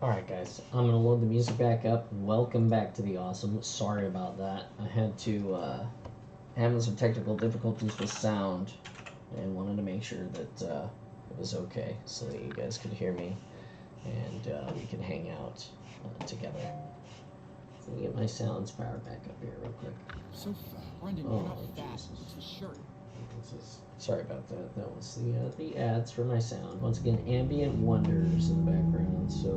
Alright guys, I'm gonna load the music back up. Welcome back to the Awesome. Sorry about that. I had to, having some technical difficulties with sound and wanted to make sure that it was okay so that you guys could hear me and we could hang out together. So let me get my sounds powered back up here real quick. So fat. Brendan, you're not fat. It's a shirt. Sorry about that. That was the ads for my sound. Once again, ambient wonders in the background, so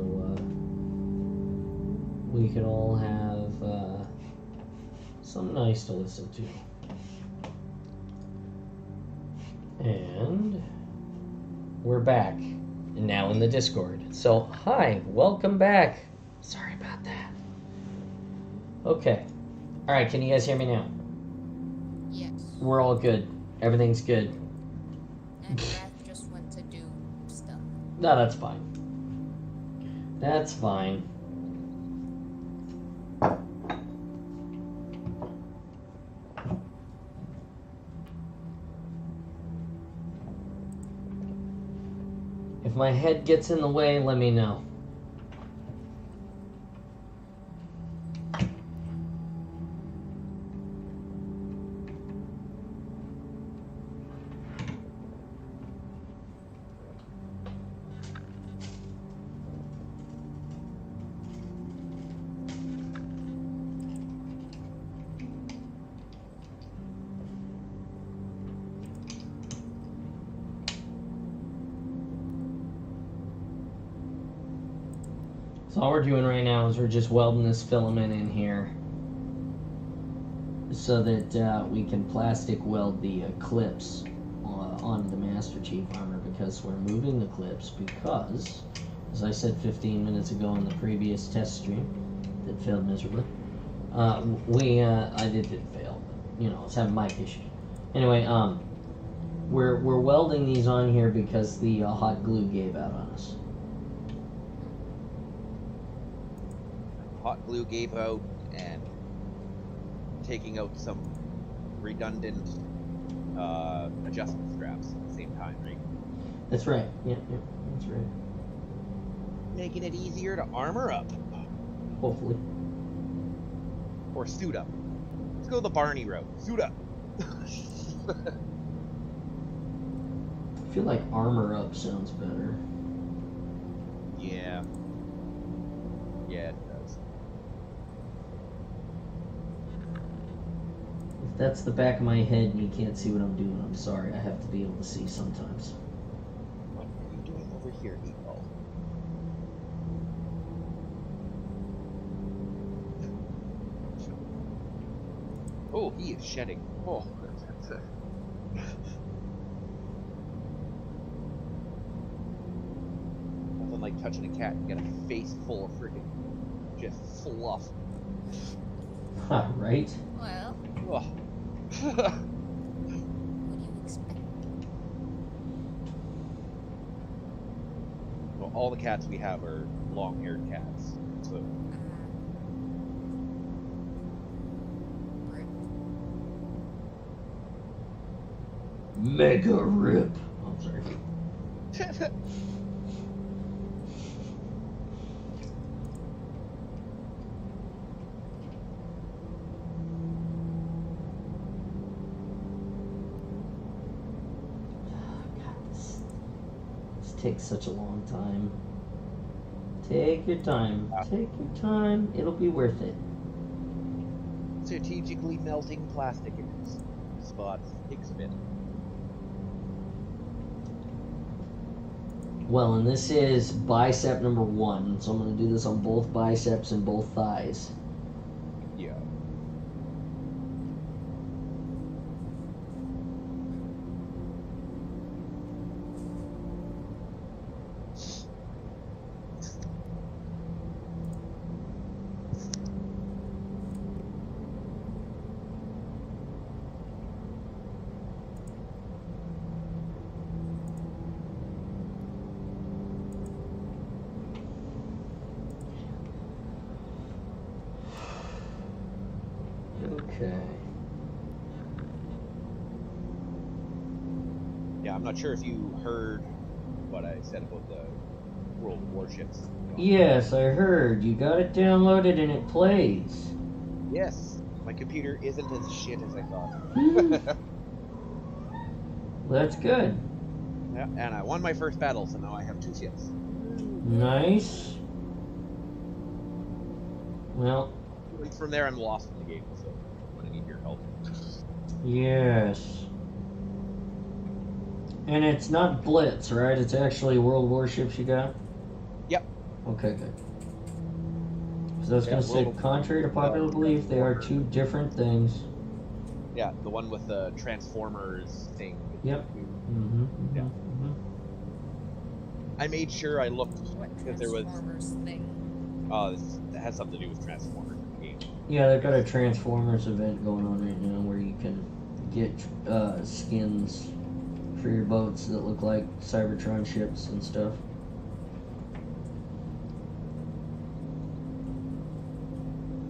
we could all have something nice to listen to. And we're back, and now in the Discord. So hi, welcome back. Sorry about that. Okay. All right, can you guys hear me now? Yes. We're all good. Everything's good. And Beth just went to do stuff. No, that's fine. That's fine. If my head gets in the way, let me know. So all we're doing right now is we're just welding this filament in here so that we can plastic weld the clips onto the Master Chief armor, because we're moving the clips because, as I said 15 minutes ago in the previous test stream that failed miserably, I didn't fail, but, you know, I was having mic issues. Anyway, we're welding these on here because the hot glue gave out on us. Hot glue gave out, and taking out some redundant adjustment straps at the same time, right? That's right. Yeah, that's right. Making it easier to armor up. Hopefully. Or suit up. Let's go the Barney route. Suit up. I feel like armor up sounds better. Yeah. Yeah, it does. If that's the back of my head and you can't see what I'm doing, I'm sorry. I have to be able to see sometimes. What are you doing over here, Meatball? Oh, he is shedding. Oh, nothing like touching a cat and get a face full of freaking just fluff. Right? Well, Oh. what do you expect? Well, all the cats we have are long-haired cats, so Rip. Mega rip. Oh, I'm sorry. Takes such a long time. Take your time. Take your time. It'll be worth it. strategically melting plastic in spots takes a bit. Well, and this is bicep number 1, so I'm going to do this on both biceps and both thighs. Yeah. Okay. Yeah, I'm not sure if you heard what I said about the World Warships. Yes, I heard. You got it downloaded and it plays. Yes, my computer isn't as shit as I thought. That's good. Yeah, and I won my first battle, so now I have 2 ships. Nice. Well, And from there, I'm lost in the game, so I'm gonna need your help. yes. And it's not Blitz, right? It's actually World Warships you got? Yep. Okay, good. Because I was going to say, World contrary to popular belief, they are 2 different things. Yeah, the one with the Transformers thing. Yep. Yeah. I made sure I looked What because there was. Transformers thing? It has something to do with Transformers in the game. Yeah, they've got a Transformers event going on right now where you can get skins for your boats that look like Cybertron ships and stuff.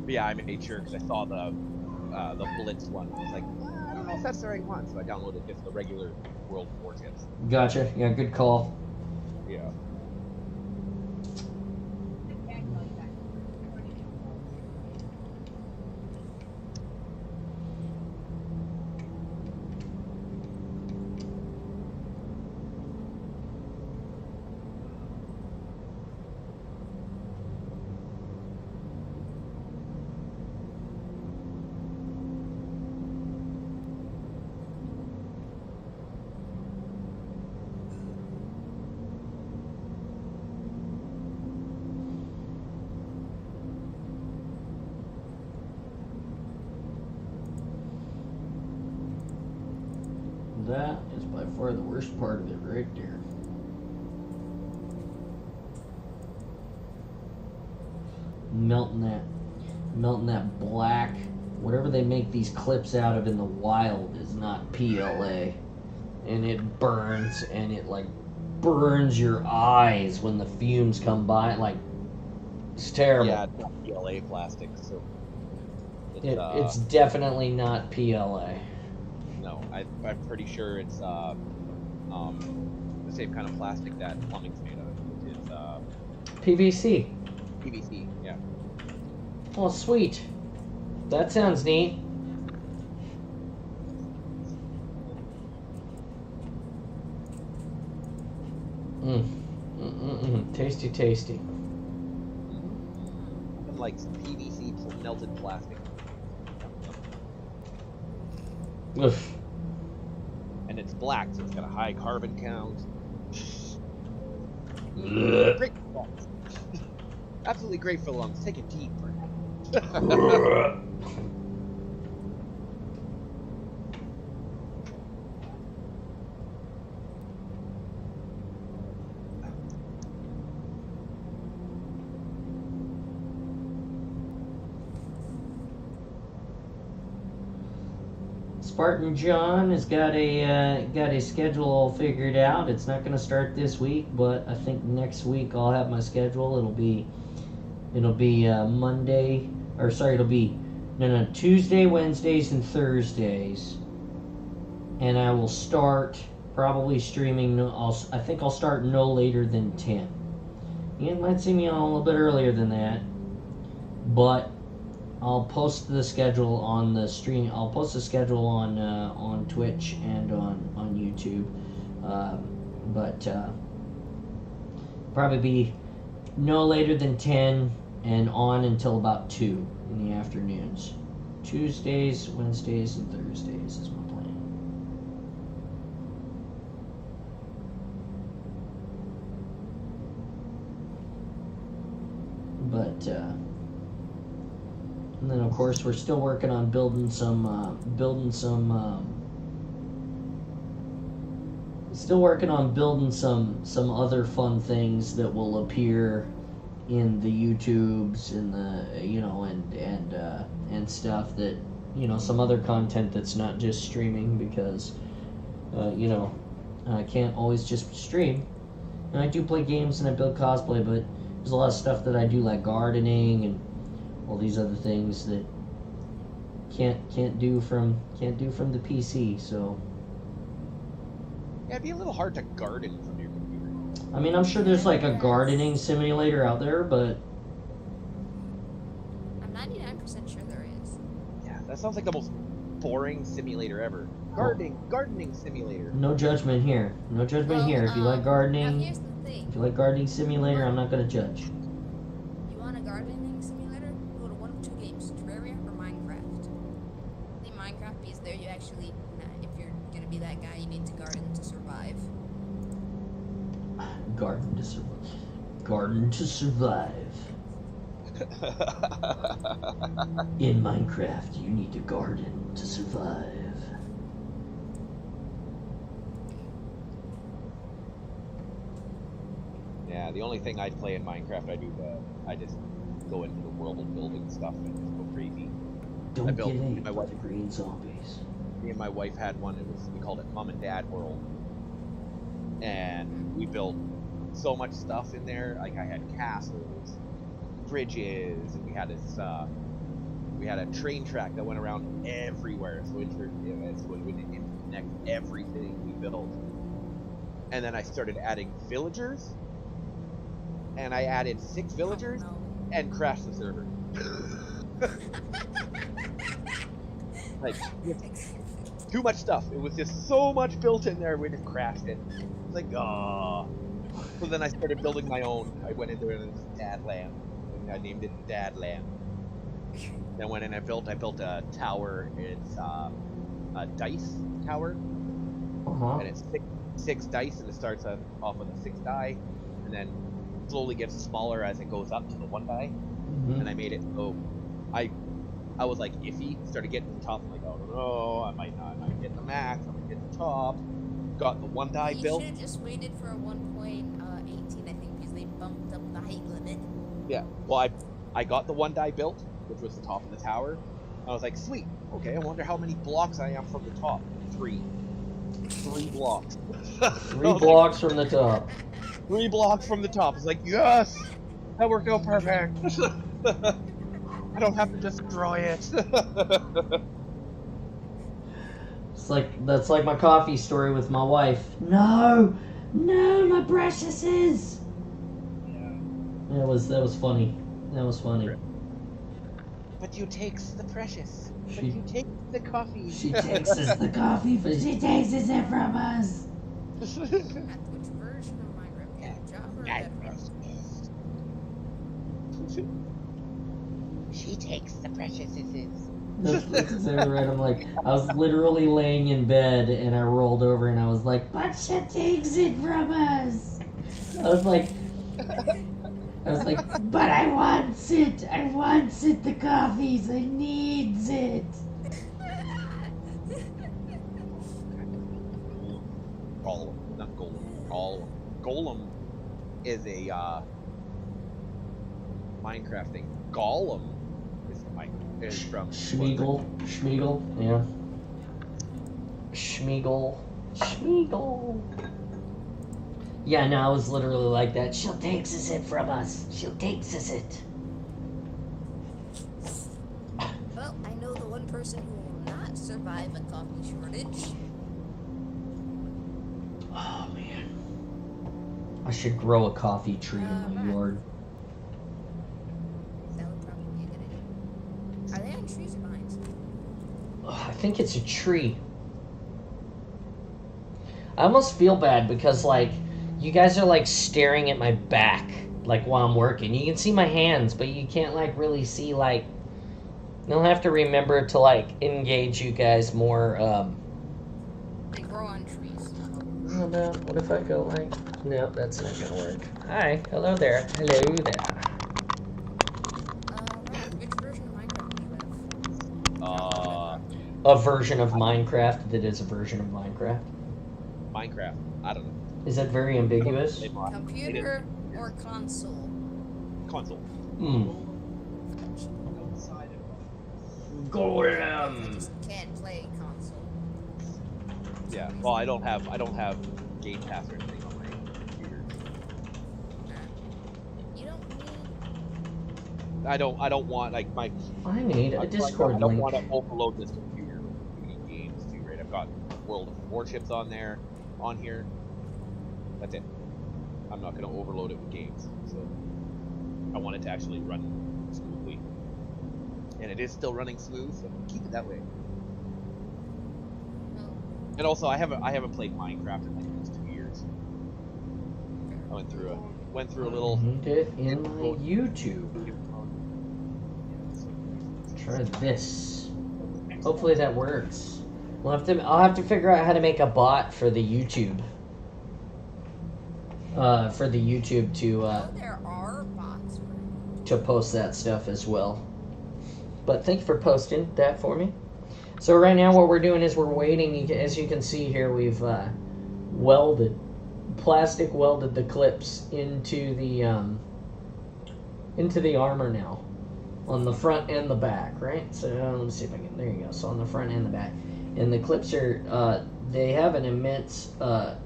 But yeah, I made sure because I saw the Blitz one. I was like, I don't know if that's the right one, so I downloaded just the regular World Warships. Gotcha. Yeah, good call. Yeah. That is by far the worst part of it right there. Melting that black, whatever they make these clips out of in the wild is not PLA. And it burns, and it like burns your eyes when the fumes come by. Like, it's terrible. Yeah, it's not PLA plastic, so It's definitely not PLA. No, I'm pretty sure it's the same kind of plastic that plumbing's made of, which is PVC. PVC. Yeah. Oh, sweet. That sounds neat. Tasty, tasty. And like PVC melted plastic. Oof. And it's black, so it's got a high carbon count. Ugh. Great for lungs. Absolutely great for lungs. Take a deep breath. Spartan John has got a schedule all figured out. It's not going to start this week, but I think next week I'll have my schedule. It'll be Monday, or sorry, it'll be Tuesday, Wednesdays, and Thursdays, and I will start probably streaming. I think I'll start no later than 10. You might see me on a little bit earlier than that, but I'll post the schedule on the stream. I'll post the schedule on Twitch and on YouTube, but probably be no later than 10 and on until about 2 in the afternoons. Tuesdays, Wednesdays, and Thursdays is my plan. But and then of course we're still working on building some other fun things that will appear in the YouTubes and the and stuff that some other content that's not just streaming, because I can't always just stream. And I do play games and I build cosplay, but there's a lot of stuff that I do, like gardening and all these other things that can't do from the PC. So Yeah, it'd be a little hard to garden from your computer. I mean, I'm sure there's like a gardening simulator out there, but I'm 99% sure there is. Yeah, that sounds like the most boring simulator ever. Gardening simulator. no judgment here. No judgment here. If you like Now gardening, here's the thing. if you like gardening simulator, I'm not gonna judge. You want a gardening simulator? Go to one of two games, Terraria or Minecraft. I think Minecraft, because there you actually, if you're gonna be that guy, you need to garden to survive. Garden to survive. Garden to survive. In Minecraft, you need to garden to survive. Yeah, the only thing I'd play in Minecraft, I just go into the world of building stuff and just go crazy. Don't built get ate my by wife. the green zombies. Me and my wife had one. We called it Mom and Dad World, and we built so much stuff in there. Like I had castles, bridges, and we had this. We had a train track that went around everywhere, so it would interconnect everything we built. And then I started adding villagers, and I added 6 villagers No. and crashed the server. Like, too much stuff. It was just so much built in there, we just crashed it. It's like, oh. So then I started building my own. I went into it as Dadland, and I named it Dadland. Then went in and I built a tower. It's a dice tower, and it's six dice, and it starts off with a 6 die, and then slowly gets smaller as it goes up to the 1 die. Mm-hmm. And I made it so I was like iffy. Started getting to the top. I'm like, oh no, I might not get the max. I'm gonna get the top. Got the 1 die You built. should have just waited for a 1.18, I think, because they bumped up the height limit. Yeah. Well, I got the 1 die built, which was the top of the tower. I was like, sweet. Okay, I wonder how many blocks I am from the top. 3 blocks. 3 blocks from the top. 3 blocks from the top. It's like, yes, that worked out perfect. I don't have to destroy it. That's like my coffee story with my wife. No, my preciouses. Yeah. That was funny. That was funny. But you takes the precious. But She- you take the coffee. She takes us the coffee, but she takes it from us. At which version of Minecraft? Yeah, Java or Bedrock? She takes the preciouses. That's exactly right. I'm like, I was literally laying in bed and I rolled over and I was like, but she takes it from us. I was like, but I wants it, the coffees, I needs it. Golem, not Golem. Golem is a Minecraft thing. Golem is from Schmeagol, yeah. Schmeagol. Yeah, no, I was literally like that. She'll takes us it from us. She'll takes us it. Well, I know the one person who will not survive a coffee shortage. Oh, man. I should grow a coffee tree in my yard. That would probably be a good idea. Are they on trees or vines? I think it's a tree. I almost feel bad because, like, you guys are, like, staring at my back, like, while I'm working. You can see my hands, but you can't, like, really see, like... You'll have to remember to, like, engage you guys more, They grow on trees. Oh, no. What if I go, like... No, that's not gonna work. Hi. Hello there. Hello there. Ryan, which version of Minecraft do you have? A version of Minecraft that is a version of Minecraft. Minecraft. I don't know. Is that very ambiguous? Computer or console? Console. Hmm. I Golem. just can't play console. Yeah. Well, I don't have Game Pass or anything on my computer. You don't need. I don't want like my. I need a Discord I don't link. want to overload this computer with too many games too. Right. I've got World of Warships on here. That's it. I'm not going to overload it with games. So I want it to actually run smoothly. And it is still running smooth, so keep it that way. Well, And also, I haven't played Minecraft in like almost 2 years. I went through a little. Need it in my YouTube. Try this. Hopefully that works. I'll have to figure out how to make a bot for the YouTube. there are bots for To post that stuff as well. But thank you for posting that for me. So right now what we're doing is we're waiting. As you can see here, we've plastic welded the clips into the armor now, on the front and the back, right? So let me see if I can. There you go. So on the front and the back, and the clips are they have an immense a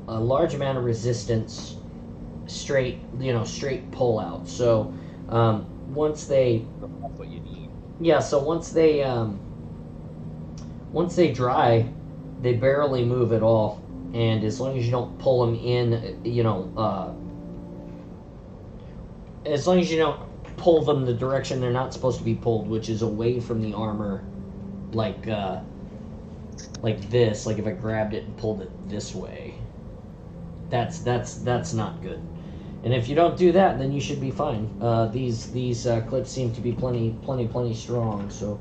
large amount of resistance, straight pull out. So once they That's what you need. yeah, so once they dry, they barely move at all. And as long as you don't pull them in, as long as you don't pull them the direction they're not supposed to be pulled, which is away from the armor, like this, like if I grabbed it and pulled it this way, that's not good. And if you don't do that, then you should be fine. These clips seem to be plenty strong. So.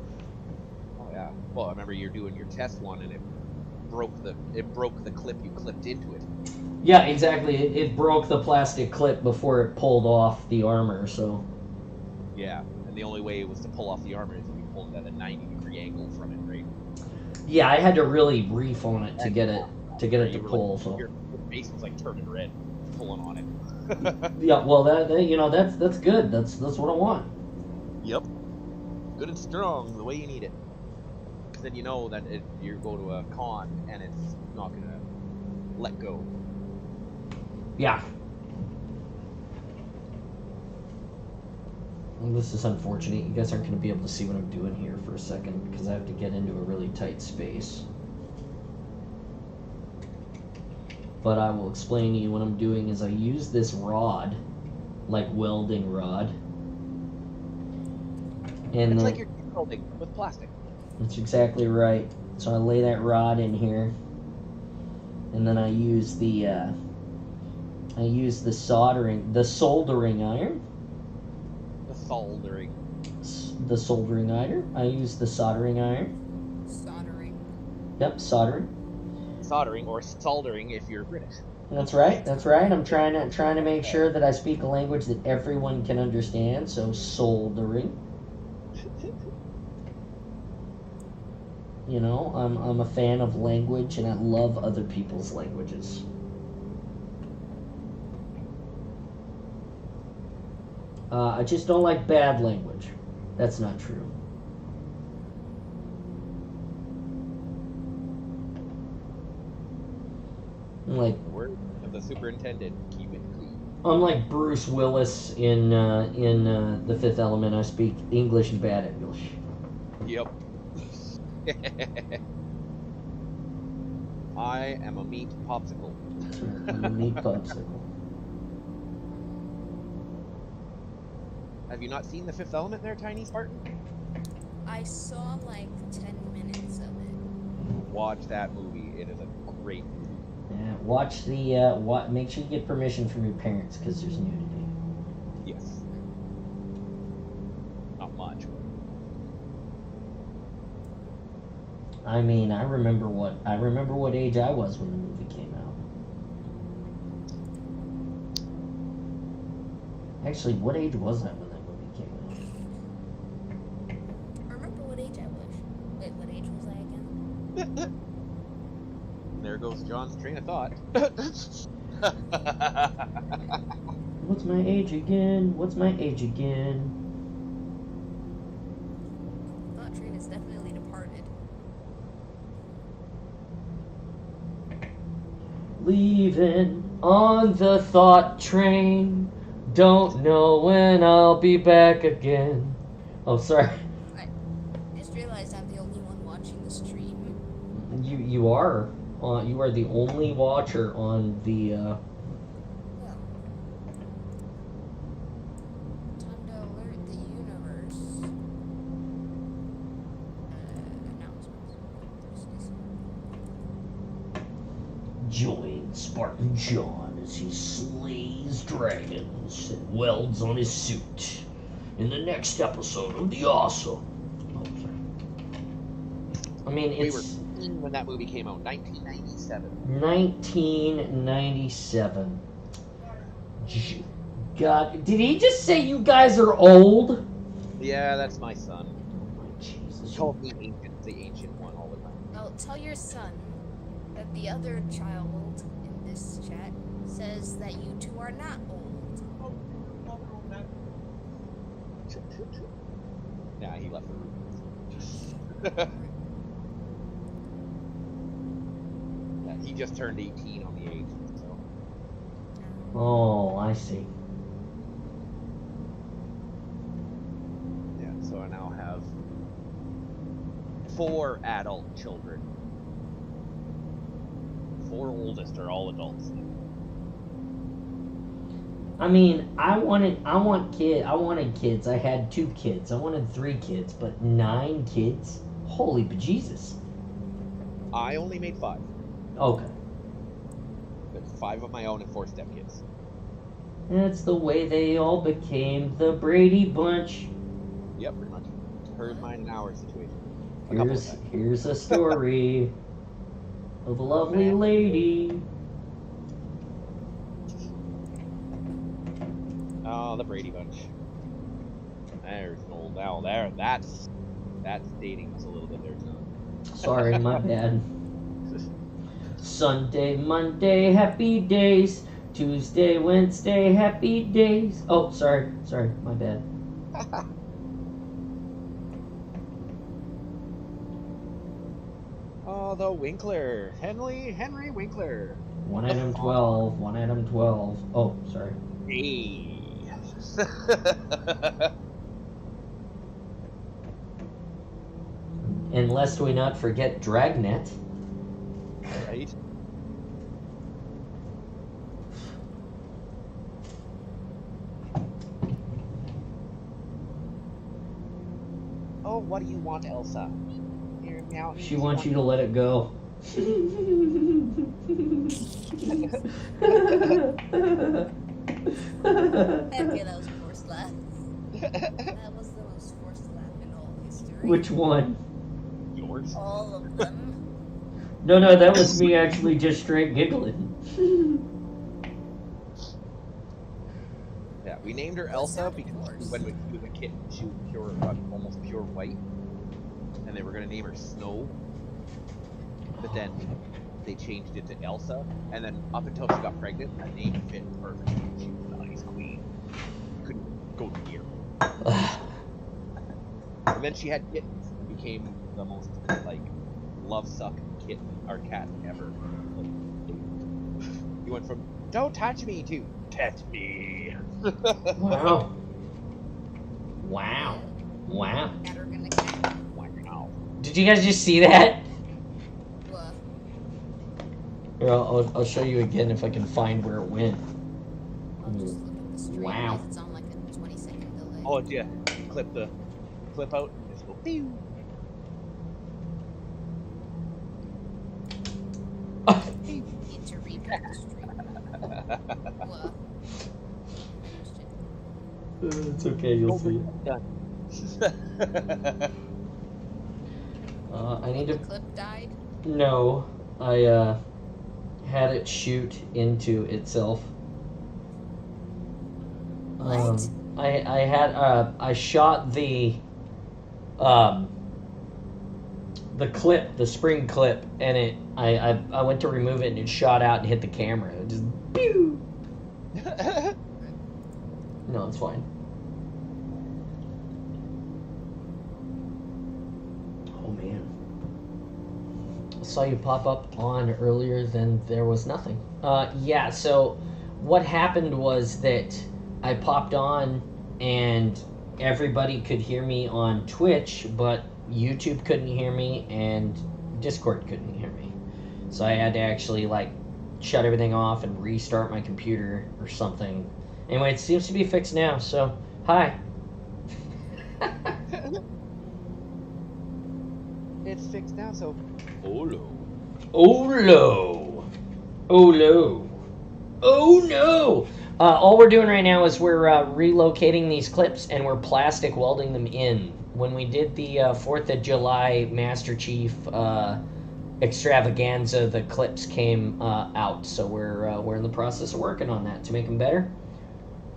Oh yeah. Well, I remember you're doing your test one, and it broke the clip you clipped into it. Yeah, exactly. It broke the plastic clip before it pulled off the armor. So. Yeah, and the only way it was to pull off the armor is if you pulled it at a 90-degree angle from it, right? Yeah, I had to really reef on it to get it to pull. Like, so. Your face was like turning red, pulling on it. Yeah, well, that's good. That's what I want. Yep. Good and strong, the way you need it. Because then you know that you go to a con and it's not gonna let go. Yeah. Well, this is unfortunate. You guys aren't going to be able to see what I'm doing here for a second because I have to get into a really tight space. But I will explain to you what I'm doing is I use this rod, like welding rod. And It's like you're welding with plastic. That's exactly right. So I lay that rod in here, and then I use the soldering iron. The soldering. The soldering iron. I use the soldering iron. soldering. Yep, soldering. Soldering or soldering if you're British. That's right. That's right. I'm trying to make sure that I speak a language that everyone can understand. So soldering. You know, I'm a fan of language, and I love other people's languages. I just don't like bad language. That's not true. I'm like Word of the superintendent, keep it clean. I'm like Bruce Willis in The Fifth Element. I speak English and bad English. Yep. I am a meat popsicle. That's right. I'm a meat popsicle. Have you not seen The Fifth Element there, Tiny Spartan? I saw like 10 minutes of it. Watch that movie. It is a great movie. Yeah, watch the make sure you get permission from your parents because there's nudity. Yes. Not much. I mean, I remember what age I was when the movie came out. Actually, what age was I when that movie came I remember what age I was. Wait, what age was I again? There goes John's train of thought. What's my age again? What's my age again? Thought train is definitely departed. Leaving on the thought train. Don't know when I'll be back again. Oh, sorry. I just realized I'm the only one watching the stream. You are. You are the only watcher on the join Spartan John as he slays dragons and welds on his suit in the next episode of The Awesome. Oh, sorry. I mean, We were it's 15 when that movie came out, 1997. 1997. God, did he just say you guys are old? Yeah, that's my son. Oh, Jesus. He called me the ancient one all the time. Well, tell your son that the other child in this chat says that you two are not old. Yeah, he left the room. Yeah, he just turned 18 on the 8th, so. Oh, I see. Yeah, so I now have 4 adult children. 4 oldest are all adults. I mean, I wanted kids. I had 2 kids. I wanted 3 kids, but 9 kids? Holy bejesus. I only made 5. Okay. There's 5 of my own and 4 stepkids. That's the way they all became the Brady Bunch. Yep, pretty much. Hers, mine, and ours situation. A couple of times. Here's a story of a lovely lady. Oh, the Brady Bunch. There's an old owl there. That's dating us a little bit there, John. Sorry, my bad. Sunday, Monday, happy days. Tuesday, Wednesday, happy days. Oh, sorry, my bad. Oh, the Winkler. Henry Winkler. One item 12, one item 12. Oh, sorry. Hey. And lest we not forget Dragnet. Right? Oh, what do you want, Elsa? Here, meow. She wants you to let it go. Okay, that was a forced laugh. That was the most forced laugh in all history. Which one? Yours? All of them. No, that was me actually just straight giggling. Yeah, we named her Elsa because when she was a kitten, she was pure, almost pure white, and they were gonna name her Snow, but then they changed it to Elsa, and then up until she got pregnant, that name fit perfectly. She was the ice queen. Couldn't go near her. And then she had kittens and became the most like love-suck kitten or cat ever. You went from "Don't touch me" to "Pet me." Wow. Wow. Cat or gonna cat. Wow. Did you guys just see that? What? Here, I'll show you again if I can find where it went. I'll just look at the stream. Wow. It's on like a 20-second delay. Oh yeah, clip out and just go pew. Need to replay the stream. What? It's okay, you'll see it. Done. I need to. The clip died. No, I had it shoot into itself. What? I shot the clip, the spring clip, and I went to remove it and it shot out and hit the camera. It just pew. No, it's fine. Oh man. I saw you pop up on earlier, then there was nothing. Yeah, so what happened was that I popped on and everybody could hear me on Twitch, but YouTube couldn't hear me and Discord couldn't hear me. So I had to actually shut everything off and restart my computer or something. Anyway, it seems to be fixed now, so hi. It's fixed now, so Olo. Olo. Oh no. Oh no! All we're doing right now is we're relocating these clips and we're plastic welding them in. When we did the 4th of July Master Chief extravaganza, the clips came out, so we're in the process of working on that to make them better.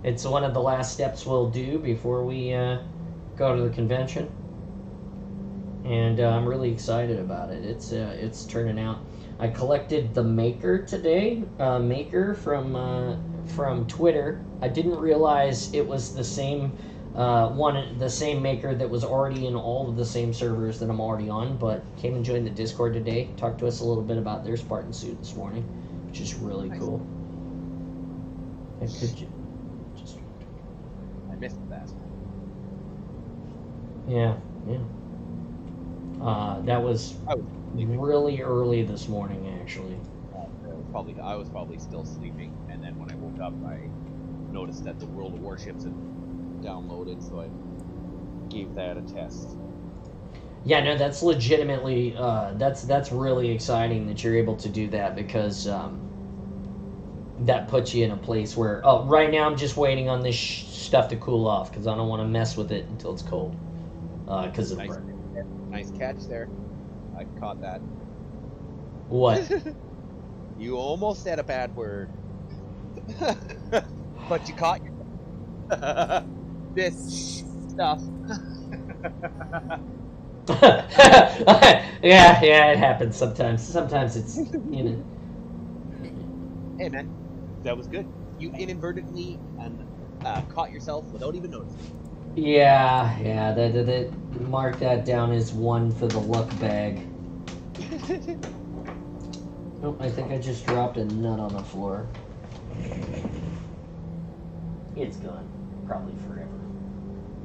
It's one of the last steps we'll do before we go to the convention, and I'm really excited about it. It's turning out. I collected the maker today, maker from Twitter. I didn't realize it was the same the same maker that was already in all of the same servers that I'm already on, but came and joined the Discord today. Talked to us a little bit about their Spartan suit this morning, which is really cool. And could you just... I missed that. Yeah. That was really early this morning, actually. I was probably still sleeping, and then when I woke up, I noticed that the World of Warships had downloaded, so I gave that a test. Yeah, no, that's legitimately that's really exciting that you're able to do that, because that puts you in a place where right now I'm just waiting on this stuff to cool off because I don't want to mess with it until it's cold because of nice catch there. I caught that. What? You almost said a bad word, but you caught this stuff. yeah, it happens sometimes. Sometimes it's, you know. Hey man, that was good. You inadvertently caught yourself without even noticing. Yeah, that mark that down as one for the luck bag. Oh, I think I just dropped a nut on the floor. It's gone. Probably forever.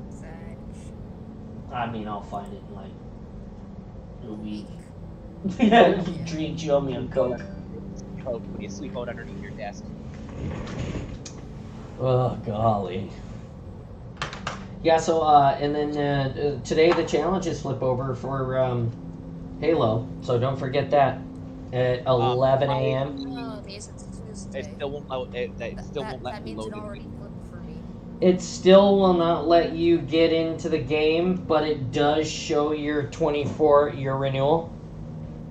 Sad. I mean, I'll find it in like a week. You drink, you owe me a Coke. When you sleep out underneath your desk. Oh, golly. Yeah, so, and then today the challenge is flip over for Halo, so don't forget that at 11 a.m. Oh, okay, so it's Tuesday. It still won't let me That means load it already in. flipped for me. It still will not let you get into the game, but it does show your 24-year renewal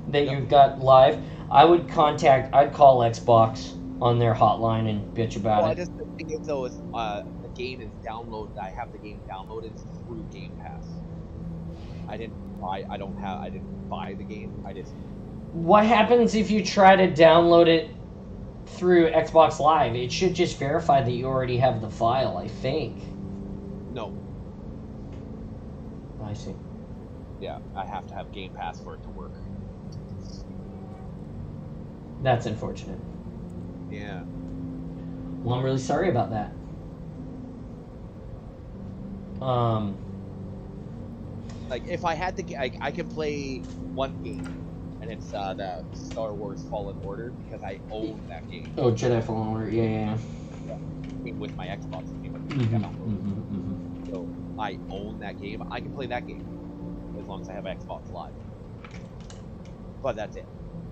that you've got live. I'd call Xbox on their hotline and bitch about it. The thing is, though, is the game is downloaded. I have the game downloaded through Game Pass. I didn't buy the game. I just. What happens if you try to download it through Xbox Live? It should just verify that you already have the file, I think. No. I see. Yeah, I have to have Game Pass for it to work. That's unfortunate. Yeah. Well, I'm really sorry about that. Like, if I had to, I can play one game, and it's the Star Wars Fallen Order, because I own that game. Oh, Jedi Fallen Order, yeah. With my Xbox game. So I own that game. I can play that game as long as I have Xbox Live. But that's it.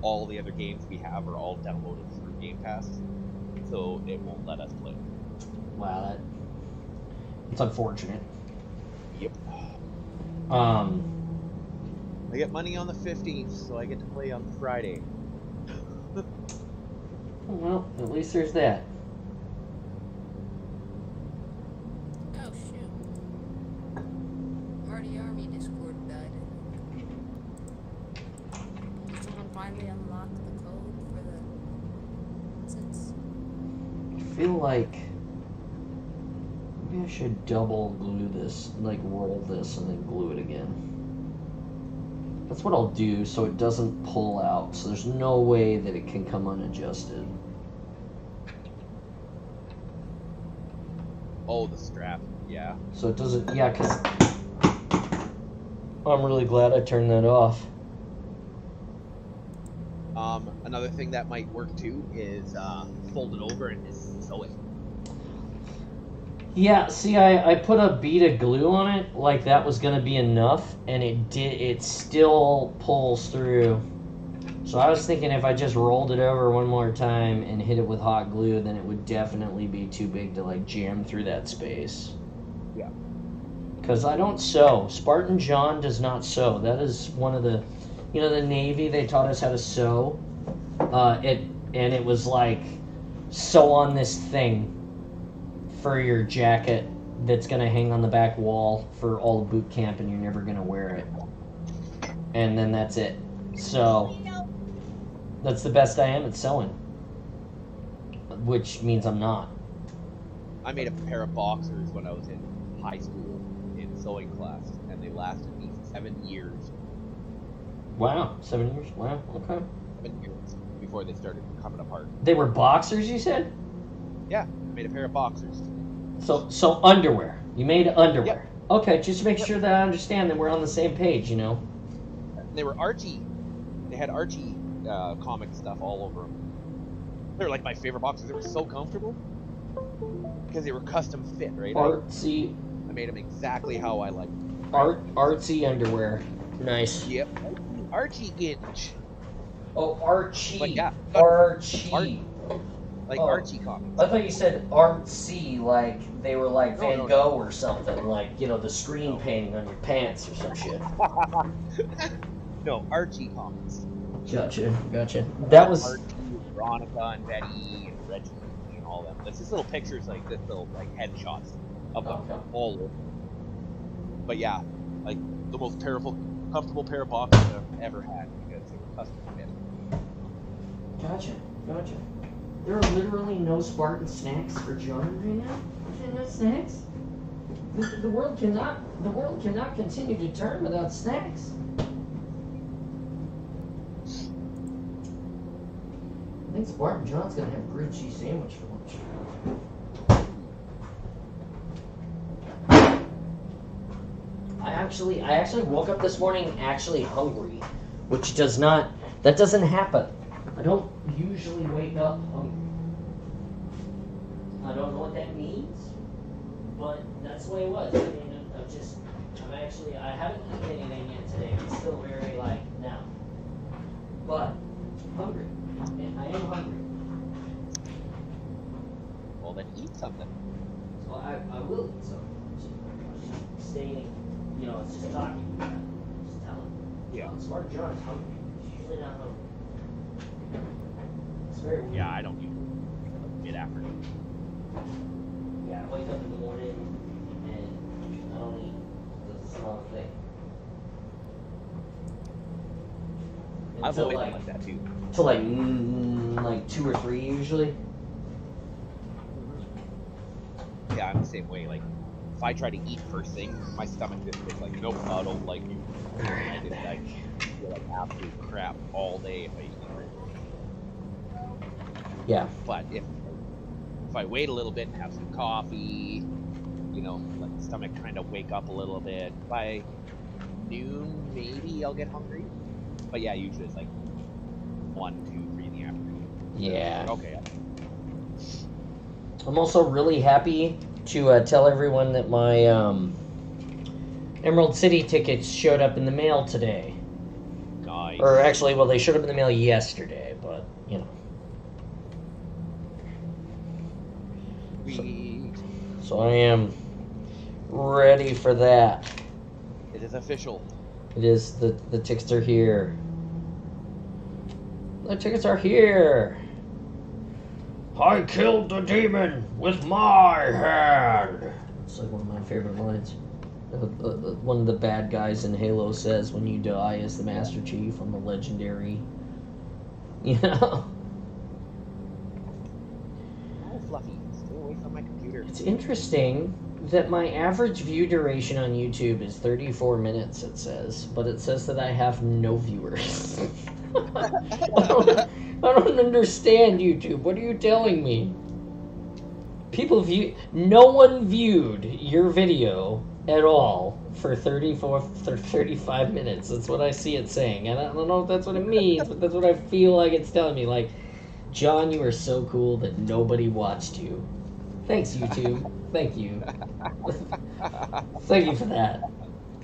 All the other games we have are all downloaded through Game Pass, so it won't let us play. Wow, it's unfortunate. Yep. I get money on the 15th, so I get to play on Friday. Well, at least there's that. Oh shoot. Marty Army Discord died. Did someone finally unlock the code for the since? I feel like maybe I should double glue this, like roll this and then glue it again. That's what I'll do so it doesn't pull out, so there's no way that it can come unadjusted. Oh, the strap, yeah. So it doesn't, yeah, because I'm really glad I turned that off. Another thing that might work too is fold it over and just sew it. Yeah, see, I put a bead of glue on it, like that was going to be enough, and it still pulls through. So I was thinking if I just rolled it over one more time and hit it with hot glue, then it would definitely be too big to like jam through that space. Yeah. Because I don't sew. Spartan John does not sew. That is one of the, you know, the Navy, they taught us how to sew. It was like, sew on this thing for your jacket that's going to hang on the back wall for all of boot camp and you're never going to wear it. And then that's it. So, that's the best I am at sewing. Which means I'm not. I made a pair of boxers when I was in high school in sewing class, and they lasted me 7 years. Wow, 7 years? Wow, okay. 7 years before they started coming apart. They were boxers, you said? Yeah, I made a pair of boxers. So underwear. You made underwear. Yep. Okay, just to make sure that I understand that we're on the same page, you know? They were Archie. They had Archie comic stuff all over them. They were like my favorite boxers. They were so comfortable because they were custom fit, right? Artsy. I made them exactly how I like. Artsy underwear. Nice. Yep. Archie Ginge. Oh, Archie. Like, yeah. Archie. Like Oh. Archie comics. I thought you said artsy, like they were like Van No. Gogh or something, like, you know, the screen painting on your pants or some shit. No, Archie comics. Gotcha. That was... Archie, Veronica, and Betty, and Reggie, and all them. It's just little pictures, like this little like headshots of them all over. But yeah, like the most comfortable pair of boxers I've ever had because they were custom fit. Gotcha. There are literally no Spartan snacks for John right now? There's no snacks? The world cannot continue to turn without snacks. I think Spartan John's gonna have a grilled cheese sandwich for lunch. I actually woke up this morning actually hungry, which that doesn't happen. I don't usually wake up hungry. I don't know what that means, but that's the way it was. I mean, I haven't eaten anything yet today. I'm still very now. But, hungry. I am hungry. Well, then eat something. So I will eat something. Just stating, it's just talking. Just telling. Yeah. Smart John is hungry. He's usually not hungry. It's very weird. Yeah, I don't usually mid-afternoon. Yeah, I wake up in the morning and I don't eat. That's a small thing. I've always been like that too. Till like 2 or 3 usually. Yeah, I'm the same way. Like, if I try to eat first thing, my stomach just gets like no puddle like you. I just feel like absolute crap all day if I eat it. Yeah. But if I wait a little bit and have some coffee, let the stomach kind of wake up a little bit. By noon, maybe I'll get hungry. But yeah, usually it's like 1, 2, 3 in the afternoon. Yeah. Okay. I'm also really happy to tell everyone that my Emerald City tickets showed up in the mail today. Nice. Or actually, well, they showed up in the mail yesterday, but, So I am ready for that. It is official. It is, the tickets are here. The tickets are here. I killed the demon with my hand. It's like one of my favorite lines. One of the bad guys in Halo says, when you die as the Master Chief on the legendary, Oh, Fluffy, stay away from my computer. It's interesting that my average view duration on YouTube is 34 minutes, it says, but it says that I have no viewers. I don't understand, YouTube. What are you telling me? No one viewed your video at all for 35 minutes. That's what I see it saying. And I don't know if that's what it means, but that's what I feel like it's telling me. Like, John, you are so cool that nobody watched you. Thanks, YouTube. Thank you. Thank you for that.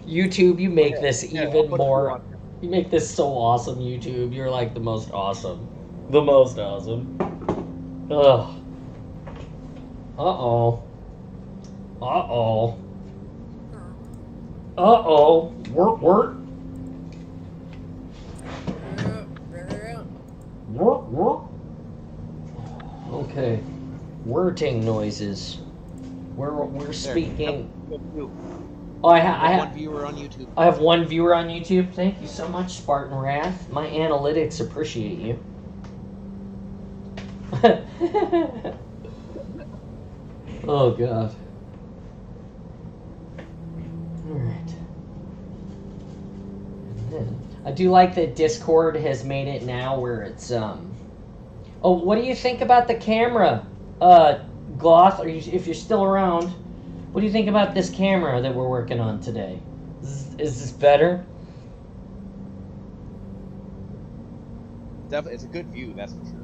YouTube, you make this even more... You make this so awesome, YouTube. You're like the most awesome. The most awesome. Ugh. Uh-oh. Uh-oh. Uh-oh. Work, work. Work, work. Okay. Wording noises. We're speaking. Oh, I have one viewer on YouTube. I have one viewer on YouTube. Thank you so much, Spartan Wrath. My analytics appreciate you. Oh god. Alright. I do like that Discord has made it now where it's Oh, what do you think about the camera? Gloth, if you're still around, what do you think about this camera that we're working on today? Is this better? Definitely, it's a good view, that's for sure.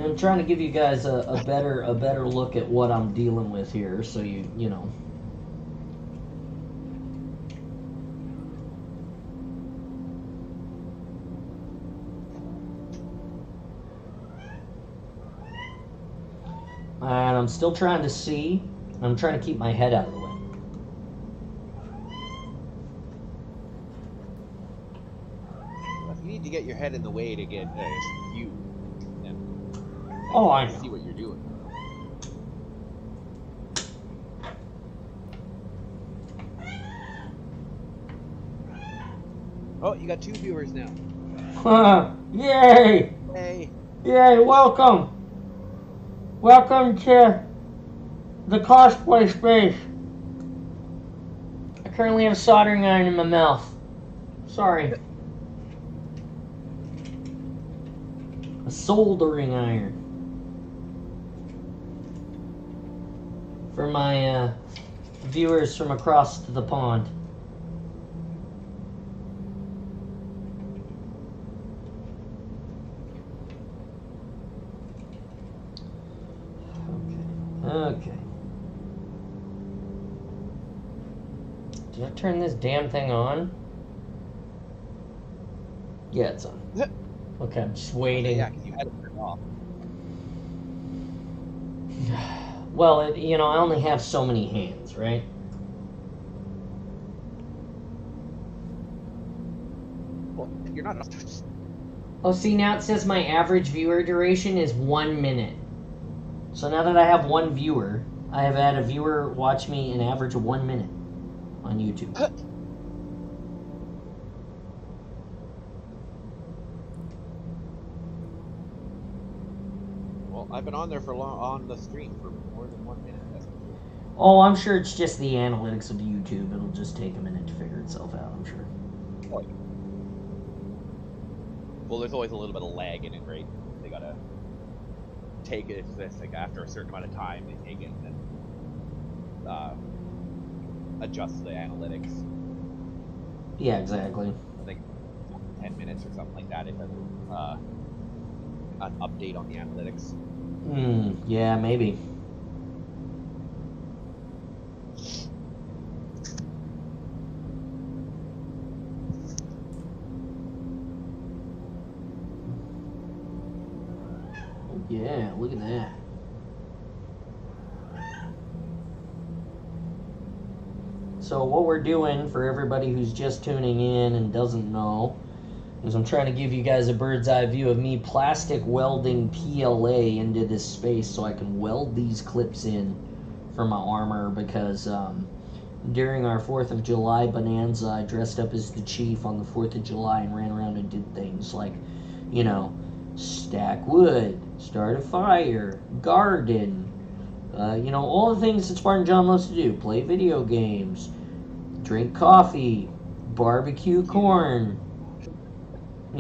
I'm trying to give you guys a better look at what I'm dealing with here, so you know. And I'm still trying to see. I'm trying to keep my head out of the way. If you need to get your head in the way to get a view, then Oh, I know. see what you're doing. Oh, you got 2 viewers now. Yay! Hey. Yay, welcome! Welcome to the cosplay space. I currently have a soldering iron in my mouth. Sorry. A soldering iron. For my viewers from across the pond. Okay. Did I turn this damn thing on? Yeah, it's on. Okay, I'm just waiting. Yeah, because you had it turned off. Well, I only have so many hands, right? Well, you're not. Oh, see, now it says my average viewer duration is 1 minute. So now that I have one viewer, I have had a viewer watch me an average of 1 minute on YouTube. Well, I've been on there for on the stream for more than 1 minute. That's for sure. Oh, I'm sure it's just the analytics of YouTube. It'll just take a minute to figure itself out, I'm sure. Oh, yeah. Well, there's always a little bit of lag in it, right? They gotta take it. It's like after a certain amount of time, they take it and adjust the analytics. Yeah, exactly. I think 10 minutes or something like that. If there's an update on the analytics. Yeah, maybe. Yeah, look at that. So what we're doing, for everybody who's just tuning in and doesn't know, is I'm trying to give you guys a bird's eye view of me plastic welding PLA into this space so I can weld these clips in for my armor, because during our 4th of July bonanza, I dressed up as the chief on the 4th of July and ran around and did things like, stack wood, start a fire, garden, all the things that Spartan John loves to do. Play video games, drink coffee, barbecue corn. I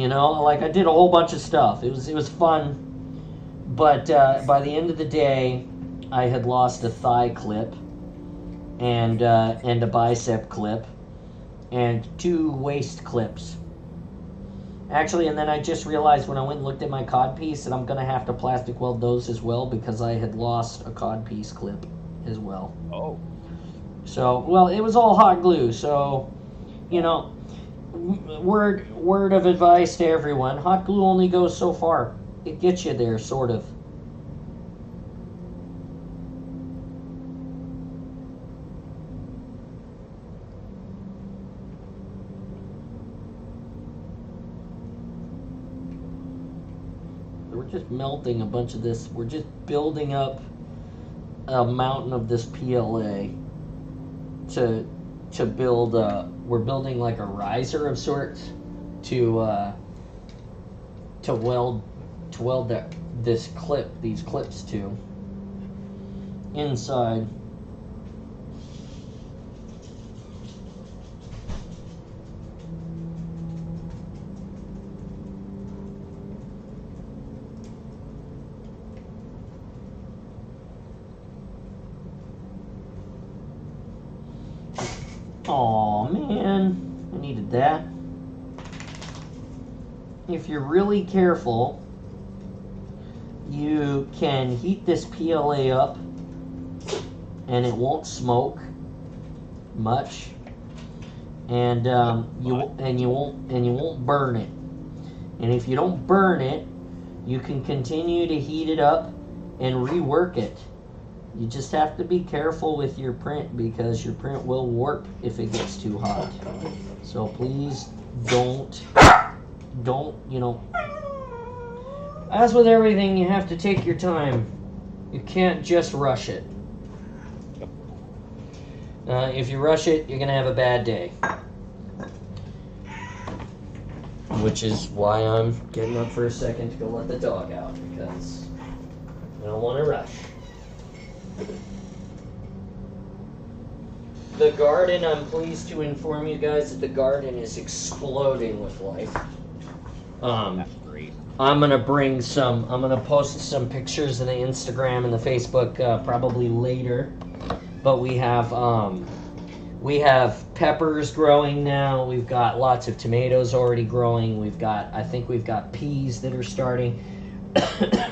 did a whole bunch of stuff. It was fun. But by the end of the day, I had lost a thigh clip and a bicep clip and 2 waist clips. Actually, and then I just realized when I went and looked at my codpiece that I'm going to have to plastic weld those as well, because I had lost a codpiece clip as well. Oh. So, well, it was all hot glue, so, word of advice to everyone: hot glue only goes so far. It gets you there, sort of. We're just melting a bunch of this. We're just building up a mountain of this PLA to build. We're building like a riser of sorts to weld these clips to inside. Aw, man, I needed that. If you're really careful, you can heat this PLA up and it won't smoke much, and you won't burn it. And if you don't burn it, you can continue to heat it up and rework it. You just have to be careful with your print, because your print will warp if it gets too hot. So please don't, as with everything, you have to take your time. You can't just rush it. If you rush it, you're going to have a bad day. Which is why I'm getting up for a second to go let the dog out, because I don't want to rush. The garden, I'm pleased to inform you guys that the garden is exploding with life. That's great. I'm gonna post some pictures in the Instagram and the Facebook probably later. But we have peppers growing now. We've got lots of tomatoes already growing. I think we've got peas that are starting.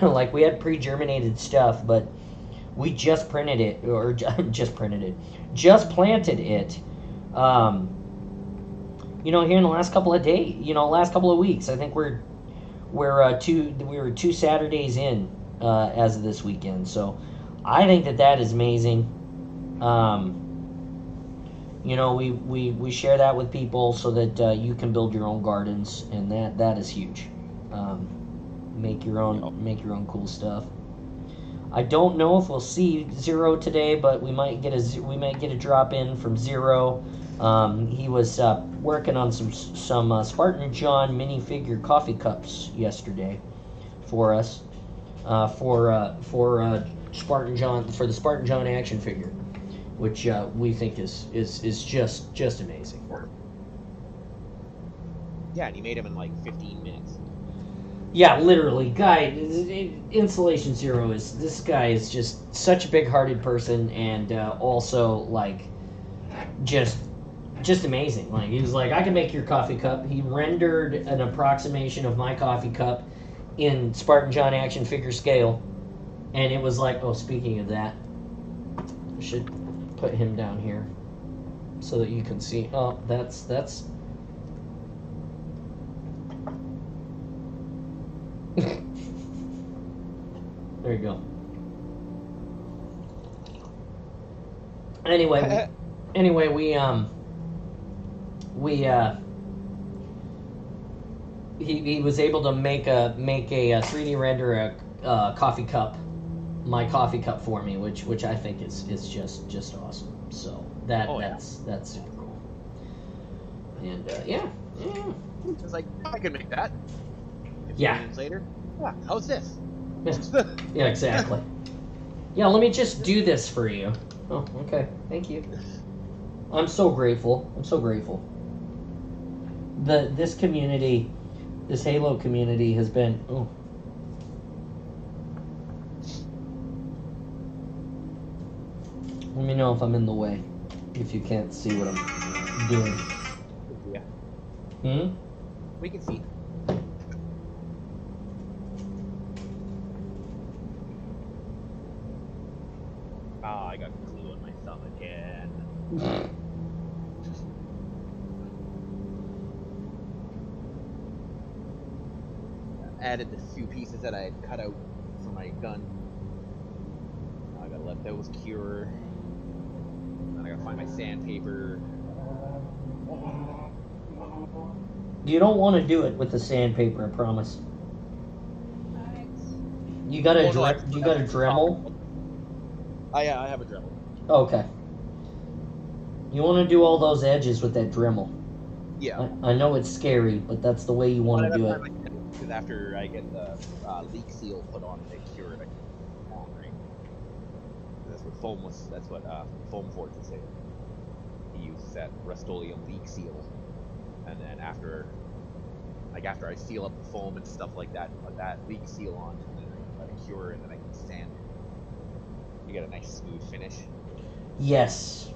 Like, we had pre-germinated stuff, but we just planted it. Here in the last couple of days, last couple of weeks. I think we were 2 Saturdays in as of this weekend. So I think that is amazing. We share that with people so that you can build your own gardens, and that is huge. Make your own cool stuff. I don't know if we'll see Zero today, but we might get a drop in from Zero. He was working on some Spartan John minifigure coffee cups yesterday for us for Spartan John, for the Spartan John action figure, which we think is just amazing. Yeah, and he made him in like 15 minutes. Yeah, literally, Installation Zero this guy is just such a big-hearted person, and also like just amazing. Like, he was like, I can make your coffee cup. He rendered an approximation of my coffee cup in Spartan John action figure scale, and it was like, oh, speaking of that, I should put him down here so that you can see. Oh, that's there you go. Anyway, he was able to make a 3D render a coffee cup, my coffee cup for me, which I think is just awesome. So that's super cool. And yeah. It's like, I can make that. 15 Yeah. minutes later, yeah, how's this? Yeah, exactly. Yeah, let me just do this for you. Oh, okay. Thank you. I'm so grateful. This community, this Halo community has been... Oh. Let me know if I'm in the way, if you can't see what I'm doing. Yeah. We can see. Ah, I got glue on my thumb again. added the few pieces that I had cut out for my gun. Now I gotta let those cure. Then I gotta find my sandpaper. You don't want to do it with the sandpaper, I promise. You got a Oh, no, you got a Dremel? Yeah, I have a Dremel. Okay. You want to do all those edges with that Dremel. Yeah. I know it's scary, but that's the way you want to do it. Because after I get the leak seal put on and they cure it, I can put it on, right? That's what foam was. That's what Foam Forge was saying. He uses that Rust-Oleum leak seal, and then after I seal up the foam and stuff like that, and put that leak seal on, and then I let it cure, and then I can sand it. You get a nice smooth finish. Yes.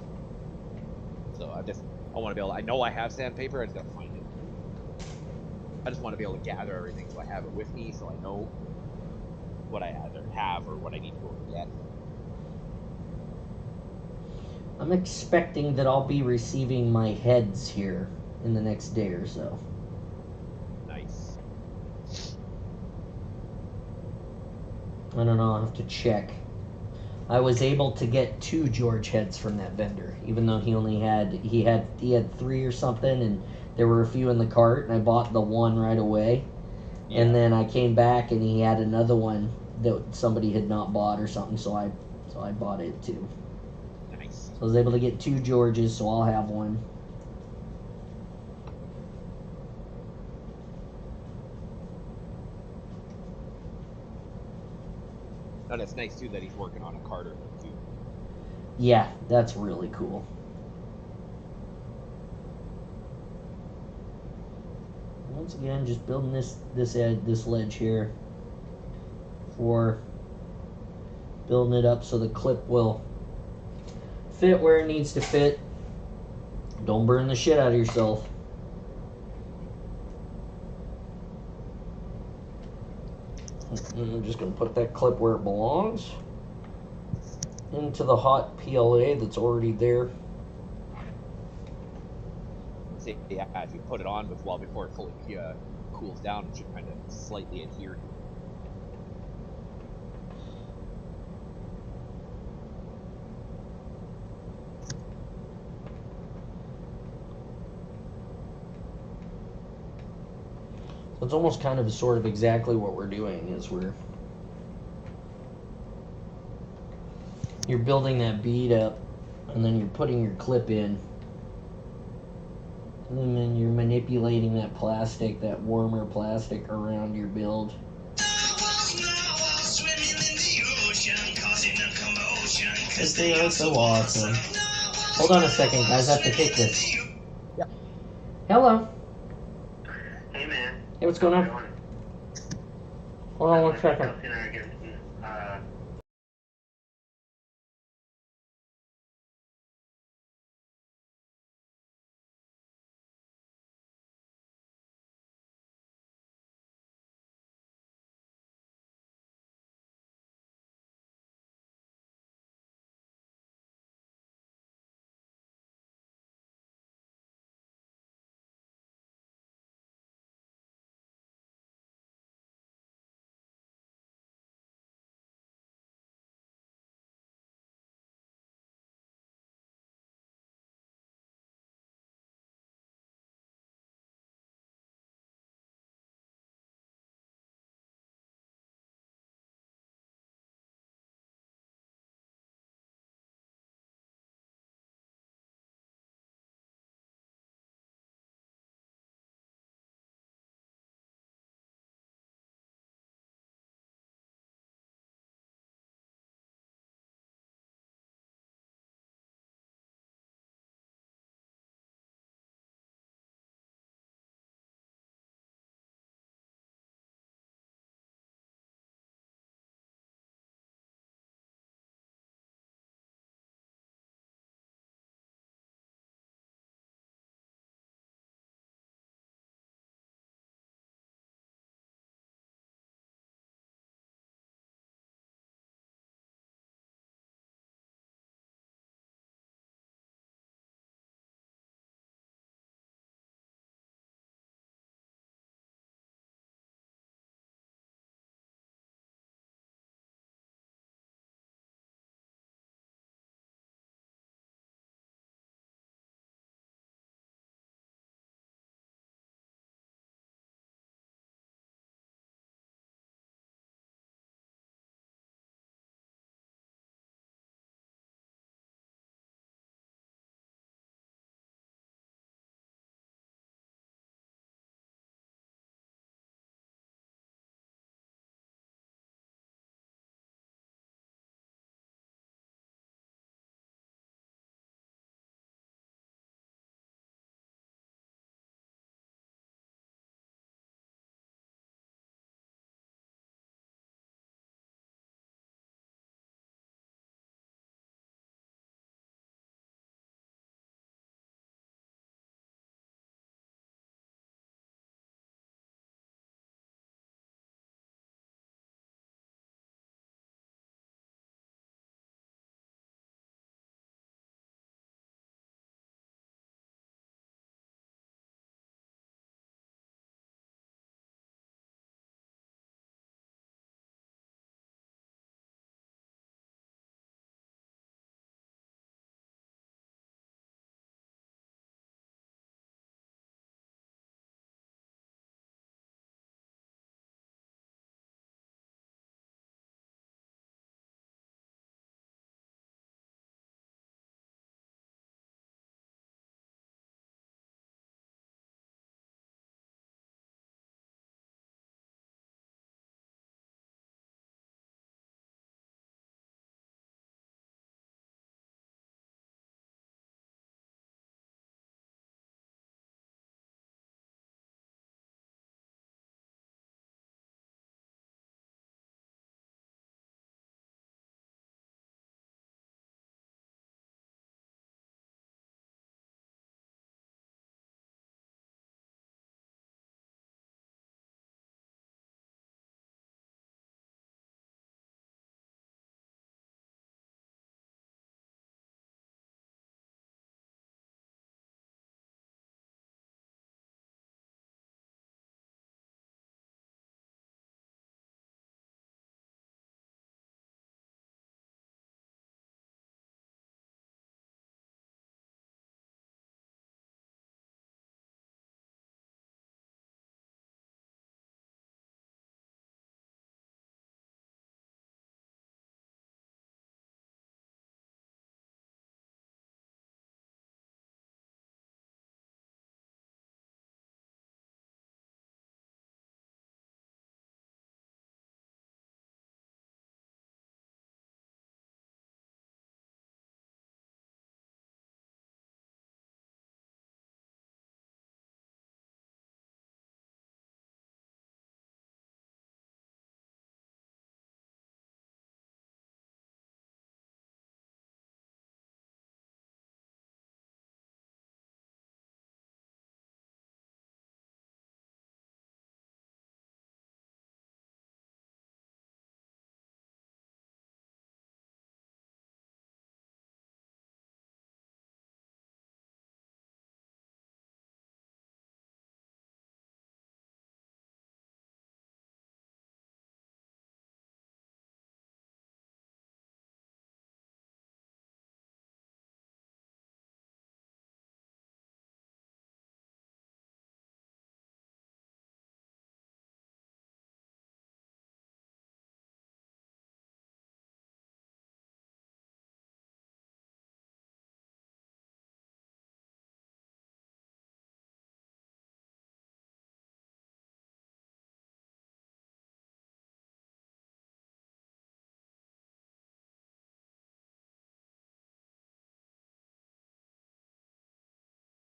So I want to be able. I know I have sandpaper. I just gotta find it. I just want to be able to gather everything so I have it with me, so I know what I either have or what I need to go get. I'm expecting that I'll be receiving my heads here in the next day or so. Nice. I don't know, I'll have to check. I was able to get 2 George heads from that vendor, even though he had 3 or something, and there were a few in the cart, and I bought the one right away. Yeah. And then I came back and he had another one that somebody had not bought or something, so I bought it too. Nice. So I was able to get 2 Georges, so I'll have one. And it's nice too that he's working on a Carter too. Yeah, that's really cool. Once again, just building this ledge here for building it up so the clip will fit where it needs to fit. Don't burn the shit out of yourself. I'm just going to put that clip where it belongs into the hot PLA that's already there. See, yeah, if you put it on before it fully cools down, it should kind of slightly adhere. So it's almost kind of sort of exactly what we're doing is you're building that bead up, and then you're putting your clip in, and then you're manipulating that plastic, that warmer plastic around your build. Because they are so awesome. Hold on a second, guys. I have to take this. Yep. Hello. Hey, man. Hey, what's going on? Hold on one second.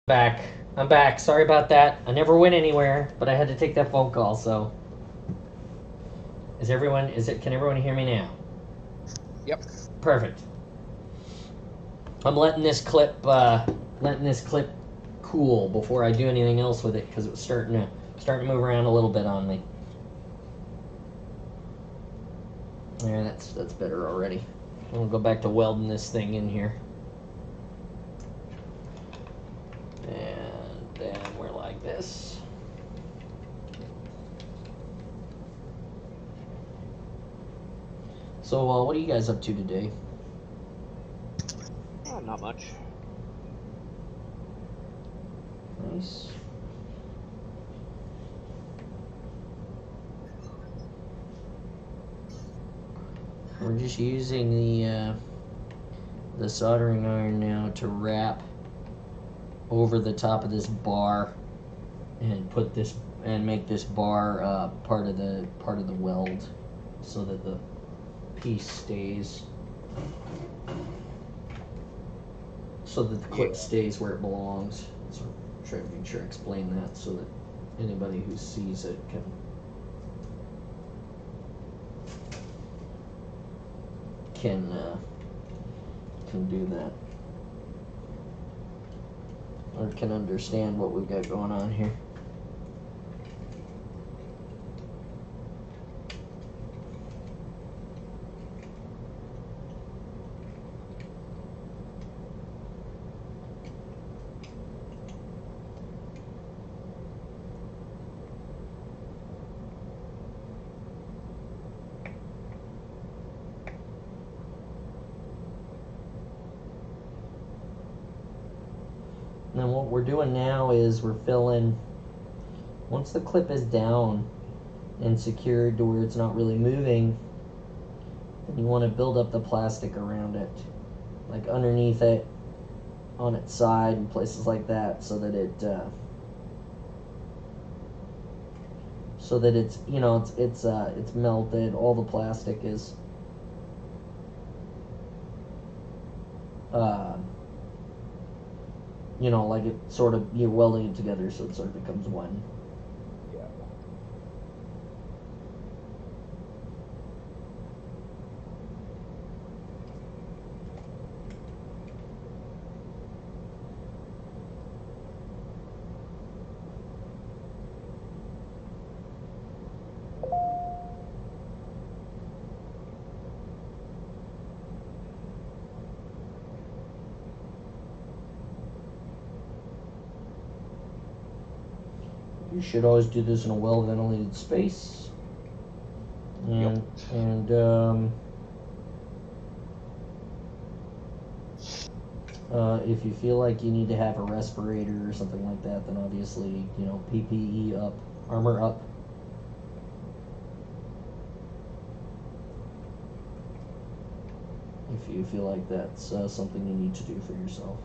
Back. I'm back. Sorry about that. I never went anywhere, but I had to take that phone call. So, can everyone hear me now? Yep. Perfect. I'm letting this clip cool before I do anything else with it because it was starting to move around a little bit on me. Yeah, that's better already. I'll go back to welding this thing in here. And then we're like this. So, what are you guys up to today? Not much. Nice. We're just using the soldering iron now to wrap over the top of this bar and make this bar part of the weld, so that the piece stays, so that the clip stays where it belongs. So try to make sure I explain that so that anybody who sees it can do that, or can understand what we've got going on here. Now what we're doing now is we're filling, once the clip is down and secured to where it's not really moving, then you want to build up the plastic around it, like underneath it, on its side, and places like that, so that it's it's melted. All the plastic is like it sort of, you're welding it together so it sort of becomes one. Yeah. You should always do this in a well-ventilated space. And, if you feel like you need to have a respirator or something like that, then obviously, PPE up, armor up. If you feel like that's something you need to do for yourself.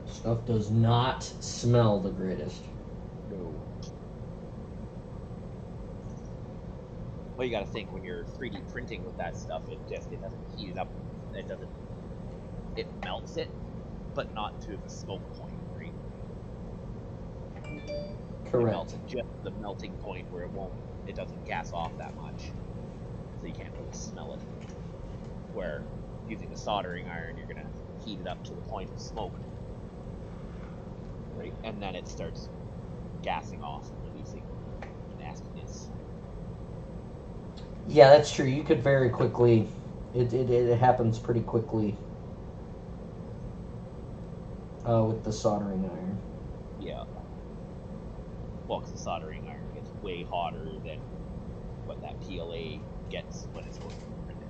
Stuff does not smell the greatest. No. Well, you got to think when you're 3D printing with that stuff, it doesn't heat it up. It melts it, but not to the smoke point, right? Correct. It melts at just the melting point where it doesn't gas off that much, so you can't really smell it. Where using a soldering iron, you're gonna heat it up to the point of smoke, right? And then it starts gassing off and releasing nastiness. Yeah, that's true. You could very quickly, it happens pretty quickly with the soldering iron. Yeah. Well, because the soldering iron gets way hotter than what that PLA gets when it's supposed to be printed.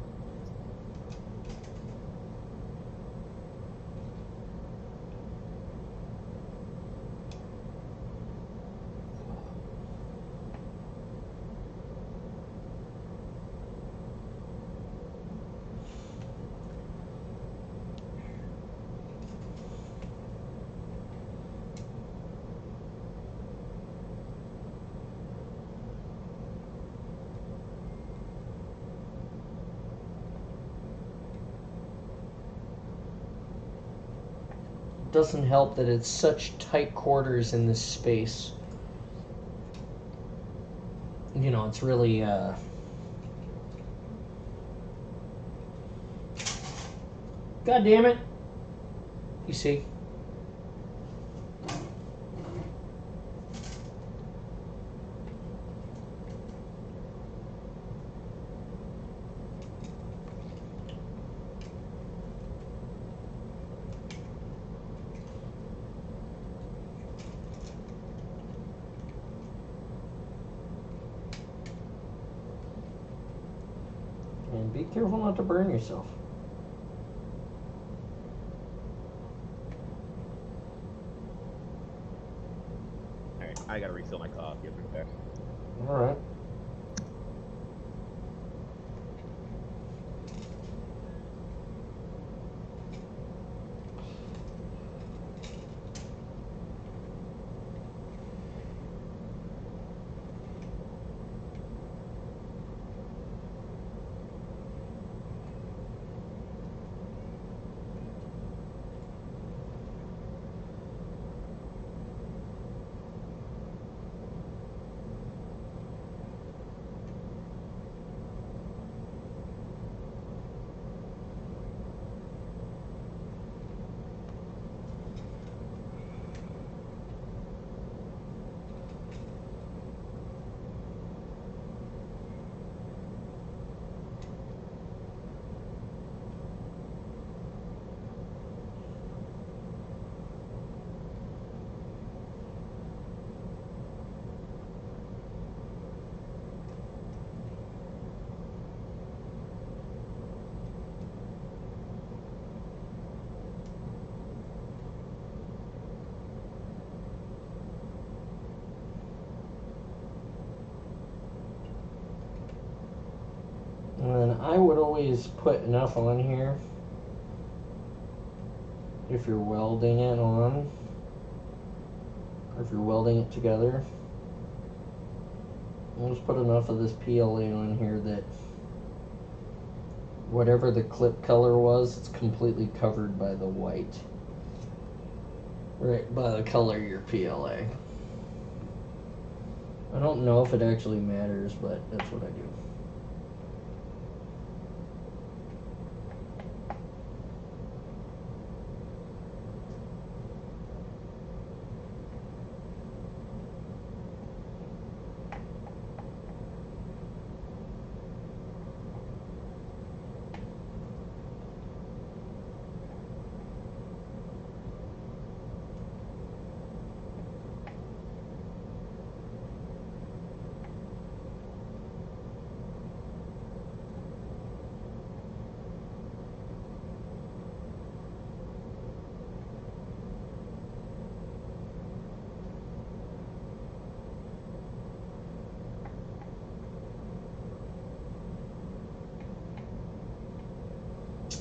doesn't help that it's such tight quarters in this space. You know, it's really, God damn it. You see? And be careful not to burn yourself. Alright, I gotta refill my coffee. I'll be back. Alright. And I would always put enough on here if you're welding it on, or if you're welding it together. I'll just put enough of this PLA on here that whatever the clip color was, it's completely covered by the white. Right, by the color of your PLA. I don't know if it actually matters, but that's what I do.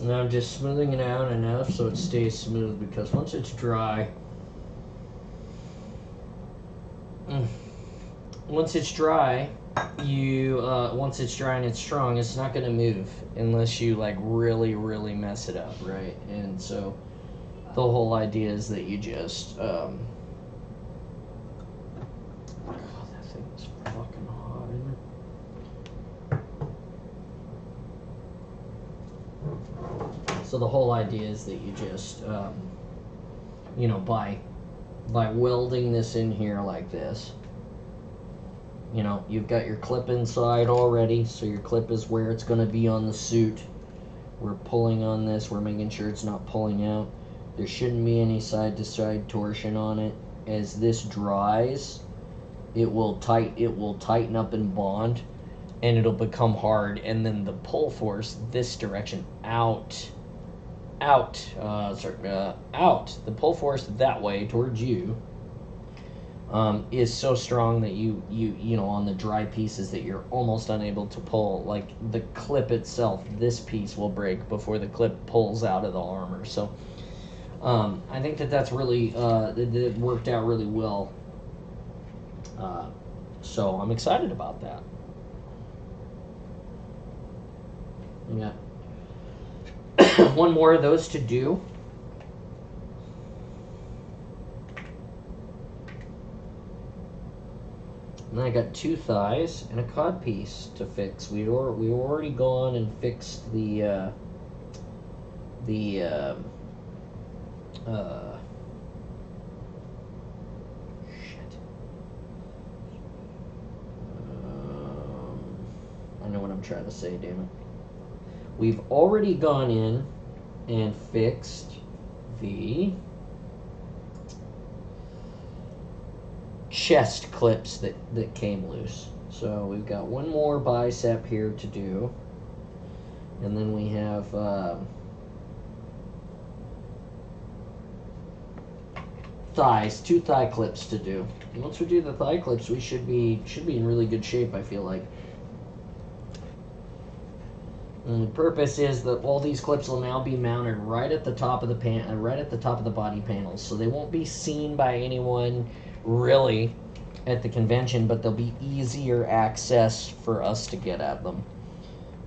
And I'm just smoothing it out enough so it stays smooth, because once it's dry, once it's dry and it's strong, it's not going to move unless you like really mess it up, right? And so the whole idea is that you just God, that thing is fucking hot, isn't it? So the whole idea is that you just, you know, by welding this in here like this, you know, you've got your clip inside already, so your clip is where it's going to be on the suit. We're pulling on this, we're making sure it's not pulling out. There shouldn't be any side-to-side torsion on it. As this dries, it will tighten up and bond, and it'll become hard, and then the pull force this direction out, the pull force that way towards you is so strong that you know, on the dry pieces, that you're almost unable to pull. Like the clip itself, this piece will break before the clip pulls out of the armor. So I think that's really it worked out really well. So I'm excited about that. Yeah. One more of those to do. And then I got 2 thighs and a cod piece to fix. We already gone and fixed the shit. I know what I'm trying to say, damn it. We've already gone in and fixed the chest clips that came loose. So we've got one more bicep here to do. And then we have thighs, 2 thigh clips to do. And once we do the thigh clips, we should be in really good shape, I feel like. And the purpose is that all these clips will now be mounted right at the top of the right at the top of the body panels, so they won't be seen by anyone really at the convention, but they'll be easier access for us to get at them.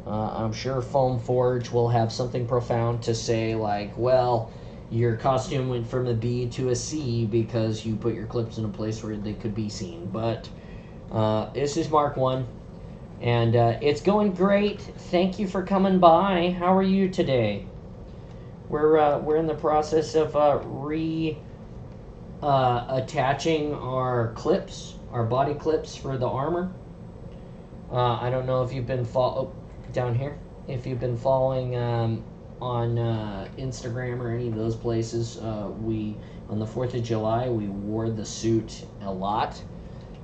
I'm sure Foam Forge will have something profound to say, like, well, your costume went from a B to a C because you put your clips in a place where they could be seen. But this is Mark 1, and it's going great. Thank you for coming by. How are you today? We're in the process of attaching our clips, our body clips for the armor. I don't know if you've been down here. If you've been following on Instagram or any of those places, we on the 4th of July we wore the suit a lot,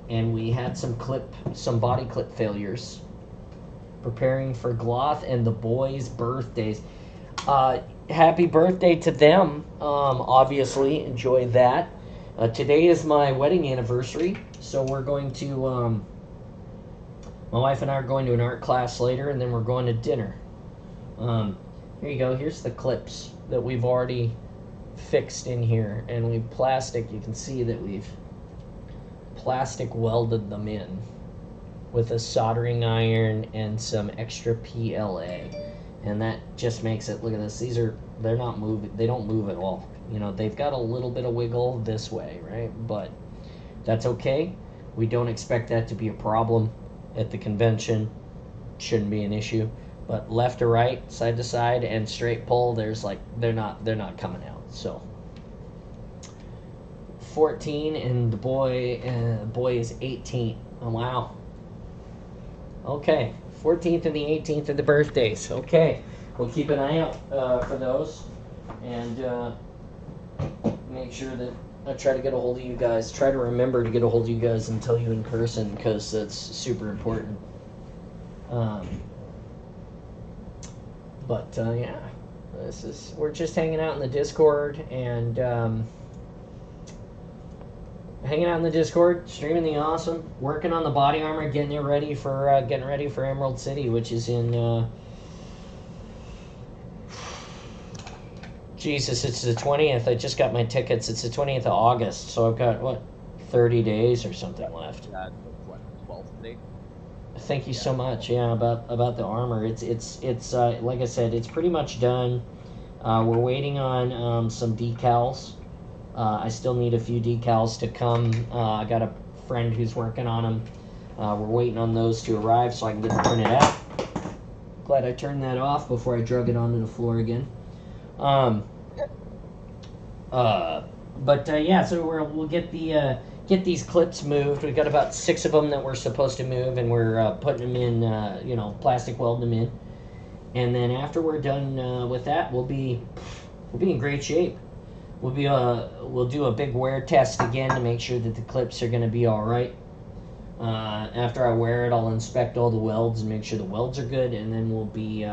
and we had some body clip failures. Preparing for Gloth and the boys' birthdays. Happy birthday to them. Obviously, enjoy that. Today is my wedding anniversary, so we're going to, my wife and I are going to an art class later, and then we're going to dinner. Here you go. Here's the clips that we've already fixed in here, and you can see that we've plastic welded them in with a soldering iron and some extra PLA. And that just makes it, look at this, they're not moving, they don't move at all. You know, they've got a little bit of wiggle this way, right? But that's okay. We don't expect that to be a problem at the convention. Shouldn't be an issue. But left to right, side to side, and straight pull, they're not coming out. So 14, and the boy is 18. Oh wow. Okay, 14th and the 18th are the birthdays. Okay, we'll keep an eye out for those, and make sure that I try to get a hold of you guys. Try to remember to get a hold of you guys and tell you in person, because that's super important. Yeah, we're just hanging out in the Discord and streaming the awesome, working on the body armor, getting ready for Emerald City, which is in Jesus, it's the 20th. I just got my tickets. It's the 20th of August, so I've got 30 days or something left. What, 12th today? Thank you so much. Yeah, about the armor. It's like I said, it's pretty much done. We're waiting on some decals. I still need a few decals to come. I got a friend who's working on them. We're waiting on those to arrive so I can get them printed out. Glad I turned that off before I drug it onto the floor again. Yeah, so we'll get these clips moved. We've got about 6 of them that we're supposed to move, and we're putting them in, plastic welding them in. And then after we're done with that, we'll be in great shape. We'll do a big wear test again to make sure that the clips are going to be all right. After I wear it, I'll inspect all the welds and make sure the welds are good, and then we'll be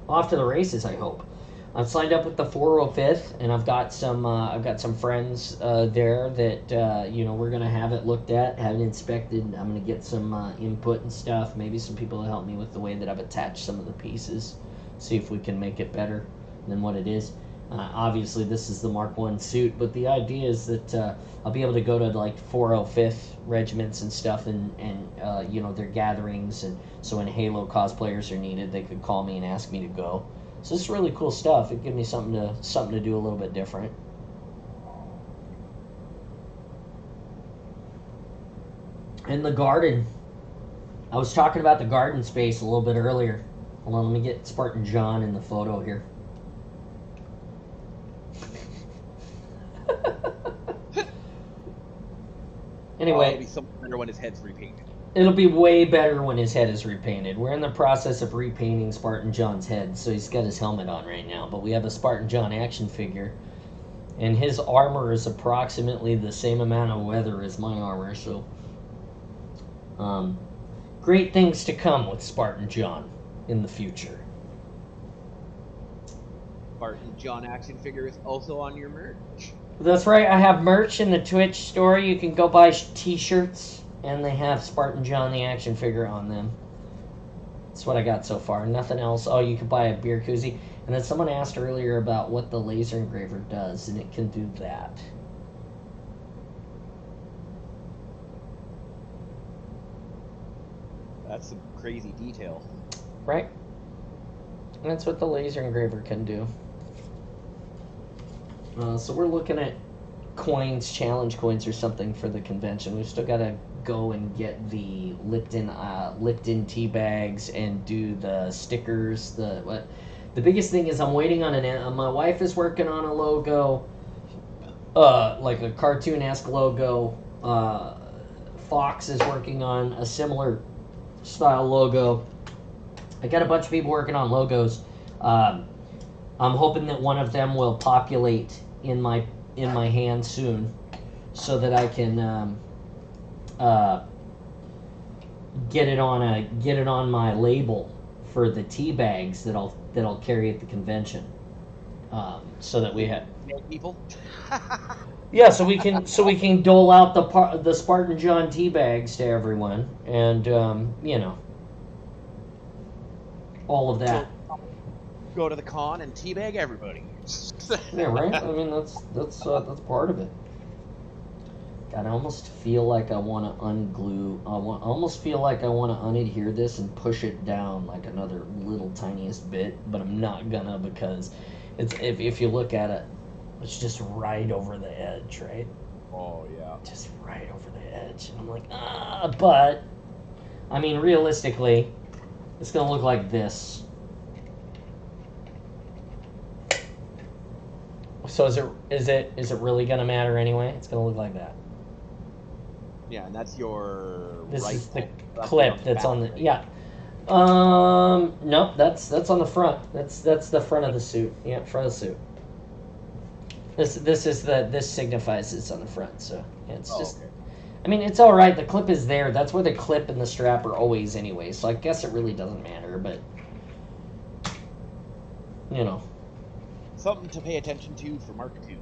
off to the races, I hope. I've signed up with the 405th, and I've got some friends there that we're gonna have it looked at, have it inspected. I'm gonna get some input and stuff. Maybe some people to help me with the way that I've attached some of the pieces. See if we can make it better than what it is. Obviously, this is the Mark 1 suit, but the idea is that I'll be able to go to like 405th regiments and stuff, and their gatherings, and so when Halo cosplayers are needed, they could call me and ask me to go. So this is really cool stuff. It gives me something to do a little bit different. And the garden. I was talking about the garden space a little bit earlier. Hold on, let me get Spartan John in the photo here. Anyway, it'll be so much better when his head's repainted. It'll be way better when his head is repainted. We're in the process of repainting Spartan John's head, so he's got his helmet on right now. But we have a Spartan John action figure, and his armor is approximately the same amount of weather as my armor, so great things to come with Spartan John in the future. Spartan John action figure is also on your merch. That's right, I have merch in the Twitch store. You can go buy t-shirts, and they have Spartan John the action figure on them. That's what I got so far. Nothing else. Oh, you can buy a beer koozie. And then someone asked earlier about what the laser engraver does, and it can do that. That's some crazy detail. Right? That's what the laser engraver can do. So we're looking at coins, challenge coins or something for the convention. We've still got to go and get the Lipton tea bags and do the stickers. The biggest thing is I'm waiting on my wife is working on a logo, like a cartoon-esque logo. Fox is working on a similar style logo. I got a bunch of people working on logos. I'm hoping that one of them will populate in my hand soon, so that I can get it on my label for the tea bags that I'll carry at the convention. So that we have people. Yeah, so we can dole out the Spartan John tea bags to everyone, and all of that. Go to the con and teabag everybody. Yeah, right. I mean, that's part of it. God, I almost feel like I want to unglue. I almost feel like I want to unadhere this and push it down like another little tiniest bit, but I'm not gonna, because it's if you look at it, it's just right over the edge, right? Oh yeah. Just right over the edge, and I'm like, but I mean, realistically, it's gonna look like this. So is it really gonna matter anyway? It's gonna look like that. Yeah, and that's your. This is the that's clip that's on the Nope, that's on the front. That's the front of the suit. Yeah, front of the suit. This signifies it's on the front. So yeah, it's just. Okay. I mean, it's all right. The clip is there. That's where the clip and the strap are always anyway. So I guess it really doesn't matter, but Something to pay attention to for Mark II.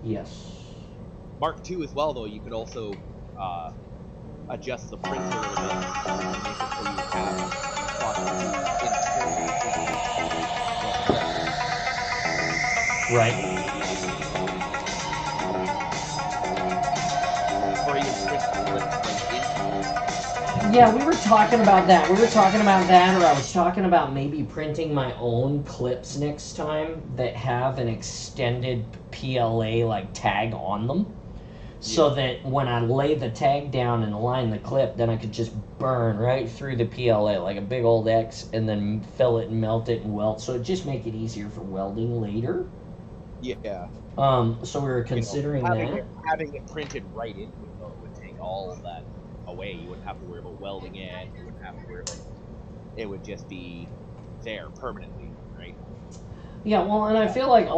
Yes. Mark II as well, though, you could also adjust the printer a little bit and make it so you have Right. or even print Yeah, we were talking about that. Or I was talking about maybe printing my own clips next time that have an extended PLA like tag on them. So that when I lay the tag down and align the clip, then I could just burn right through the PLA like a big old X, and then fill it and melt it and weld. So it just make it easier for welding later. Yeah. So we were considering having it printed right into it, though, would take all of that away. You wouldn't have to worry about welding it. You wouldn't have to worry about. It would just be there permanently, right? Yeah. Well, and I feel like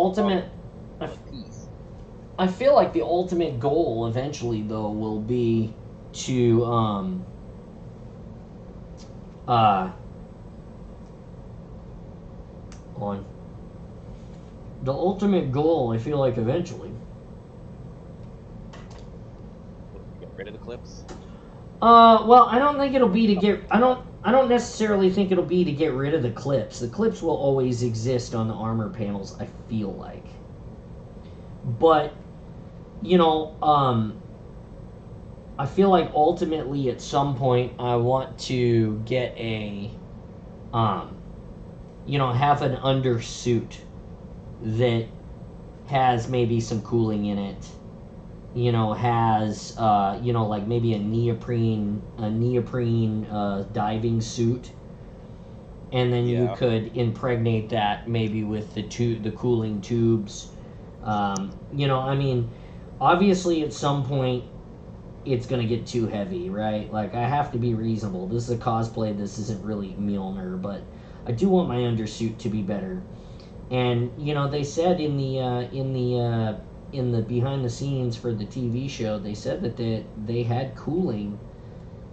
I feel like the ultimate goal eventually, though, will be to the ultimate goal, I feel like eventually. Get rid of the clips. Well, I don't think it'll be to get. I don't necessarily think it'll be to get rid of the clips. The clips will always exist on the armor panels, I feel like. But I feel like ultimately at some point I want to get a, have an undersuit that has maybe some cooling in it, has like maybe a neoprene diving suit, and then you Yeah. could impregnate that maybe with the cooling tubes. I mean, obviously at some point it's gonna get too heavy, right? Like I have to be reasonable. This is a cosplay. This isn't really Mjolnir, but I do want my undersuit to be better. And they said in the behind the scenes for the TV show, they said that they had cooling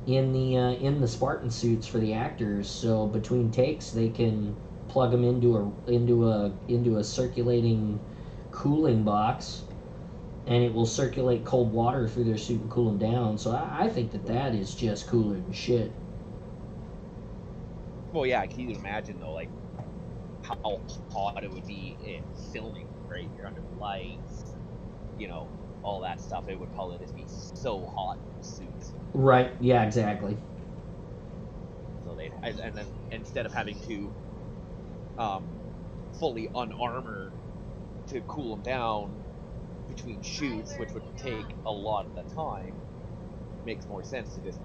in the Spartan suits for the actors. So between takes, they can plug them into a circulating cooling box, and it will circulate cold water through their suit and cool them down. So I think that is just cooler than shit. Well, yeah, can you imagine though, like how hot it would be in filming, right? You're under lights, all that stuff. It would probably just be so hot in the suits. Right. Yeah. Exactly. So and then instead of having to fully unarmor to cool them down between shoots, which would take a lot of the time, makes more sense to just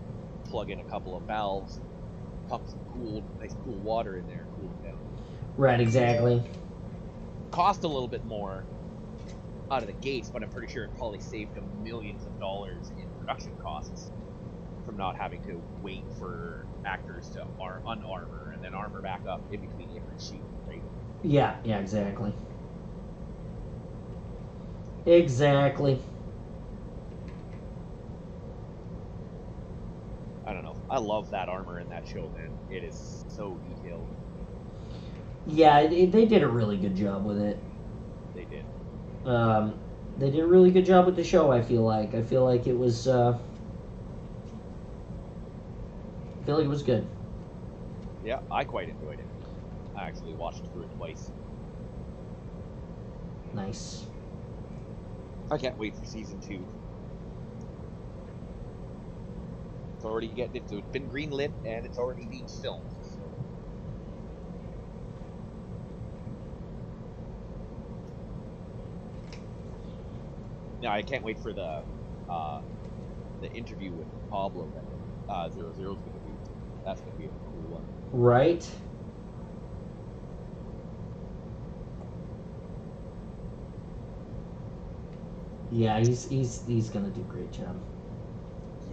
plug in a couple of valves, pump some nice cool water in there, cool them down. Right. Exactly. Cost a little bit more out of the gates, but I'm pretty sure it probably saved them millions of dollars in production costs from not having to wait for actors to unarmor and then armor back up in between every shoot, right? Yeah. Yeah. Exactly. Exactly. I don't know. I love that armor in that show, man. It is so detailed. Yeah, they did a really good job with it. They did. They did a really good job with the show. I feel like it was. I feel like it was good. Yeah, I quite enjoyed it. I actually watched through it twice. Nice. I can't wait for season 2. It's been greenlit and it's already being filmed. So. Yeah, I can't wait for the interview with Pablo that 00's gonna do. That's gonna be a cool one. Right. Yeah, he's gonna do a great job.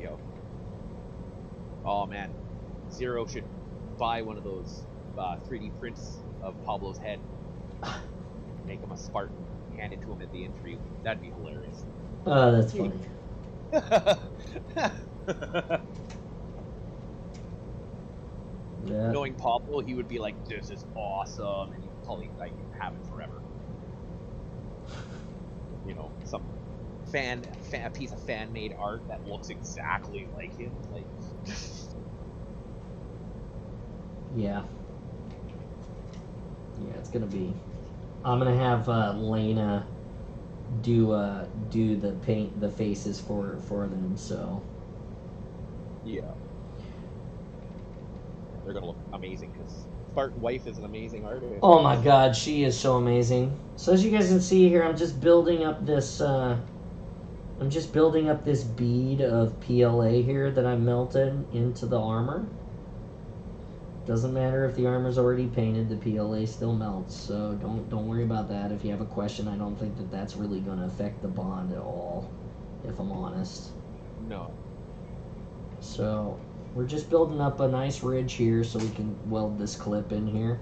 Yo. Oh man, 00 should buy one of those 3D prints of Pablo's head, make him a Spartan, hand it to him at the interview. That'd be hilarious. Oh, that's funny. Yeah. Knowing Pablo, he would be like, "This is awesome," and he'd probably like have it forever. Some piece of fan-made art that looks exactly like him, like. Yeah. Yeah, it's gonna be. I'm gonna have Lena do the faces for them. So. Yeah. They're gonna look amazing because Spartan Wife is an amazing artist. Oh my God, she is so amazing. So as you guys can see here, I'm just building up this. I'm just building up this bead of PLA here that I melted into the armor. Doesn't matter if the armor's already painted, the PLA still melts. So don't worry about that. If you have a question, I don't think that's really going to affect the bond at all, if I'm honest. No. So we're just building up a nice ridge here so we can weld this clip in here.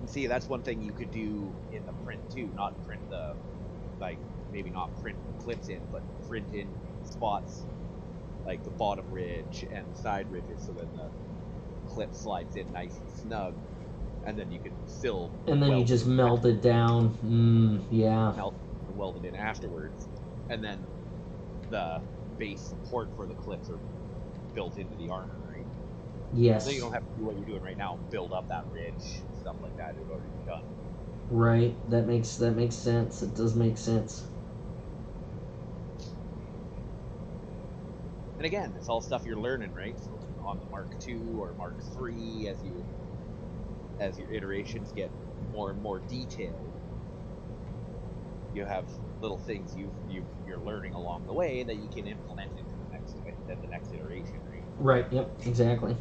See, that's one thing you could do in the print too. Not print maybe not print clips in, but print in spots like the bottom ridge and the side ridges, so then the clip slides in nice and snug, and then you can still. And then you just melt it down. Yeah. Melt and weld it in afterwards, and then the base support for the clips are built into the armor, right? Yes. So you don't have to do what you're doing right now, build up that ridge, stuff like that. It's already done. Right. That makes sense. It does make sense. And again, it's all stuff you're learning, right? So on the Mark II or Mark III, as your iterations get more and more detailed, you have little things you're learning along the way that you can implement into the next iteration, right? Right. Yep. Exactly.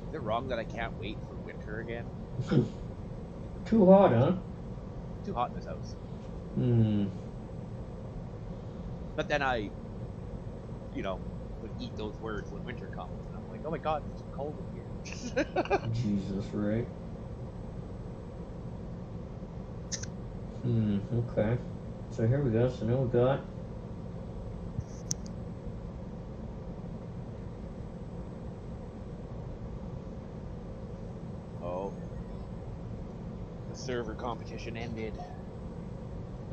Is it wrong that I can't wait for winter again? Too hot, huh? Too hot in this house. Hmm. But then I, would eat those words when winter comes, and I'm like, oh my god, it's too cold in here. Jesus, right? Okay. So here we go. So now we got. Oh, the server competition ended.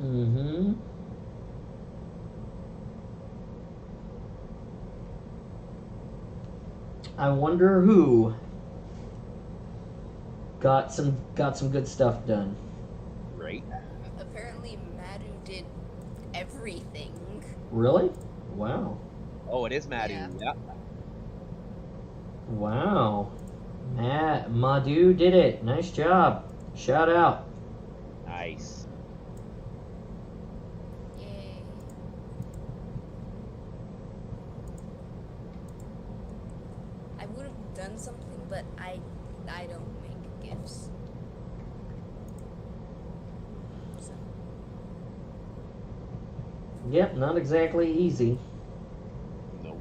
Mm-hmm. I wonder who got some good stuff done. Right? Apparently, Madu did everything. Really? Wow. Oh, it is Maddie. Yeah. Yeah. Wow. Madhu did it. Nice job. Shout out. Nice. Yay. I would have done something, but I don't make gifts. So, Yep, not exactly easy. Nope.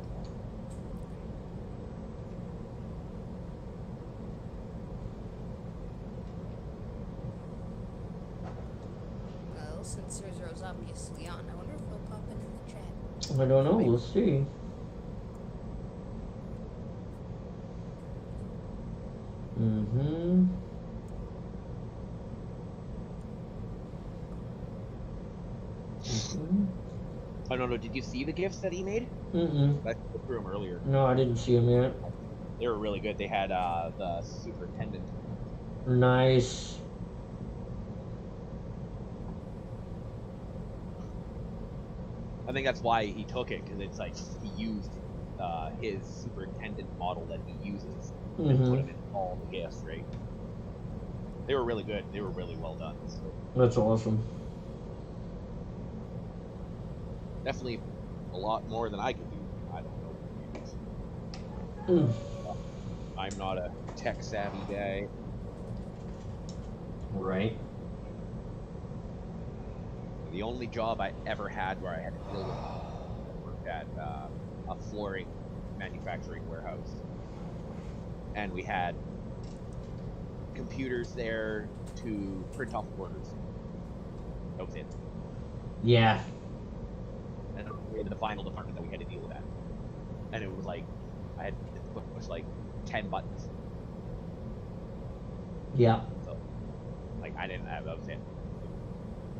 well, since Zero's obviously on, I wonder if he'll pop in the chat. I don't know. We'll see. Mm-hmm. I don't know. Did you see the gifts that he made? Mm-mm. I looked through them earlier. No, I didn't see him yet. They were really good. They had the superintendent. Nice. I think that's why he took it, because it's like he used his superintendent model that he uses and put Mm-hmm. him in all the gifts, right? They were really good. They were really well done. So That's awesome. definitely a lot more than I could do. I don't know. Mm. I'm not a tech savvy guy. Right. The only job I ever had where I had to deal with I worked at a flooring manufacturing warehouse, and we had computers there to print off orders. That was it. Yeah. And we had the final department that we had to deal with that, and it was like I had to push like 10 buttons. Yeah. So like I didn't have, that was it.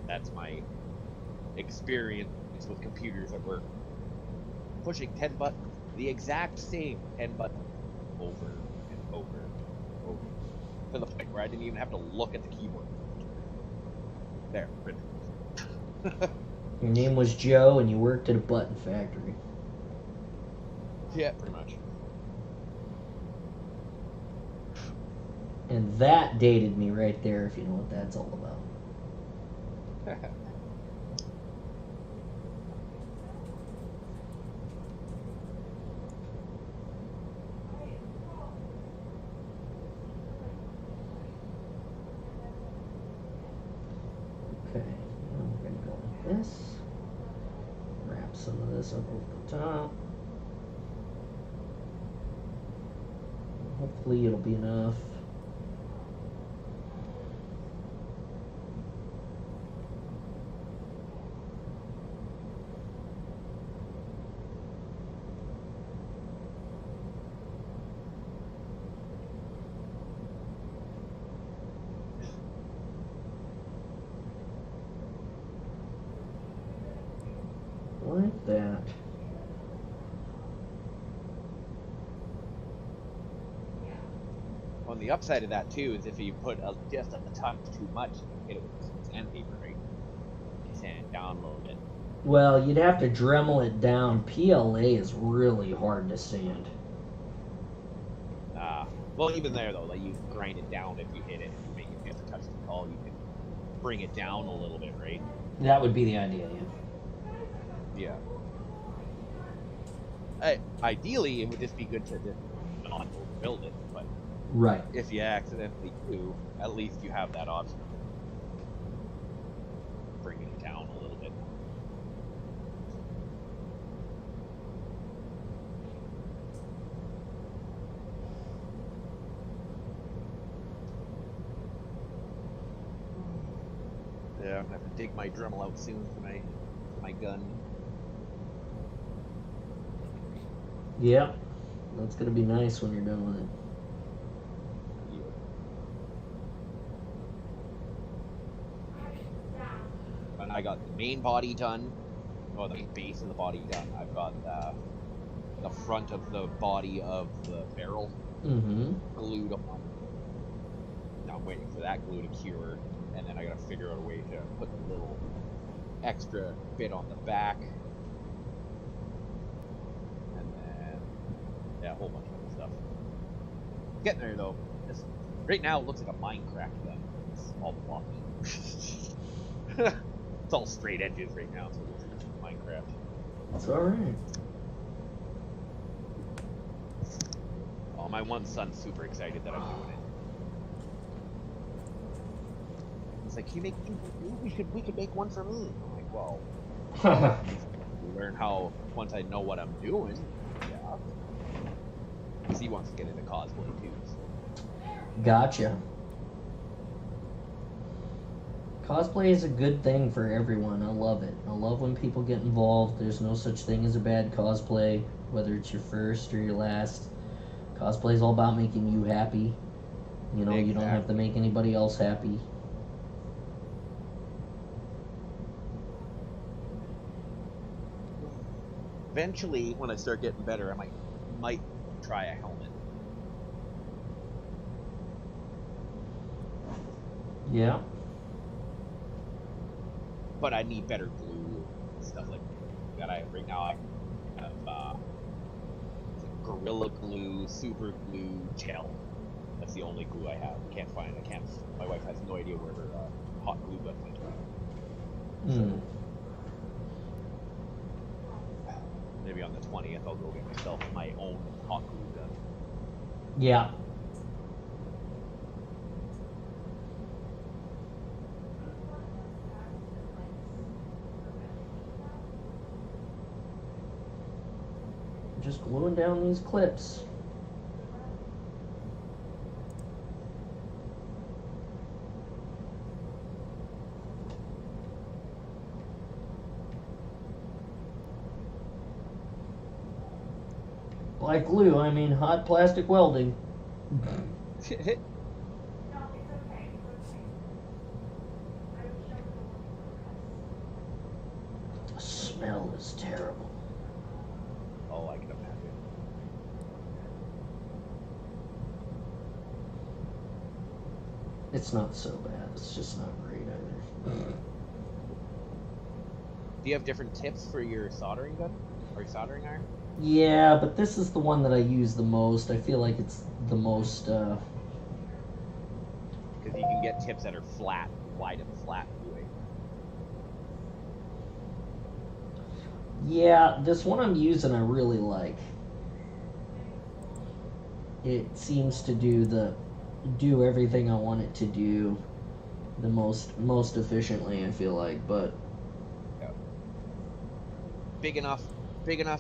That's my experience with computers at work. Pushing 10 buttons, the exact same 10 buttons, over and over and over, to the point where I didn't even have to look at the keyboard. There, print. Your name was Joe and you worked at a button factory. Yeah, pretty much. And that dated me right there, if you know what that's all about. Okay, now we're gonna go like this. Wrap some of this up over the top. Hopefully it'll be enough. the upside of that too is if you put just a touch too much, you can hit it with sandpaper, right? You sand it down a little bit. Well, you'd have to Dremel it down. PLA is really hard to sand. Well, even there though, like you grind it down if you hit it. If you make it just a touch too tall, you can bring it down a little bit, right? That would be the idea, yeah. Yeah. Ideally, it would just be good to just not build it, but Right. if you accidentally do, at least you have that option. Bringing it down a little bit. Yeah, I'm gonna have to dig my Dremel out soon for my gun. Yeah. That's gonna be nice when you're done with it. And I got the main body done, or the main base of the body done. I've got the front of the body of the barrel Mm-hmm. glued on. Now I'm waiting for that glue to cure, and then I gotta figure out a way to put the little extra bit on the back. And then, yeah, a whole bunch of other stuff. Getting there though. Right now it looks like a Minecraft gun. It's all blocky. It's all straight edges right now, so it looks like Minecraft. It's alright. Oh, my one son's super excited that I'm doing it. He's like, we could make one for me. I'm like, well, learn how once I know what I'm doing. Yeah. Because he wants to get into cosplay too. So. Gotcha. Cosplay is a good thing for everyone. I love it. I love when people get involved. There's no such thing as a bad cosplay, whether it's your first or your last. Cosplay is all about making you happy. You know, you don't have to make anybody else happy. Eventually, when I start getting better, I might try a helmet. Yeah. But I need better glue and stuff like that. Right now I have Gorilla Glue, Super Glue, Gel. That's the only glue I have. My wife has no idea where her hot glue gun went. Maybe on the 20th I'll go get myself my own hot glue gun. Yeah. Just gluing down these clips. By glue, I mean hot plastic welding. The smell is terrible. Oh, I can imagine. It's not so bad. It's just not great either. Do you have different tips for your soldering gun? Or your soldering iron? Yeah, but this is the one that I use the most. I feel like it's the most, Because you can get tips that are flat, wide and flat anyway. Yeah, this one I'm using I really like. It seems to do everything I want it to do the most efficiently, I feel like, but yeah. Big enough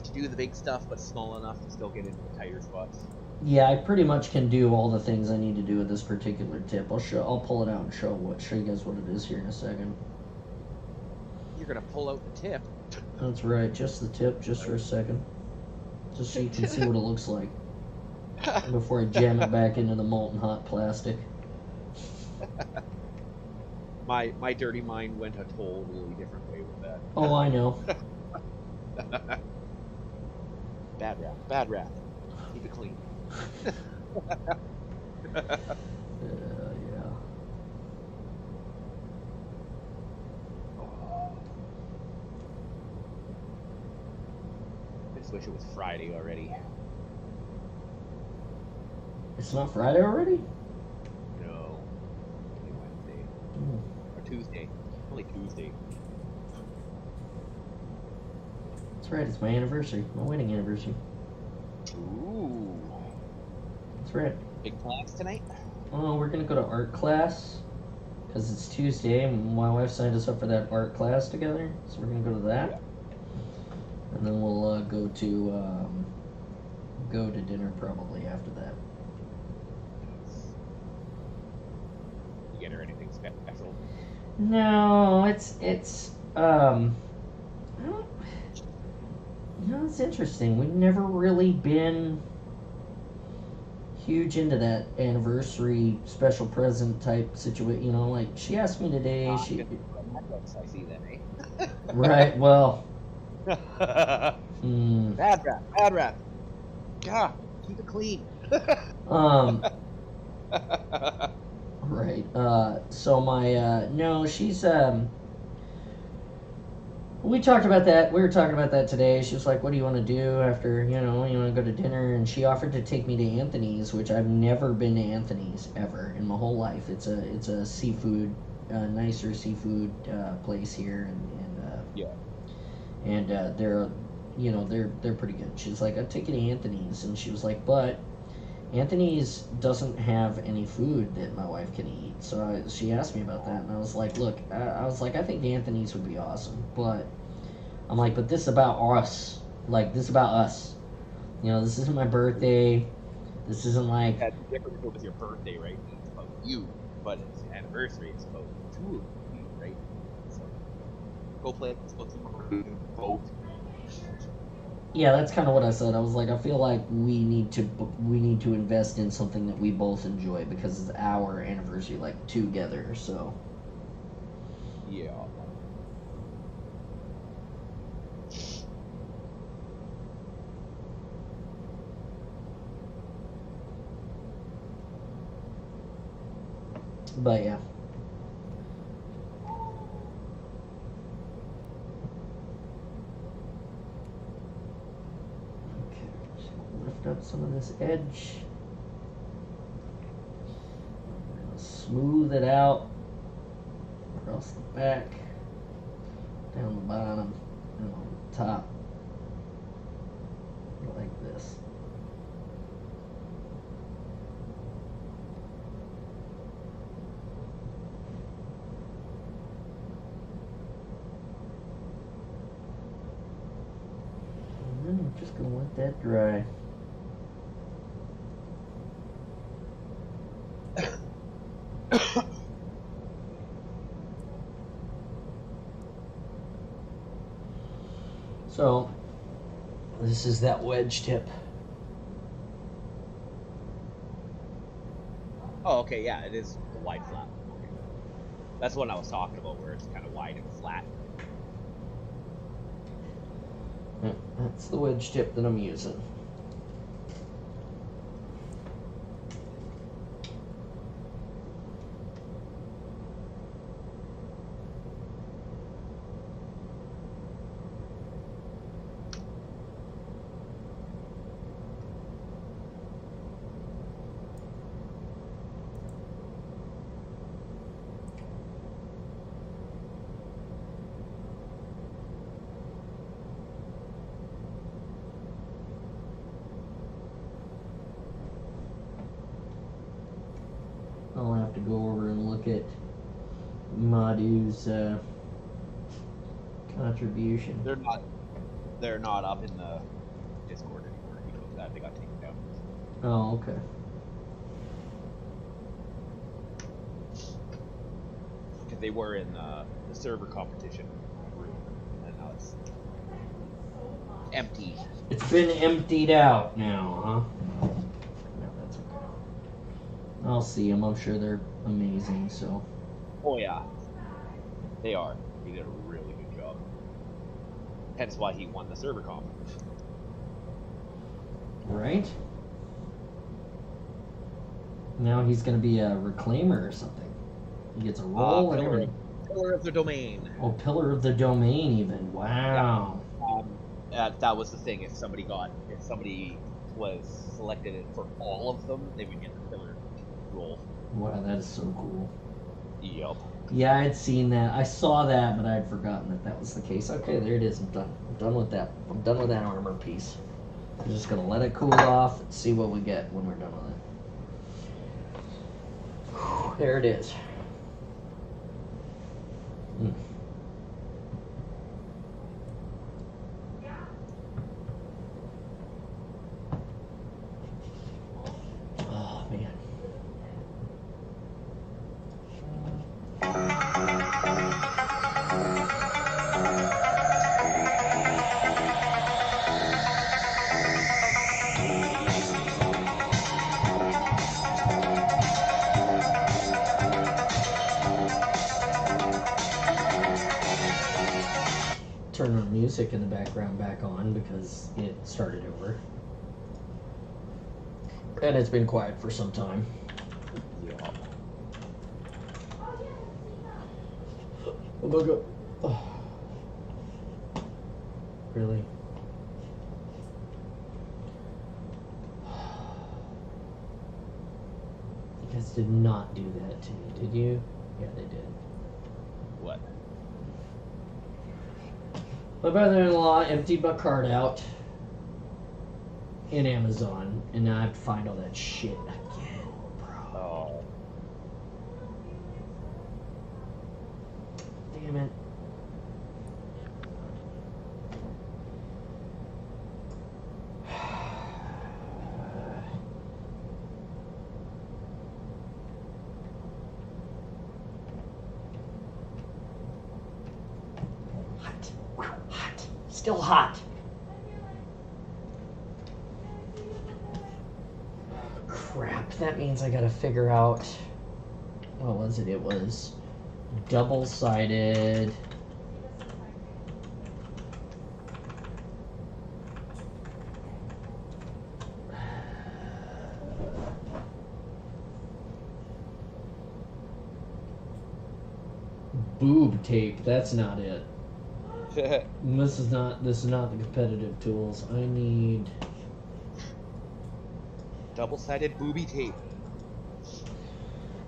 to do the big stuff, but small enough to still get into the tighter spots. yeah, I pretty much can do all the things I need to do with this particular tip. I'll pull it out and show you guys what it is here in a second. You're gonna pull out the tip. That's right, just the tip, just for a second. Just so you can see what it looks like before I jam it back into the molten hot plastic. My dirty mind went a totally different way with that. Oh, I know. Bad rap. Keep it clean. Yeah. I just wish it was Friday already. It's not Friday already? No. Only Wednesday. Hmm. Or Tuesday. Only Tuesday. That's right, it's my anniversary. My wedding anniversary. Ooh. That's right. Big plans tonight? Oh, we're gonna go to art class. Because it's Tuesday, and my wife signed us up for that art class together. So we're gonna go to that. Yeah. And then we'll go to dinner probably after that. You get her anything special? No, it's I don't, it's interesting. We've never really been huge into that anniversary special present type situation. You know, like she asked me today. I see that, eh? Right. Well. Bad rap. Bad rap. God, keep it clean. Right. So my no, she's we talked about that. We were talking about that today. She was like, "What do you want to do after, you want to go to dinner?" And she offered to take me to Anthony's, which I've never been to Anthony's ever in my whole life. It's a seafood, nicer seafood place here, and they're pretty good. She's like, "I'd take you to Anthony's," and she was like, "But Anthony's doesn't have any food that my wife can eat." So she asked me about that, and I was like, "Look, I think Anthony's would be awesome, but I'm like, but this is about us. Like, this is about us. This isn't my birthday. This isn't like." That's different if it was your birthday, right? It's about you, but it's an anniversary. It's about two of you, right? So go play. It's about both. Yeah, that's kind of what I said. I was like, I feel like we need to invest in something that we both enjoy because it's our anniversary, like together. So Yeah. but yeah. Lift up some of this edge. Smooth it out across the back, down the bottom, and on the top, like this. And then I'm just going to let that dry. So, this is that wedge tip. Oh, okay, yeah, it is the wide flat. That's what I was talking about, where it's kind of wide and flat. Yeah, that's the wedge tip that I'm using. I'll have to go over and look at Madhu's contribution. They're not up in the Discord anymore because that they got taken down. Oh, okay. Because they were in the server competition room, and now it's empty. It's been emptied out now, huh? No, that's okay. I'll see them. I'm sure they're amazing, so. Oh yeah, they are. He did a really good job. Hence why he won the server competition. Right? Now he's gonna be a reclaimer or something. He gets a roll and everything. Pillar of the domain. Oh, pillar of the domain even. Wow. That was the thing. If somebody was selected for all of them, they would get the pillar roll. Wow, that is so cool. Yep. Yeah, I'd seen that. I saw that, but I'd forgotten that that was the case. Okay, there it is. I'm done. I'm done with that. I'm done with that armor piece. I'm just gonna let it cool off and see what we get when we're done with it. Whew, there it is. Mm. Oh man. Turn the music in the background back on because it started over. And it's been quiet for some time. Yeah. Oh my god. Oh. Really? You guys did not do that to me, did you? Yeah, they did. What? My brother-in-law emptied my cart out in Amazon, and now I have to find all that shit again, bro. Oh. Damn it. Hot. Hot. Still hot. Crap, that means I gotta figure out, what was it? It was double-sided. Boob tape, that's not it. This is not the competitive tools. I need Double-sided booby tape.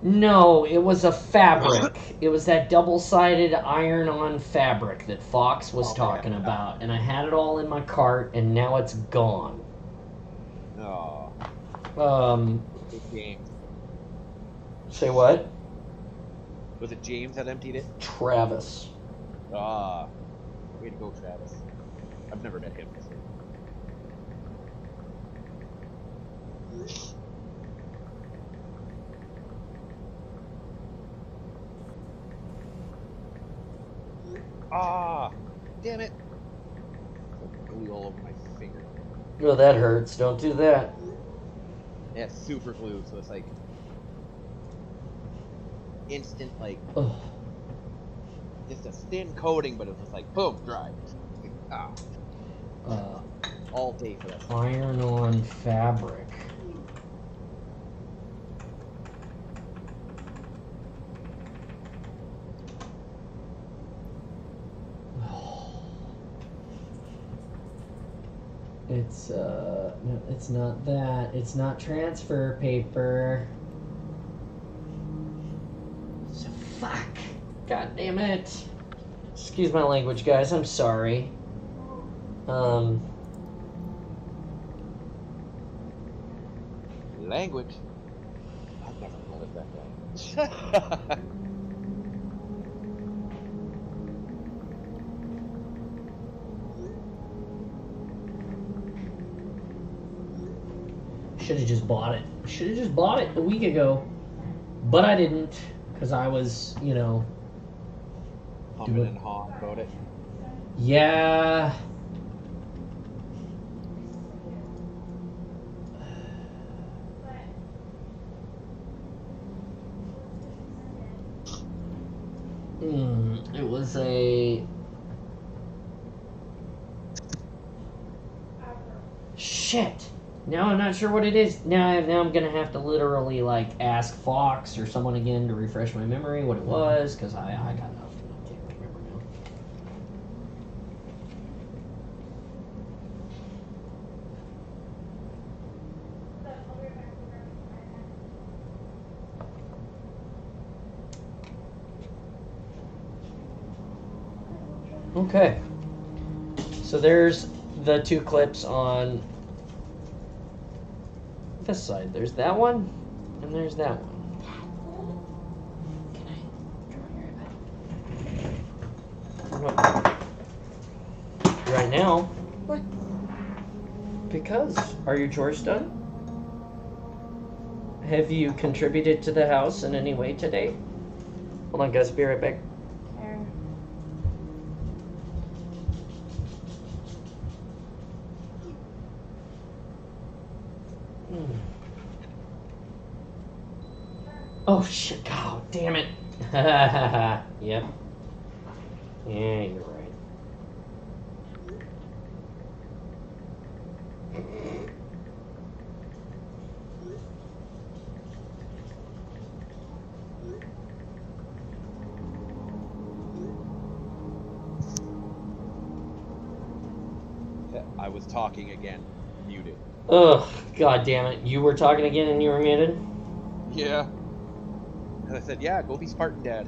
No, it was a fabric. It was that double-sided iron-on fabric that Fox was talking about, and I had it all in my cart, and now it's gone. Oh. Good game. Say what? Was it James that emptied it? Travis. Ah. Way to go, Travis. I've never met him. Ah! Damn it! Glue all over my finger. Oh, that hurts. Don't do that. Yeah, it's super glue, so it's like instant, like Ugh. just a thin coating, but it's just like boom, dry. Ah, all day for that. Iron-on fabric. No, it's not that. It's not transfer paper. So fuck. God damn it. Excuse my language, guys. I'm sorry. Language. I've never heard of that language. Should have just bought it. Should have just bought it a week ago. But I didn't, because I was, you know... Humming and hawing about it. Yeah... It was a... Shit! Now I'm not sure what it is. Now I'm gonna have to literally like ask Fox or someone again to refresh my memory what it was, because I got nothing. I can't remember now. Okay. So there's the two clips on this side. There's that one, and there's that one. Can I right now? What? Because. Are your chores done? Have you contributed to the house in any way today? Hold on, guys. Be right back. Oh shit, God damn it. Yep. Yeah, you're right. I was talking again. Muted. Ugh, God damn it. You were talking again and you were muted? Yeah. And I said, yeah, go be Spartan Dad.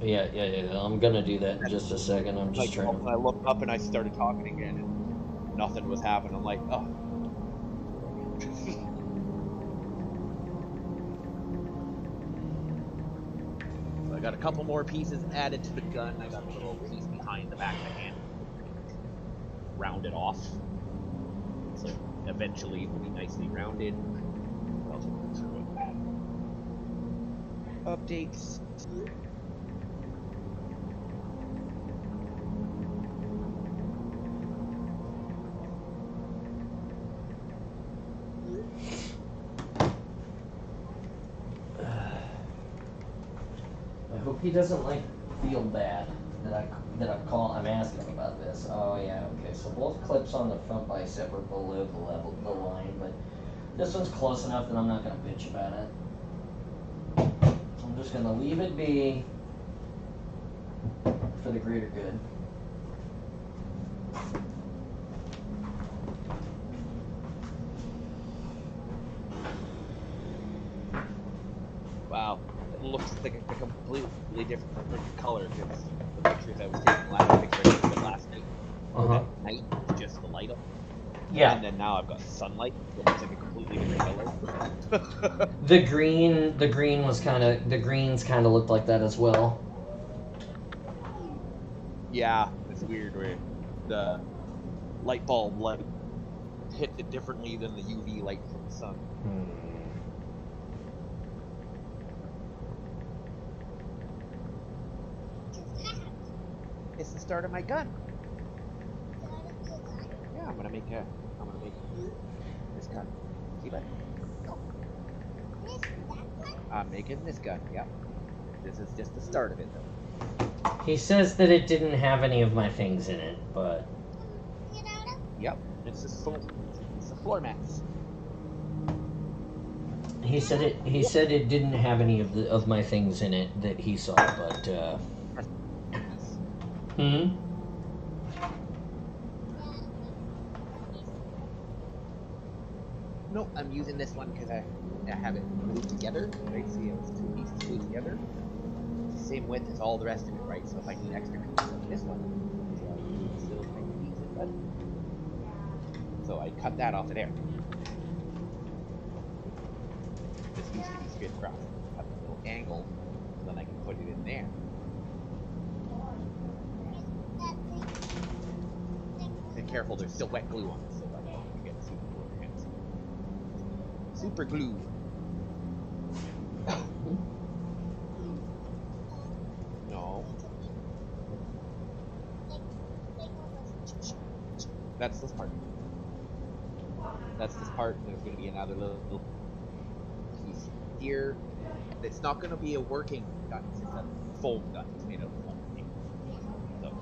Yeah. I'm gonna do that in just a second. I'm just trying to... I looked up and I started talking again and nothing was happening. I'm like, oh. So I got a couple more pieces added to the gun. I got a little piece behind the back of the hand. Round it off. So eventually it will be nicely rounded. Updates. I hope he doesn't like feel bad I'm asking him about this. Oh yeah, okay. So both clips on the front bicep are below the line, but this one's close enough that I'm not gonna bitch about it. I'm just gonna leave it be for the greater good. Wow, it looks like a completely different color because the pictures I was taking last night. Uh-huh. At night, just the light up. Yeah. And then now I've got sunlight. It looks like a completely different color. The greens kind of looked like that as well. Yeah, it's weird where the light bulb light hit it differently than the UV light from the sun. It's the start of my gun. Yeah, I'm gonna make this gun. See that? I'm making this gun. Yep. This is just the start of it, though. He says that it didn't have any of my things in it, but Yep. It's the floor mats. he said it didn't have any of my things in it that he saw, but No, I'm using this one because I have it glued together. Right? See, it's two pieces glued together. It's the same width as all the rest of it, right? So if I need extra pieces of this one, it's little tiny pieces, right? So I cut that off of there. This used to be straight across. Cut the little angle, so then I can put it in there. Be careful, there's still wet glue on it, so I don't get super glue on your hands. Super glue. No. That's this part. That's this part. There's going to be another little piece here. It's not going to be a working gun. It's a foam gun. It's made out of foam. So.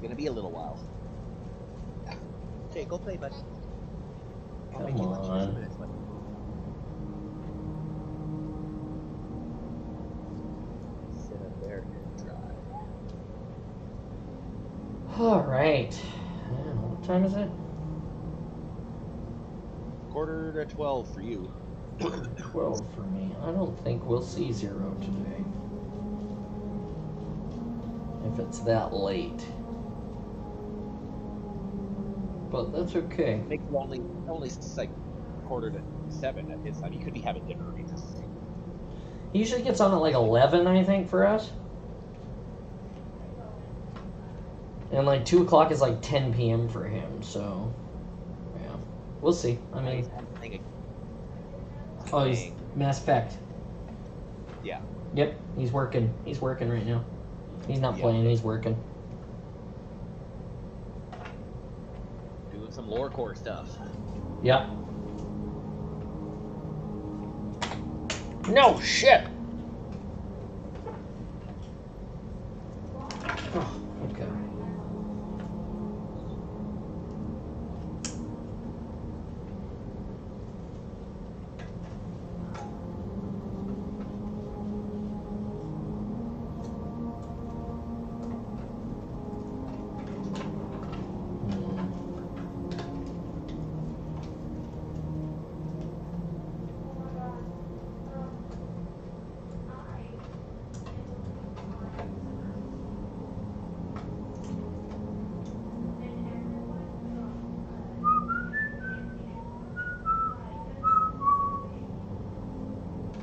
gonna be a little while. Okay, go play, buddy. I'll make Come you lunch in a few on. minutes, buddy. Sit up there and drive. All right. What time is it? 11:45 for you. 12 for me. I don't think we'll see 0 today. If it's that late. But that's okay. Makes it only like 6:45 at his time. He could be having dinner or anything. He usually gets on at like 11, I think, for us. And like 2 o'clock is like 10 p.m. for him, so yeah. We'll see. I mean, oh, he's Mass Effect. Yeah. Yep, he's working. He's working right now. He's not playing, he's working. Doing some lore core stuff. Yep. No shit! Oh, okay.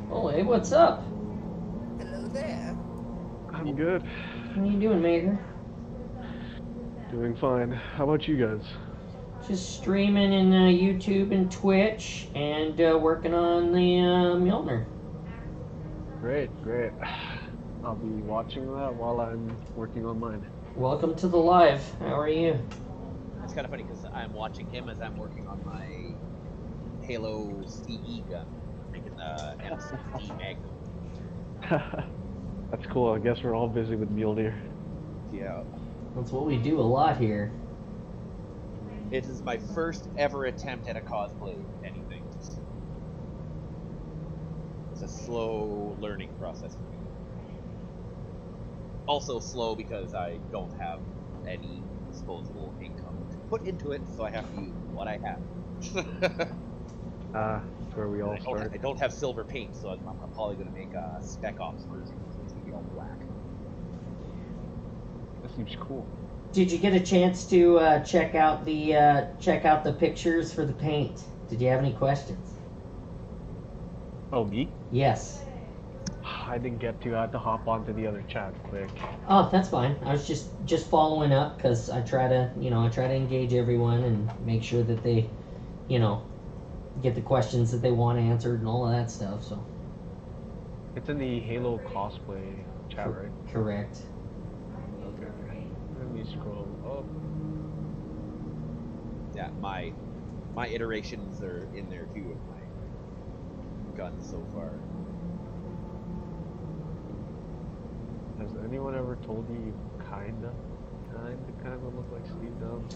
Oh, hey, what's up? Hello there. I'm good. What are you doing, Maker? Doing fine. How about you guys? Just streaming in YouTube and Twitch and working on the Mjolnir. Great, great. I'll be watching that while I'm working on mine. Welcome to the live. How are you? It's kind of funny because I'm watching him as I'm working on my Halo CE gun, making the M60 Magnum. That's cool. I guess we're all busy with Mjolnir. Yeah. That's what we do a lot here. It is my first ever attempt at a cosplay anything. It's a slow learning process for me. Also slow because I don't have any disposable income to put into it, so I have to use what I have. That's where we all start. I don't have silver paint, so I'm probably going to make a Spec Ops version. It's going to be all black. That seems cool. Did you get a chance to check out the pictures for the paint? Did you have any questions? Oh, me? Yes. I didn't get to. I had to hop onto the other chat quick. Oh, that's fine. I was just following up because I try to engage everyone and make sure that they, get the questions that they want answered and all of that stuff. So. It's in the Halo cosplay chat, right? Correct. Okay. Let me scroll up. Yeah, my iterations are in there too of my guns so far. Has anyone ever told you kinda look like Steve Dubs?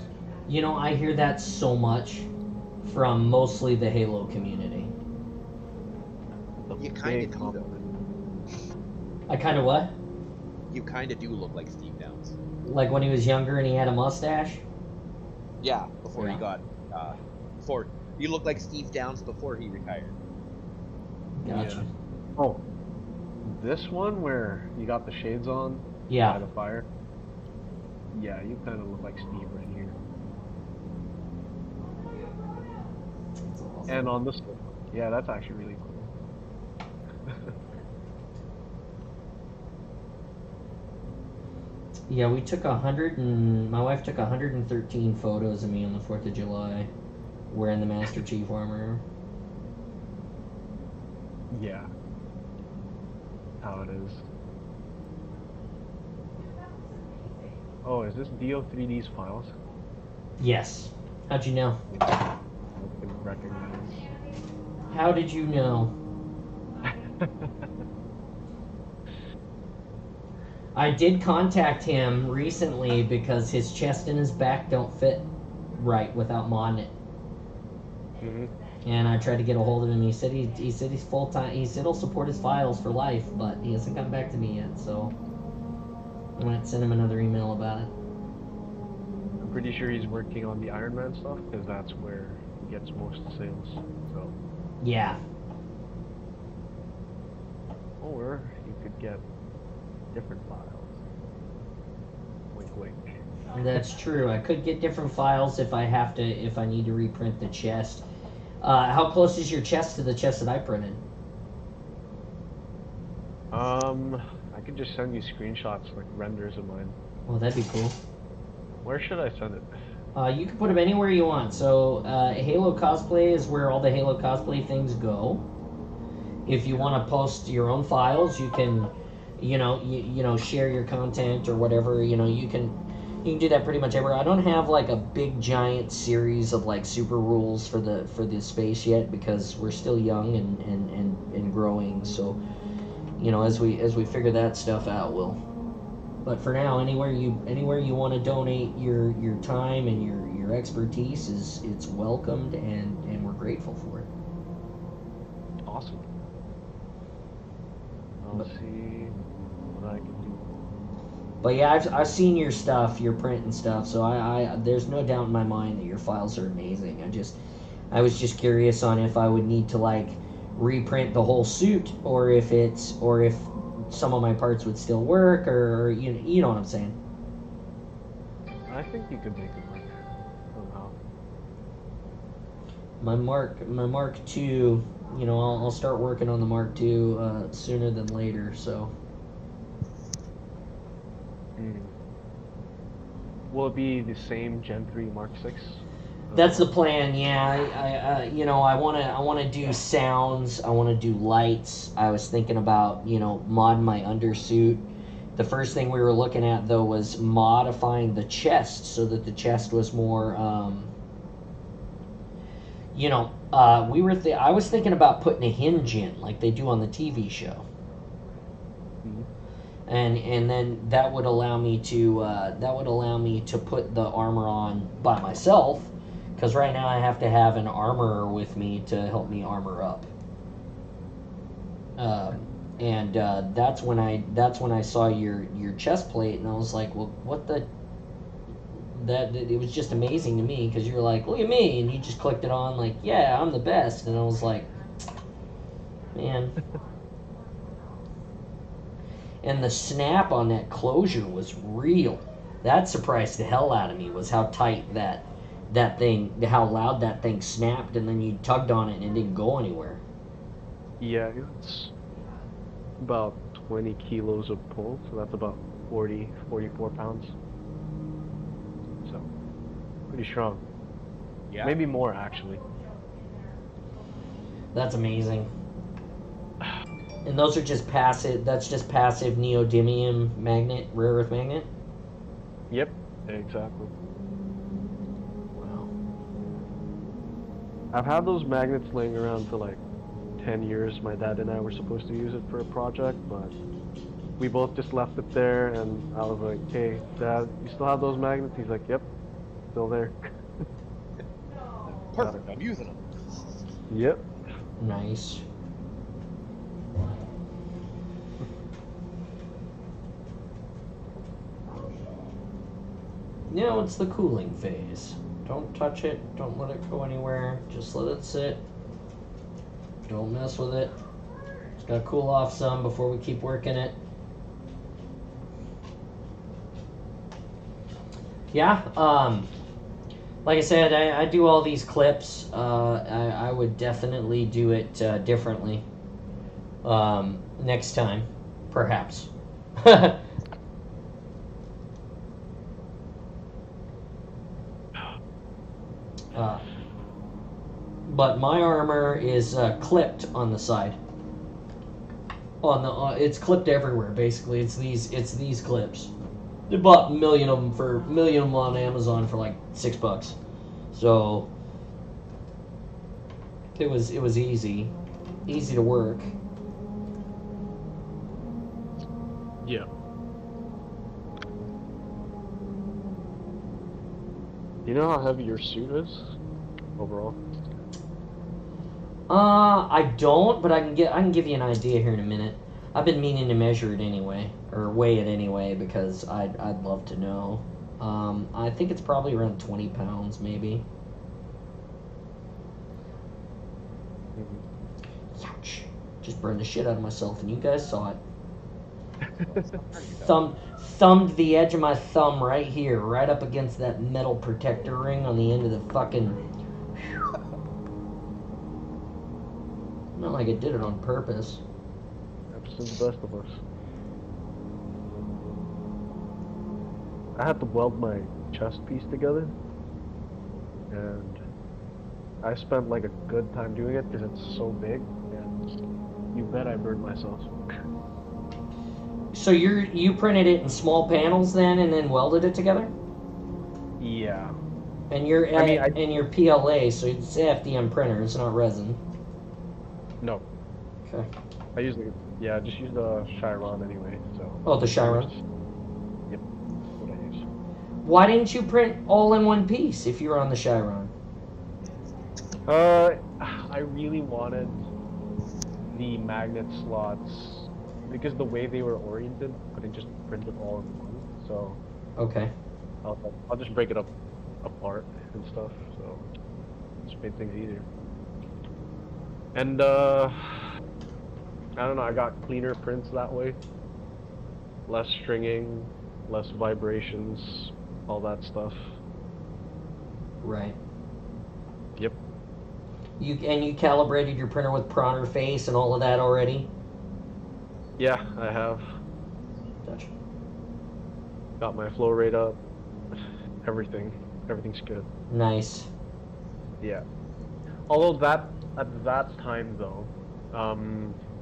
I hear that so much from mostly the Halo community. You kind of do, though. I kind of what? You kind of do look like Steve Downs. Like when he was younger and he had a mustache? Yeah, before Yeah. he got, before you look like Steve Downs before he retired. Gotcha. Yeah. Oh, this one where you got the shades on Yeah. by the fire? Yeah, you kind of look like Steve right here. That's awesome. And on this one. Yeah, that's actually really cool. Yeah, we took my wife took 113 photos of me on the 4th of July wearing the Master Chief armor. Yeah. How it is. Oh, is this DO3D's files? Yes. How'd you know? I can recognize. How did you I did contact him recently because his chest and his back don't fit right without modding it. Mm-hmm. And I tried to get a hold of him. He said he's full time. He said he'll support his files for life, but he hasn't come back to me yet. So I might send him another email about it. I'm pretty sure he's working on the Iron Man stuff because that's where he gets most sales. So, Yeah. or you could get different files. Wink, wink. That's true. I could get different files if I need to reprint the chest. How close is your chest to the chest that I printed? I could just send you screenshots, like renders of mine. Well, that'd be cool. Where should I send it? You can put them anywhere you want. So, Halo Cosplay is where all the Halo Cosplay things go. If you want to post your own files, you can, share your content or whatever. You can do that pretty much everywhere. I don't have like a big giant series of like super rules for the space yet because we're still young and growing. So, as we figure that stuff out, we'll. But for now, anywhere you want to donate your time and your expertise it's welcomed and we're grateful for it. Awesome. I'll see what I can do. But yeah, I've seen your stuff, your print and stuff. So I there's no doubt in my mind that your files are amazing. I was just curious on if I would need to like reprint the whole suit or if some of my parts would still work, or you know what I'm saying. I think you could make it work somehow. My Mark II, I'll start working on the Mark II sooner than later. So. Will it be the same Gen 3 Mark 6? That's the plan. Yeah, I want to do sounds. I want to do lights. I was thinking about mod my undersuit. The first thing we were looking at though was modifying the chest so that the chest was more. I was thinking about putting a hinge in like they do on the TV show. Mm-hmm. And then that would allow me to put the armor on by myself. Because right now I have to have an armorer with me to help me armor up, and that's when I saw your chest plate, and I was like, well, what the? That it was just amazing to me because you're like, look at me, and you just clicked it on, like, yeah, I'm the best, and I was like, man. And the snap on that closure was real. That surprised the hell out of me was how tight that thing, how loud that thing snapped, and then you tugged on it and it didn't go anywhere. Yeah, it's about 20 kilos of pull, so that's about 44 pounds. So, pretty strong. Yeah. Maybe more, actually. That's amazing. And those are just passive, that's just passive neodymium magnet, rare earth magnet? Yep, exactly. I've had those magnets laying around for like 10 years. My dad and I were supposed to use it for a project, but we both just left it there, and I was like, hey, Dad, you still have those magnets? He's like, yep, still there. Perfect, I'm using them. Yep. Nice. Now it's the cooling phase. Don't touch it, don't let it go anywhere, just let it sit. Don't mess with it. It's gotta cool off some before we keep working it. Yeah, like I said, I do all these clips. I would definitely do it differently next time, perhaps. But my armor is clipped on the side. It's clipped everywhere. Basically, it's these clips. They bought a million of them on Amazon for like $6. So it was easy to work. Yeah. Do you know how heavy your suit is overall? I don't, but I can give you an idea here in a minute. I've been meaning to measure it anyway, or weigh it anyway, because I'd love to know. I think it's probably around 20 pounds, maybe. Ouch. Just burned the shit out of myself, and you guys saw it. Thumbed the edge of my thumb right here, right up against that metal protector ring on the end of the fucking... Not like I did it on purpose. That's the best of us. I had to weld my chest piece together, and I spent like a good time doing it because it's so big, and you bet I burned myself. So you printed it in small panels then welded it together? Yeah. And your PLA, so it's FDM printer, it's not resin. No. Okay. I just use the Chiron anyway, so. Oh, the Chiron? Yep. That's what I use. Why didn't you print all in one piece if you were on the Chiron? I really wanted the magnet slots because the way they were oriented, couldn't just print it all in one. So. Okay. I'll just break it apart and stuff. So just made things easier. And I don't know. I got cleaner prints that way. Less stringing, less vibrations, all that stuff. Right. Yep. You calibrated your printer with Prana face and all of that already? Yeah, I have. Gotcha. Got my flow rate up. Everything's good. Nice. Yeah. Although at that time though,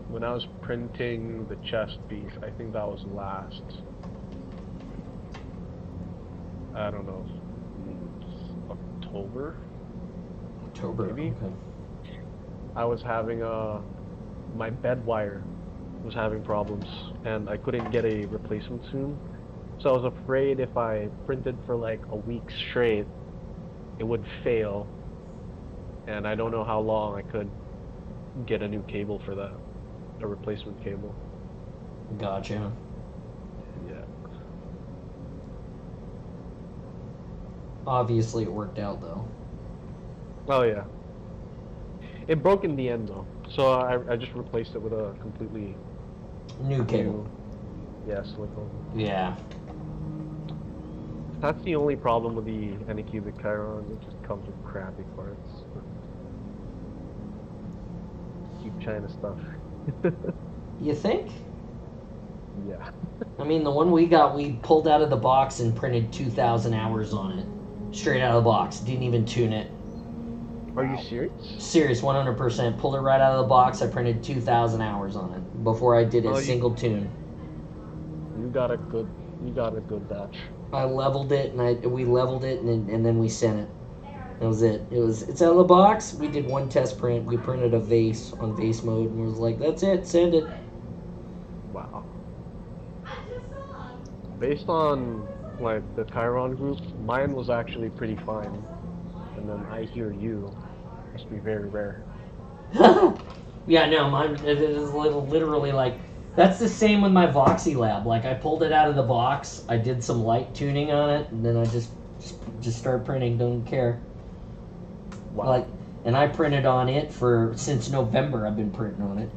when I was printing the chest piece, I think that was last. I don't know. October. Maybe. Okay. I was having my bed wire was having problems, and I couldn't get a replacement soon. So I was afraid if I printed for like a week straight, it would fail. And I don't know how long I could get a new cable for that. A replacement cable. Gotcha. Yeah. Obviously it worked out though. Oh yeah. It broke in the end though. So I just replaced it with a completely new cable. Yeah, silicone. Yeah. That's the only problem with the Anycubic Chiron. It just comes with crappy parts. Cheap China stuff. You think? Yeah. I mean, the one we got, we pulled out of the box and printed 2,000 hours on it. Straight out of the box. Didn't even tune it. Are you serious? Serious, 100%. Pulled it right out of the box. I printed 2,000 hours on it before I did a single tune. You got a good batch. I leveled it, and we leveled it, and then we sent it. That was it. It's out of the box. We did one test print. We printed a vase on vase mode, and was like, that's it. Send it. Wow. Based on like the Chiron group, mine was actually pretty fine. And then I hear you must be very rare. Yeah, no, mine it is literally like. That's the same with my Voxy Lab. Like, I pulled it out of the box, I did some light tuning on it, and then I just started printing, don't care. Wow. Like, and I printed on it since November. I've been printing on it.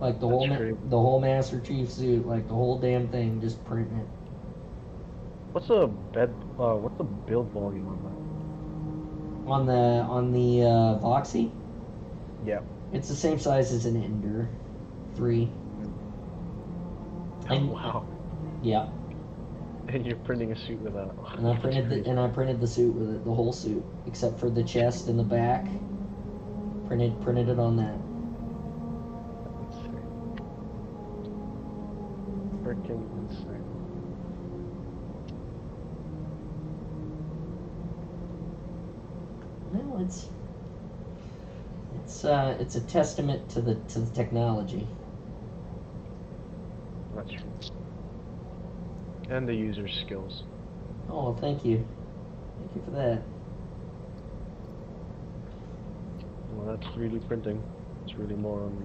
Like the whole Master Chief suit, like the whole damn thing, just printing it. What's the build volume on that? On the Voxy? Yeah. It's the same size as an Ender 3. Oh, wow. Yeah. And you're printing a suit with that. And I printed the suit with it, the whole suit, except for the chest and the back. Printed it on that. Freaking insane. Well, it's a testament to the technology. That's true. And the user's skills. Oh, thank you. Thank you for that. Well, that's 3D printing. It's really more on the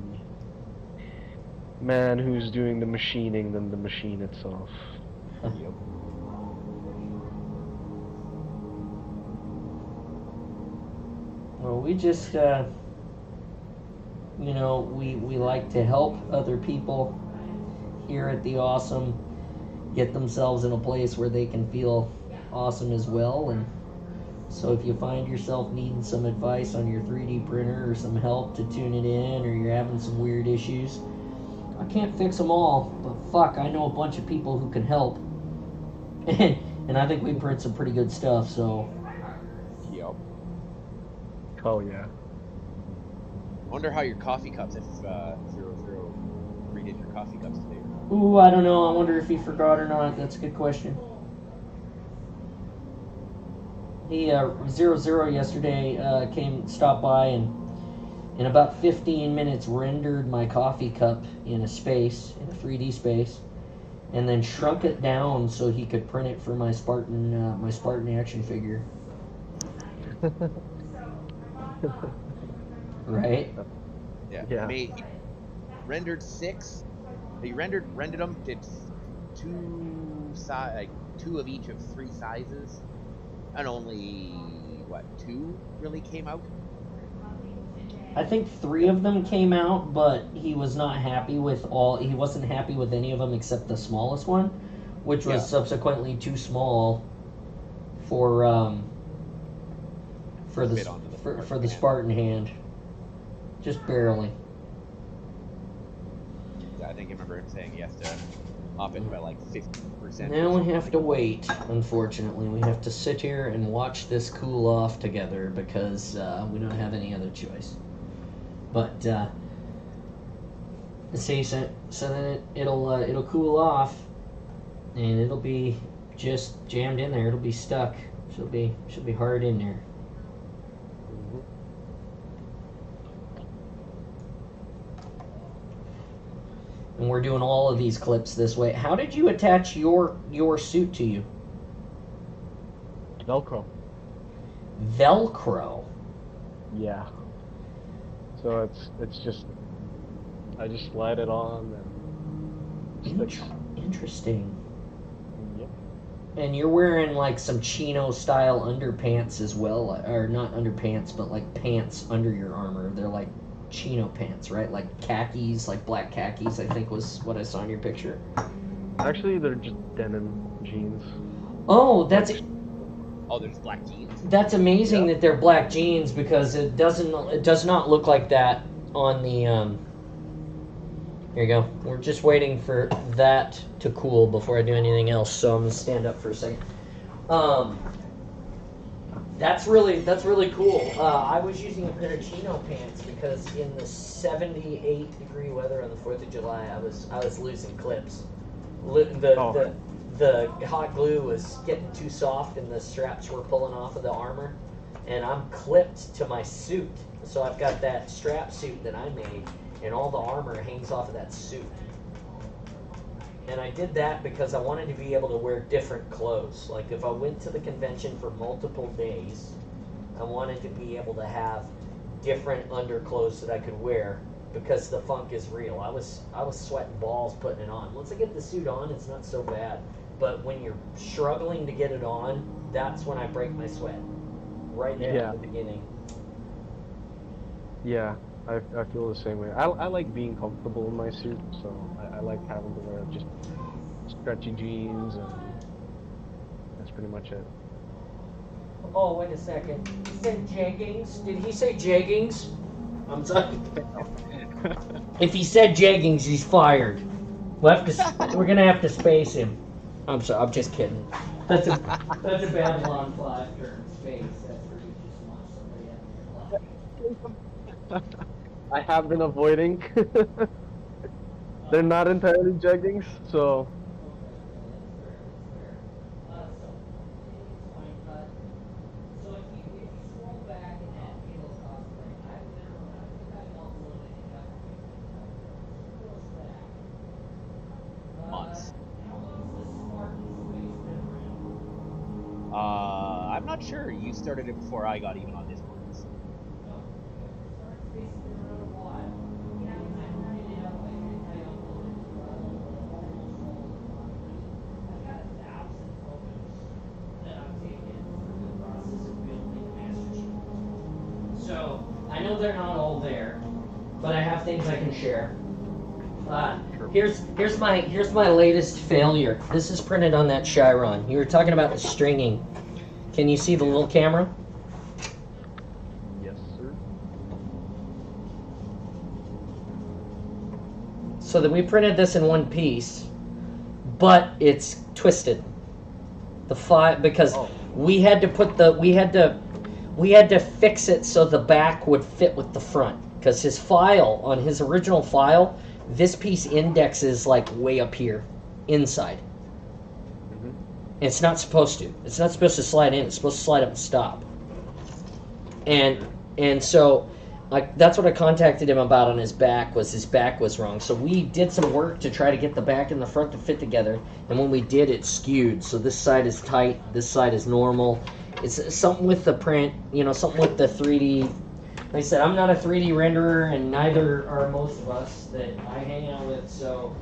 man who's doing the machining than the machine itself. Yep. Well, we just, we like to help other people here at the Awesome get themselves in a place where they can feel awesome as well. And so if you find yourself needing some advice on your 3D printer or some help to tune it in, or you're having some weird issues, I can't fix them all, but fuck, I know a bunch of people who can help. And I think we print some pretty good stuff, so. Yep. Oh yeah. I wonder how your coffee cups, if 00 redid your coffee cups today. Ooh, I don't know. I wonder if he forgot or not. That's a good question. He 00 yesterday stopped by and in about 15 minutes rendered my coffee cup in a 3D space, and then shrunk it down so he could print it for my Spartan action figure. Right? Yeah. Yeah. He rendered 6. He rendered them, did two of each of 3 sizes, and only 2 really came out. I think 3 of them came out, but he was not happy with all. He wasn't happy with any of them except the smallest one, which was subsequently too small for the Spartan hand. Just barely. I think I remember him saying he has to up it by like 50%. Now we have to wait, unfortunately. We have to sit here and watch this cool off together because we don't have any other choice. But see, so then it'll cool off, and it'll be just jammed in there. It'll be stuck. She'll be hard in there. And we're doing all of these clips this way. How did you attach your suit to you? Velcro. Velcro? Yeah. So it's just, I just slide it on and sticks. Interesting. Yep. And you're wearing like some chino style underpants as well, or not underpants, but like pants under your armor. They're like chino pants, right? Like khakis, like black khakis, I think was what I saw in your picture. Actually, they're just denim jeans. Oh, there's black jeans. That's amazing that they're black jeans, because it does not look like that on the Here you go. We're just waiting for that to cool before I do anything else, so I'm gonna stand up for a second. That's really cool. I was using a pair of chino pants because in the 78-degree weather on the 4th of July, I was losing clips. The hot glue was getting too soft and the straps were pulling off of the armor, and I'm clipped to my suit. So I've got that strap suit that I made, and all the armor hangs off of that suit. And I did that because I wanted to be able to wear different clothes. Like if I went to the convention for multiple days, I wanted to be able to have different underclothes that I could wear, because the funk is real. I was sweating balls putting it on. Once I get the suit on, it's not so bad. But when you're struggling to get it on, that's when I break my sweat. Right there at the beginning. Yeah, I feel the same way. I like being comfortable in my suit, so I like having to wear just stretchy jeans, and that's pretty much it. Oh, wait a second. He said jeggings? Did he say jeggings? I'm sorry. If he said jeggings, he's fired. We're gonna have to space him. I'm sorry. I'm just kidding. That's a Babylon 5 term. Space. That's where you just want somebody at. I have been avoiding. They're not entirely jeggings, so. Months. I'm not sure. You started it before I got even on Discord. So I know they're not all there, but I have things I can share. Here's my latest failure. This is printed on that Chiron. You were talking about the stringing. Can you see the little camera? Yes, sir. So that we printed this in one piece, but it's twisted. The file, because we had to fix it so the back would fit with the front. Because his file, on his original file, this piece indexes like way up here, inside. Mm-hmm. It's not supposed to. It's not supposed to slide in. It's supposed to slide up and stop. And so, like, that's what I contacted him about on his back was wrong. So we did some work to try to get the back and the front to fit together. And when we did, it skewed. So this side is tight. This side is normal. It's something with the print, something with the 3D. Like I said, I'm not a 3D renderer, and neither are most of us that I hang out with. So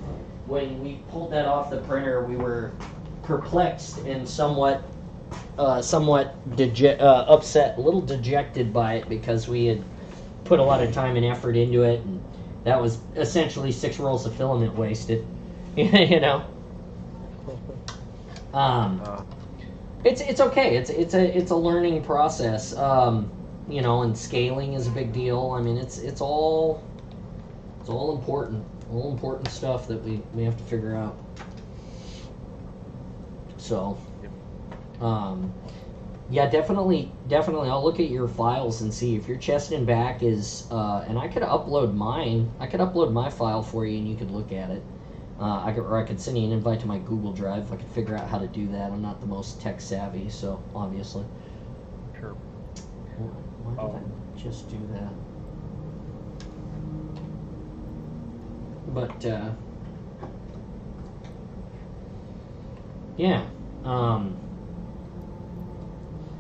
when we pulled that off the printer, we were perplexed and somewhat upset, a little dejected by it, because we had put a lot of time and effort into it, and that was essentially 6 rolls of filament wasted. It's okay. It's a learning process. And scaling is a big deal. I mean, it's all important stuff that we have to figure out. So, yeah, definitely. I'll look at your files and see if your chest and back is. And I could upload mine. I could upload my file for you, and you could look at it. I could send you an invite to my Google Drive if I could figure out how to do that. I'm not the most tech savvy, so obviously. Sure. Why did I just do that? But yeah,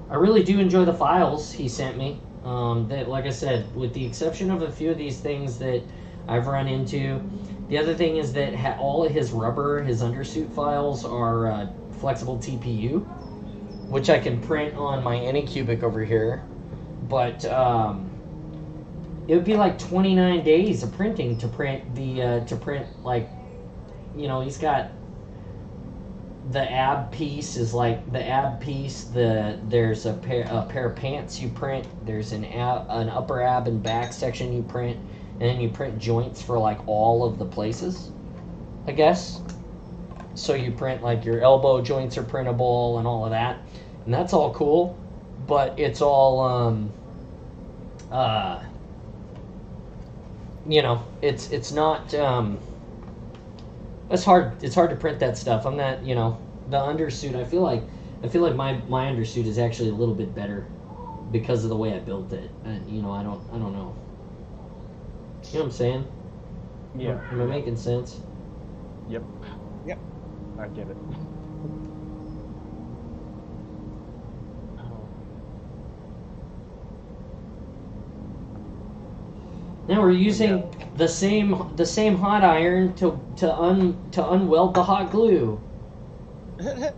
I really do enjoy the files he sent me. That, like I said, with the exception of a few of these things that I've run into. The other thing is that all of his undersuit files are flexible TPU, which I can print on my Anycubic over here. But it would be like 29 days of printing to print like, he's got the ab piece is like the ab piece. There's a pair of pants you print. There's an upper ab and back section you print. And then you print joints for like all of the places, I guess. So you print like your elbow joints are printable and all of that, and that's all cool. But it's all it's not it's hard to print that stuff. I'm not, the undersuit. I feel like my undersuit is actually a little bit better because of the way I built it. And I don't know. You know what I'm saying? Yeah. Am I making sense? Yep. Yep. I get it. Now we're using the same hot iron to unweld the hot glue. This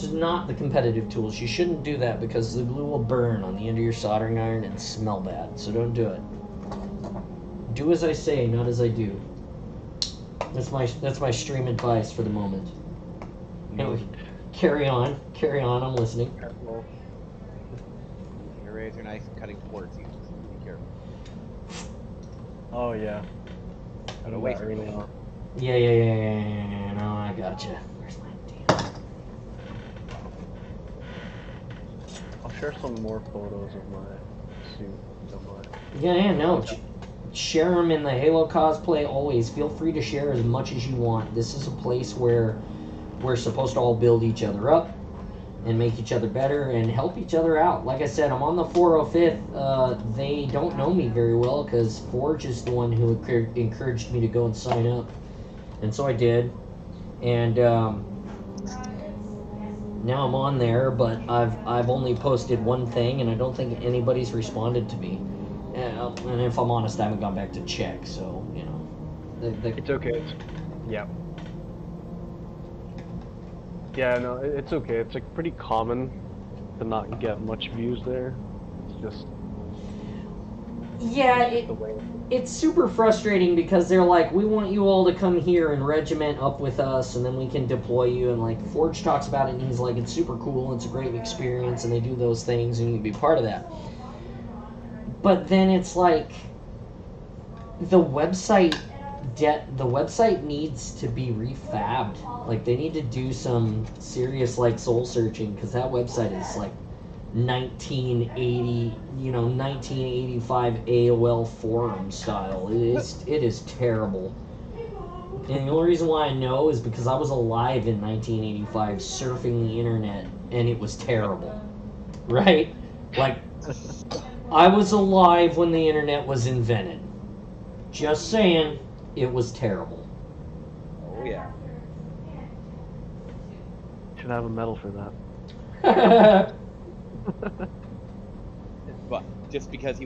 is not the competitive tools. You shouldn't do that because the glue will burn on the end of your soldering iron and smell bad. So don't do it. Do as I say, not as I do. That's my stream advice for the moment. Anyway, carry on. I'm listening. Careful. Your razor knife cutting towards you. So be careful. Oh yeah. Got away from early me. on. Yeah. No, I gotcha. Where's my damn? I'll share some more photos of my suit. No. Share them in the Halo cosplay always. Feel free to share as much as you want. This is a place where we're supposed to all build each other up and make each other better and help each other out. Like I said, I'm on the 405th. They don't know me very well because Forge is the one who encouraged me to go and sign up. And so I did. And now I'm on there, but I've only posted one thing, and I don't think anybody's responded to me. And if I'm honest, I haven't gone back to check. So you know, It's okay. Yeah. Yeah, no, it's okay. It's like pretty common to not get much views there. It's just yeah, the way. it's super frustrating because they're like, we want you all to come here and regiment up with us, and then we can deploy you. And like Forge talks about it, and he's like, it's super cool, it's a great experience, and they do those things, and you can be part of that. But then it's like the website needs to be refabbed. Like they need to do some serious like soul searching, because that website is like 1985 AOL forum style. It is terrible. And the only reason why I know is because I was alive in 1985 surfing the internet, and it was terrible. Right? Like, I was alive when the internet was invented. Just saying, it was terrible. Oh yeah. Should have a medal for that. But just because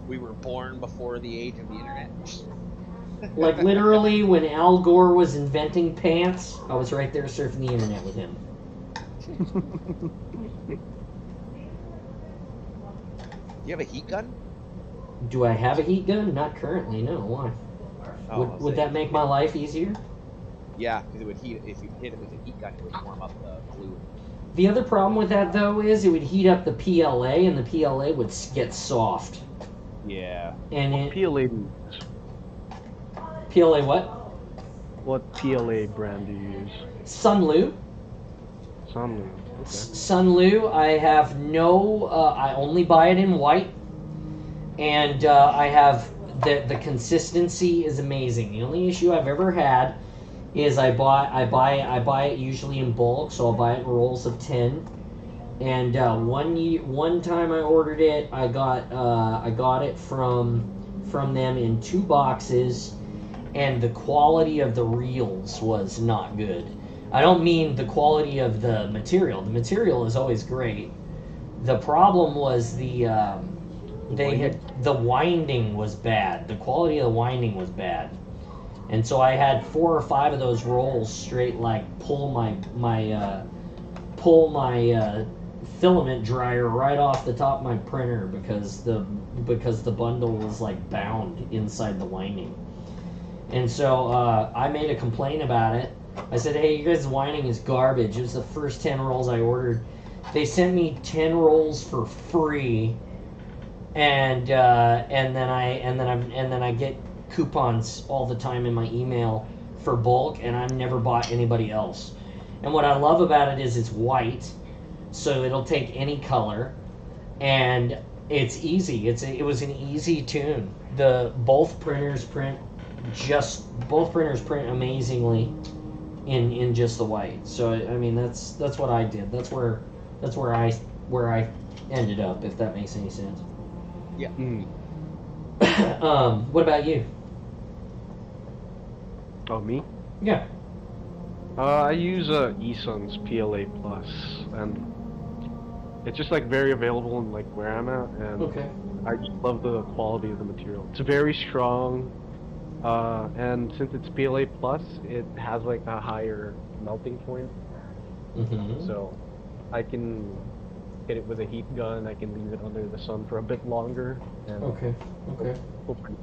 we were born before the age of the internet. Like literally, when Al Gore was inventing pants, I was right there surfing the internet with him. You have a heat gun? Do I have a heat gun? Not currently, no. Why? Oh, Would that make my life easier? Yeah, because it would heat. If you hit it with a heat gun, it would warm up the fluid. The other problem with that, though, is it would heat up the PLA, and the PLA would get soft. Yeah. And PLA. PLA what? What PLA brand do you use? Sunlu. Sunlu. Okay. Sunlu. I have no. I only buy it in white, and I have the consistency is amazing. The only issue I've ever had is I buy it usually in bulk, so I'll buy it in rolls of 10. And one time I ordered it, I got it from them in 2 boxes, and the quality of the reels was not good. I don't mean the quality of the material. The material is always great. The problem was the winding was bad. The quality of the winding was bad. And so I had 4 or 5 of those rolls straight like pull my filament dryer right off the top of my printer because the bundle was like bound inside the winding. And so I made a complaint about it. I said, hey, you guys' winding is garbage. It was the first 10 rolls I ordered. They sent me 10 rolls for free, and then I get coupons all the time in my email for bulk, and I've never bought anybody else. And what I love about it is it's white, so it'll take any color, and it's easy. It was an easy tune. Both printers print amazingly in just the white. So I mean that's what I did. That's where I ended up, if that makes any sense. Yeah. What about you? Oh, me? Yeah. I use eSun's PLA Plus, and it's just like very available in like where I'm at, and Okay. I just love the quality of the material. It's very strong, and since it's PLA Plus, it has like a higher melting point, Mm-hmm. so I can hit it with a heat gun. I can leave it under the sun for a bit longer, and Okay. hopefully.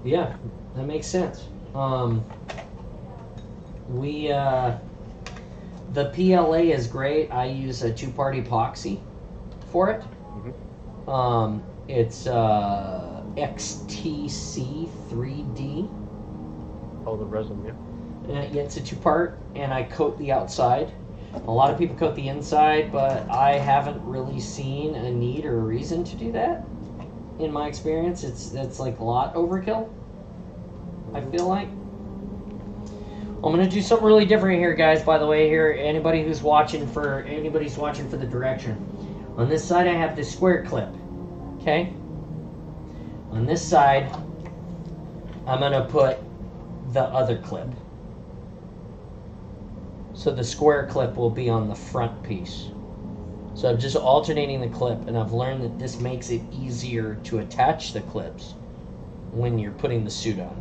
Yeah, that makes sense. The PLA is great. I use a 2-part epoxy for it. Mhm. It's XTC 3D. Oh, the resin, yeah. Yeah, it's a 2-part, and I coat the outside. A lot of people coat the inside, but I haven't really seen a need or a reason to do that. In my experience, it's like a lot overkill, I feel like. I'm gonna do something really different here, guys. By the way, here, anybody's watching for the direction. On this side, I have this square clip. Okay. On this side, I'm gonna put the other clip. So the square clip will be on the front piece. So I'm just alternating the clip, and I've learned that this makes it easier to attach the clips when you're putting the suit on.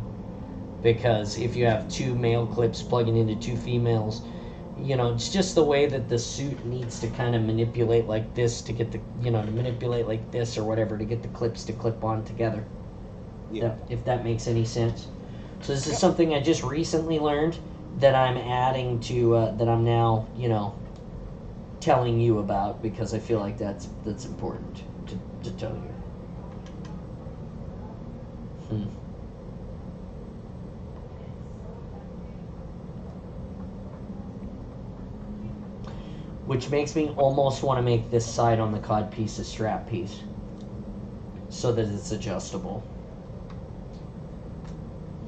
Because if you have two male clips plugging into two females, you know, it's just the way that the suit needs to kind of manipulate like this to get the, you know, to manipulate like this or whatever to get the clips to clip on together. Yeah. If that makes any sense. So this is something I just recently learned that I'm adding to, that I'm now, you know, telling you about because I feel like that's important to tell you. Which makes me almost want to make this side on the cod piece a strap piece so that it's adjustable.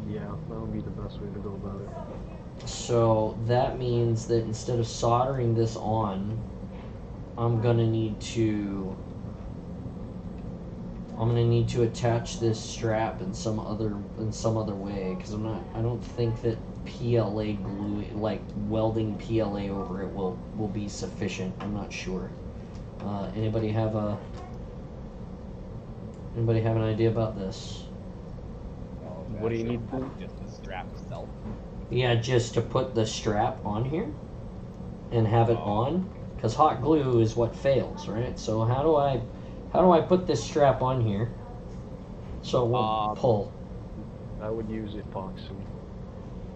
Yeah, that would be the best way to go about it. So that means that instead of soldering this on, I'm gonna need to attach this strap in some other way because I don't think that PLA glue, like welding PLA over it, will be sufficient. I'm not sure. Anybody have an idea about this? What do you need to do? Just the strap itself. Yeah, just to put the strap on here and have it on, because hot glue is what fails, right? So how do I put this strap on here so it won't pull? I would use epoxy.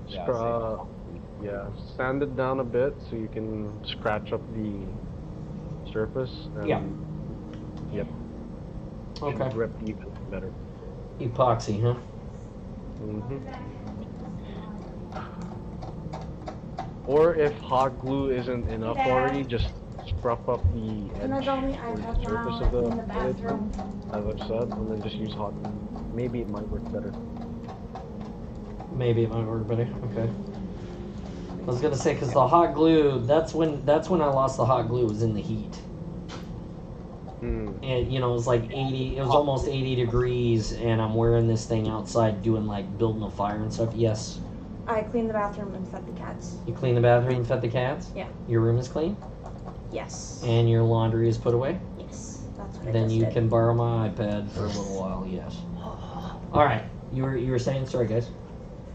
Yeah, Yeah, sand it down a bit so you can scratch up the surface. And, Yeah. Yep. Okay. Should grip even better. Epoxy, huh? Or if hot glue isn't enough already, just scrub up the edge or surface of the lid, as I've said, and then just use hot glue. Maybe it might work better. Maybe it might work better. Okay. I was gonna say because the hot glue, that's when I lost the hot glue, was in the heat. And you know, it was like 80. It was almost 80 degrees, and I'm wearing this thing outside, doing like building a fire and stuff. Yes. I cleaned the bathroom and fed the cats. You clean the bathroom and fed the cats? Yeah. Your room is clean? Yes. And your laundry is put away? Yes. That's what I Then just you did. can borrow my iPad for a little while, yes. Alright. You were saying? Sorry, guys.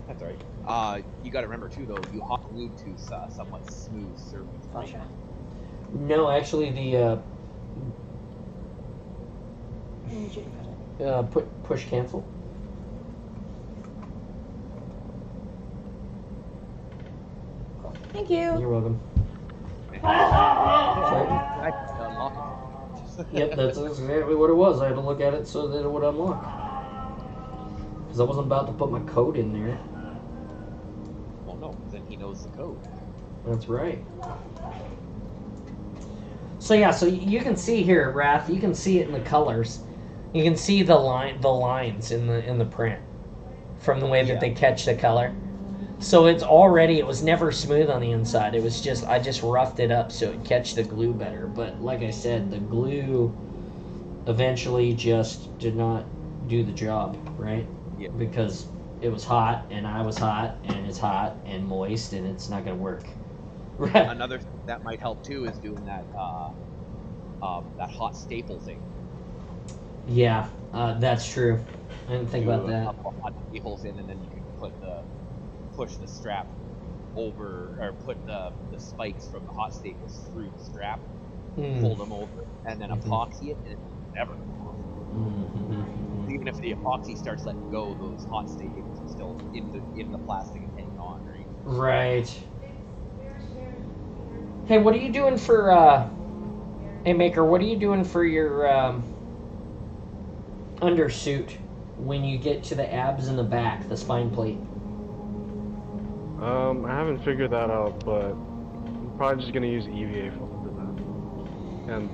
That's alright. You gotta remember too, though, you hot glued to somewhat smooth surface. Gotcha. No, actually, the I need you to put it. push cancel. Thank you. You're welcome. I can unlock it. Yep, that's exactly what it was. I had to look at it so that it would unlock. Because I wasn't about to put my code in there. Well, no, then he knows the code. That's right. So yeah, so you can see here, Wrath. You can see it in the colors. You can see the lines in the print from the way that they catch the color. So it was never smooth on the inside. It was just, I just roughed it up so it catch the glue better. But like I said, the glue eventually just did not do the job, right? Yeah. Because it was hot, and I was hot, and it's hot and moist, and it's not going to work. Right. Another thing that might help too is doing that that hot staple thing. Yeah, that's true. I didn't think about that. Hot staples in, and then you can push the strap over, or put the spikes from the hot staples through the strap, fold them over, and then epoxy it, and it will never come off. Even if the epoxy starts letting go, those hot staples are still in the plastic and hanging on, right? Right. Hey, what are you doing for, hey, Maker, what are you doing for your, undersuit when you get to the abs in the back, the spine plate? I haven't figured that out, but I'm probably just gonna use EVA foam for that. And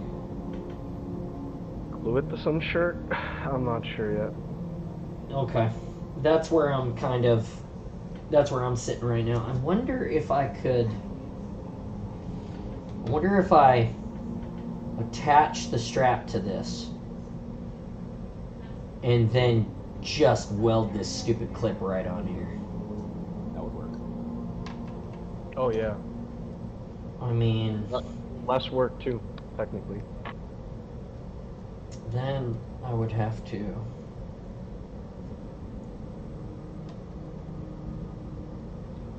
glue it to some shirt? I'm not sure yet. Okay. That's where I'm sitting right now. I wonder if I attach the strap to this and then just weld this stupid clip right on here. That would work. Oh yeah. I mean, Less work too, technically. then I would have to.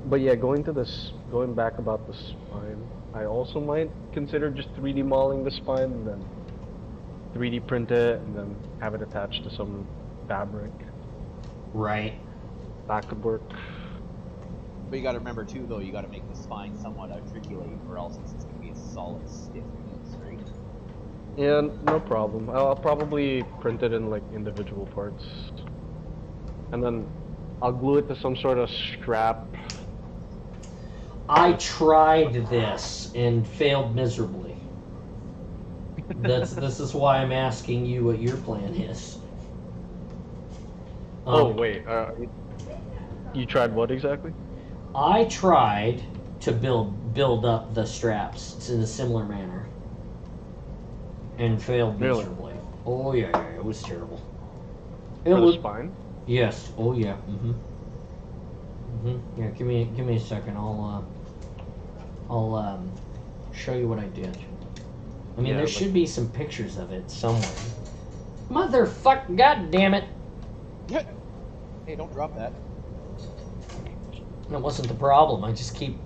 But yeah, going back about the spine, I also might consider just 3D modeling the spine and then 3D print it and then have it attached to some fabric. Right. That could work. But you gotta remember too, though, you gotta make the spine somewhat articulate, or else it's just gonna be a solid stiff piece, right? Yeah, no problem. I'll probably print it in like individual parts. And then I'll glue it to some sort of strap. I tried this and failed miserably. This is why I'm asking you what your plan is. Oh wait, you tried what exactly? I tried to build up the straps in a similar manner and failed Really? miserably. Oh yeah, it was terrible. For the spine? Yes. Oh yeah. Yeah. Give me a second. I'll show you what I did. I mean, Yeah, there but- should be some pictures of it somewhere. Motherfuck! God damn it! Hey, don't drop that. That wasn't the problem. I just keep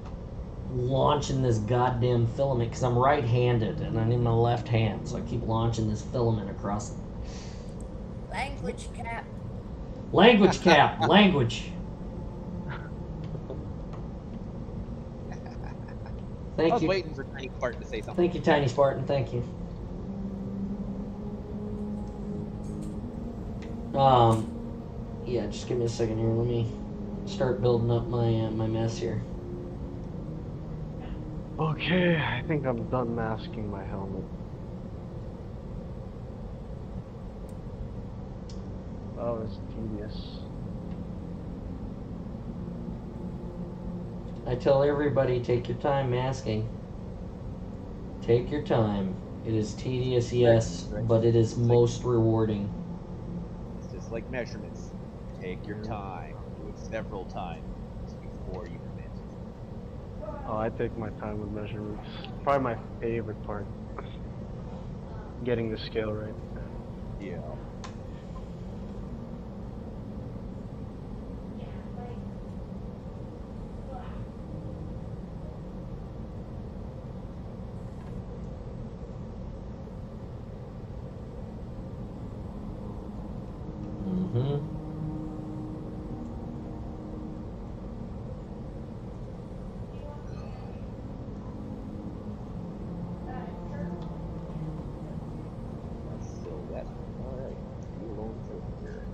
launching this goddamn filament because I'm right-handed and I need my left hand, so I keep launching this filament across. Language cap. Language cap. Language. I Thank was you. waiting for Tiny Spartan to say something. Thank you, Tiny Spartan. Thank you. Yeah, just give me a second here. Let me start building up my mess here. Okay, I think I'm done masking my helmet. Oh, it's tedious. I tell everybody, take your time masking. Take your time. It is tedious, yes, but it is most rewarding. It's just like measurements. Take your time. Do it several times before you commit. Oh, I take my time with measurements. Probably my favorite part. Getting the scale right. Yeah. That's still wet. Alright. You alone for here.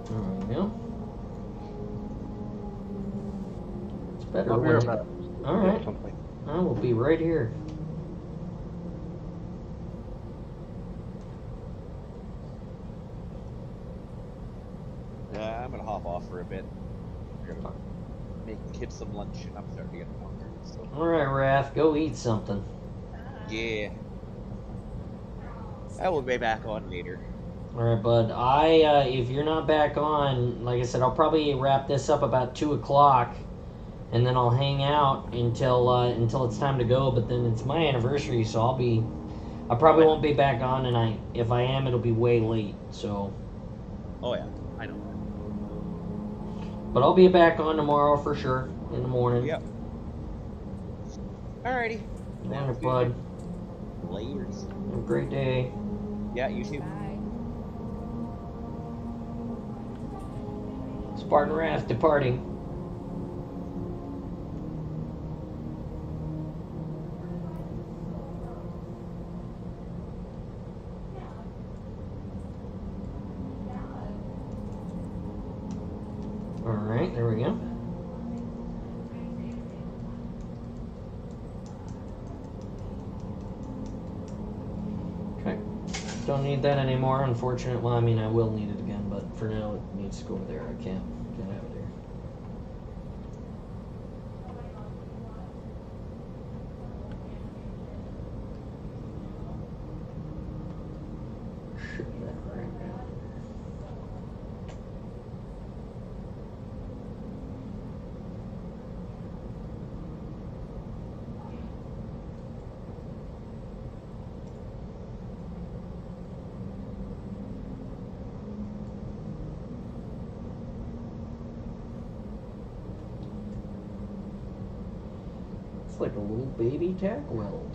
There we go. It's better I'll be when right it- back. All right. Something. I will be right here. Yeah, I'm gonna hop off for a bit. I gotta make the kids some lunch, and I'm starting to get hungry. So All right, Raph, go eat something. yeah, I will be back on later. All right, bud. If you're not back on, like I said, I'll probably wrap this up about 2 o'clock, and then I'll hang out until it's time to go. But then it's my anniversary, so I probably won't be back on, and if I am, it'll be way late. So, Oh yeah, I know. but I'll be back on tomorrow for sure in the morning. Yep. Alrighty. All right, bud. Layers. Have a great day. Yeah, you too. Bye. Spartan Raph departing. Alright, there we go. Okay. Don't need that anymore, unfortunately. Well, I mean, I will need it again, but for now it needs to go over there. I can't have it there. Ship that right down. It's like a little baby tack weld.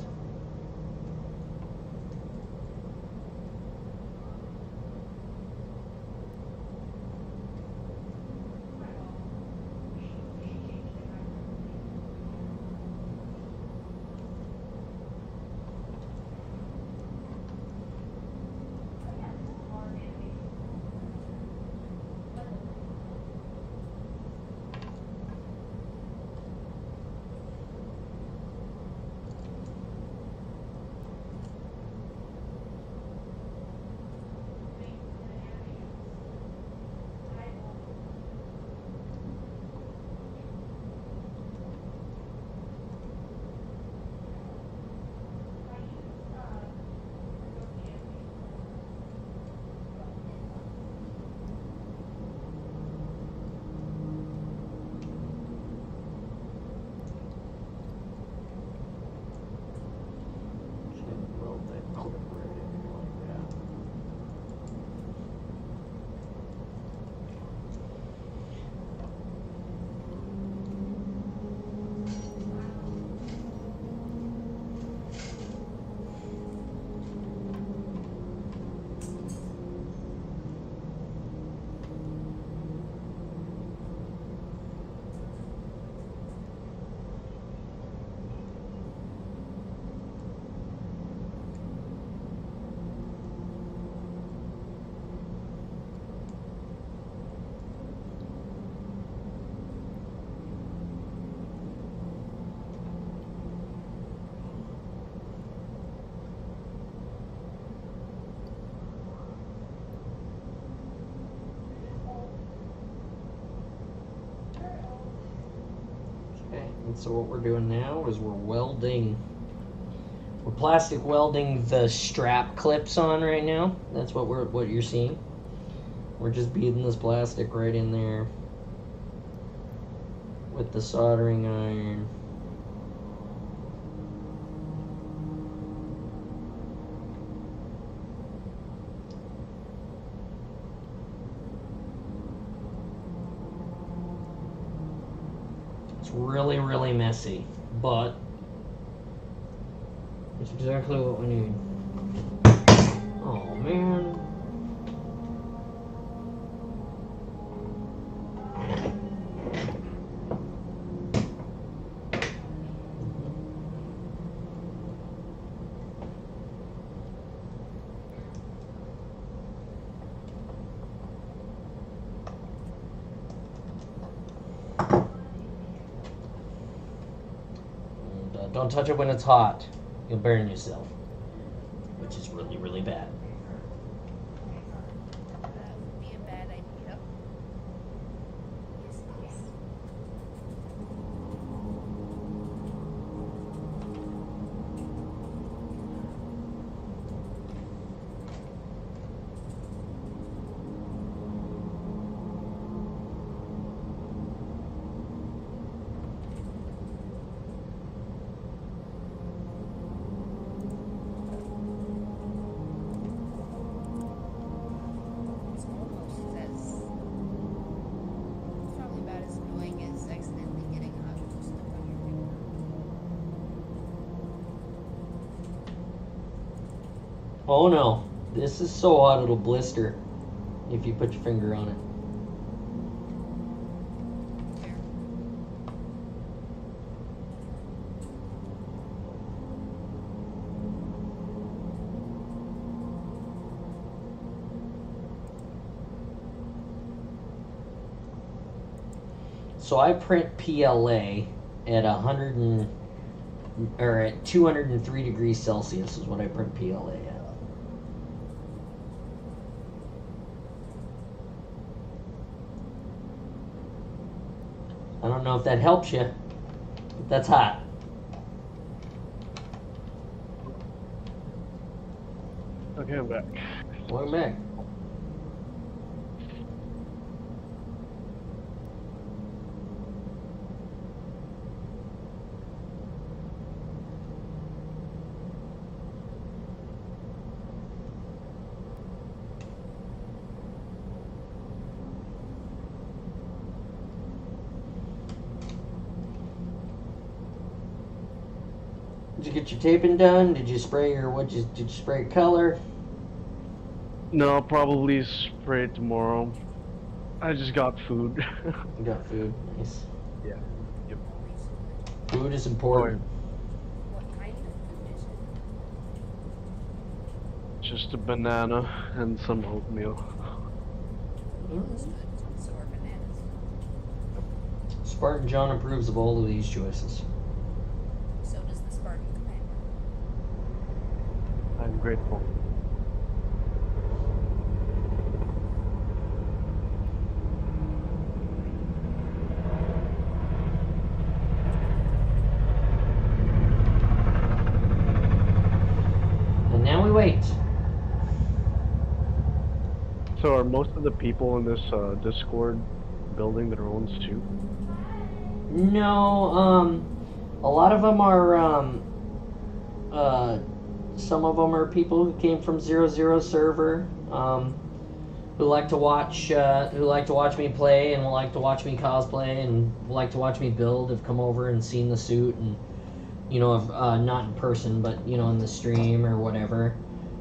And so what we're doing now is we're plastic welding the strap clips on right now. That's what you're seeing. We're just beating this plastic right in there with the soldering iron. Really, really messy, but it's exactly what we need. Oh man. Don't touch it when it's hot. You'll burn yourself, which is really, really bad. That would be a bad idea. Yes, it is. It's almost as it's probably about as annoying as accidentally getting hot glue stuck on your finger. Oh no, this is so hot it'll blister if you put your finger on it. There. So I print PLA at 203 degrees Celsius is what I print PLA at. I don't know if that helps you, but that's hot. Okay, I'm back. Welcome back. Did you get your taping done? Did you spray did you spray color? No, I'll probably spray it tomorrow. I just got food. You got food. Nice. Yeah. Yep. Food is important. What kind of food is it? Just a banana and some oatmeal. Understood. So are bananas. Spartan John approves of all of these choices. So does the Spartan commander. I'm grateful. And now we wait. So are most of the people in this Discord building their own suit? No, a lot of them are, some of them are people who came from 00 server, who like to watch me play and will like to watch me cosplay and will like to watch me build, have come over and seen the suit and, you know, not in person, but, you know, in the stream or whatever.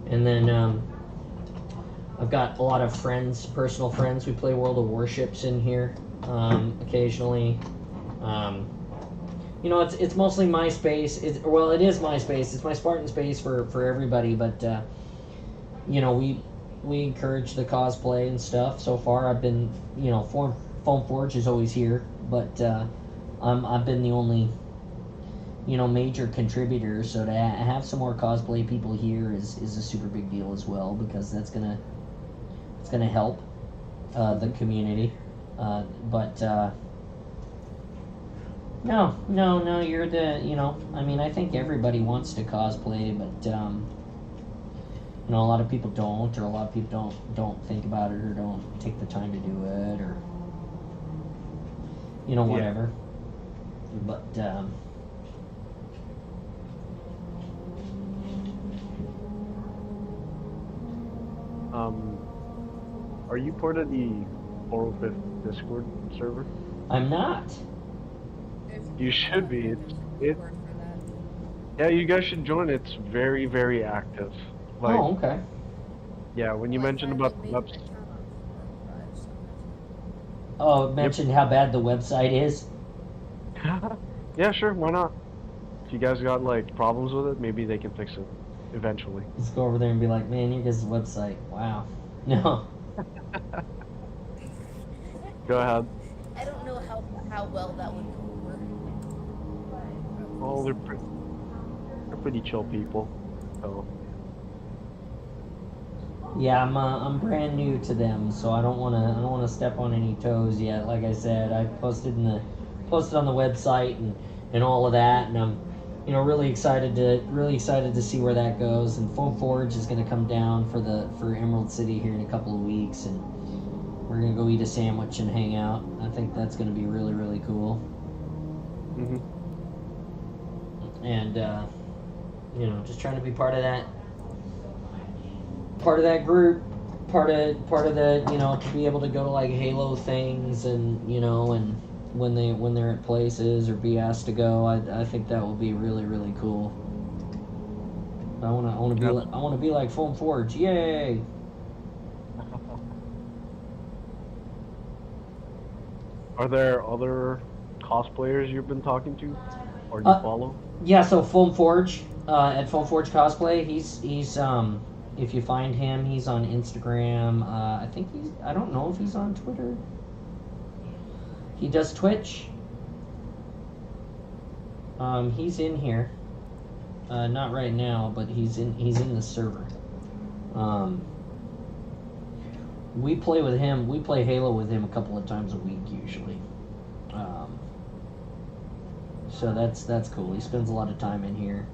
And then, I've got a lot of friends, personal friends. We play World of Warships in here, occasionally. You know, it's mostly my space. It is my space. It's my Spartan space for everybody. But you know, we encourage the cosplay and stuff. So far, I've been, you know, Foam Forge is always here, but I've been the only, you know, major contributor. So to have some more cosplay people here is a super big deal as well, because it's gonna help the community. No, you're the, you know, I mean, I think everybody wants to cosplay, but, you know, a lot of people don't, or a lot of people don't think about it, or don't take the time to do it, or, you know, whatever. Yeah. But, are you part of the 405th Discord server? I'm not. You should be. Yeah, you guys should join. It's very, very active. Like, oh, okay. Yeah, when you mentioned about the website. Oh, mentioned how bad the website is? Yeah, sure, why not? If you guys got, like, problems with it, maybe they can fix it eventually. Let's go over there and be like, man, your guys' website, wow. No. Go ahead. I don't know how well that would work. Oh, they're pretty chill people. So. Yeah, I'm brand new to them, so I don't wanna step on any toes yet. Like I said, I posted on the website and all of that, and I'm, you know, really excited to see where that goes. And Foam Forge is gonna come down for Emerald City here in a couple of weeks, and we're gonna go eat a sandwich and hang out. I think that's gonna be really, really cool. Mhm. And you know, just trying to be part of that group, part of the, you know, to be able to go to like Halo things, and, you know, and when they're at places or be asked to go, I think that will be really, really cool. I wanna be like Foam Forge, yay! Are there other cosplayers you've been talking to, or you follow? Yeah, so Foam Forge, at Foam Forge Cosplay, he's if you find him, he's on Instagram. I don't know if he's on Twitter. He does Twitch. He's in here. Not right now, but he's in the server. We play with him. We play Halo with him a couple of times a week usually. So that's cool. He spends a lot of time in here.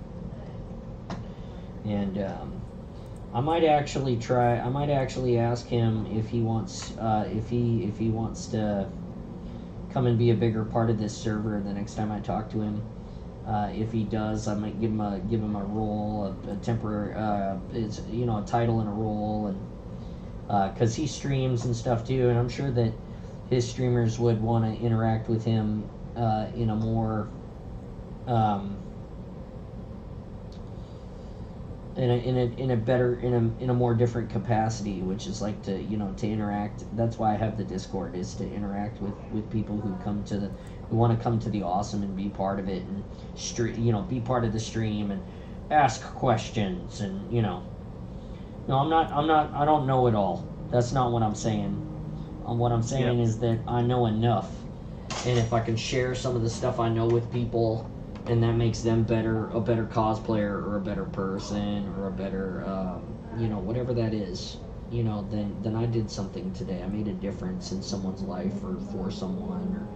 And I might actually ask him if he wants if he wants to come and be a bigger part of this server the next time I talk to him. If he does, I might give him a role, a temporary, it's, you know, a title and a role, and because he streams and stuff too, and I'm sure that his streamers would want to interact with him in a more in a more different capacity, which is like to interact. That's why I have the Discord, is to interact with people who want to come to the Awesome and be part of it, and be part of the stream and ask questions, and no, I don't know it all. That's not what I'm saying. What I'm saying is that I know enough, and if I can share some of the stuff I know with people, and that makes them a better cosplayer, or a better person, or a better, whatever that is, then I did something today. I made a difference in someone's life, or for someone, or,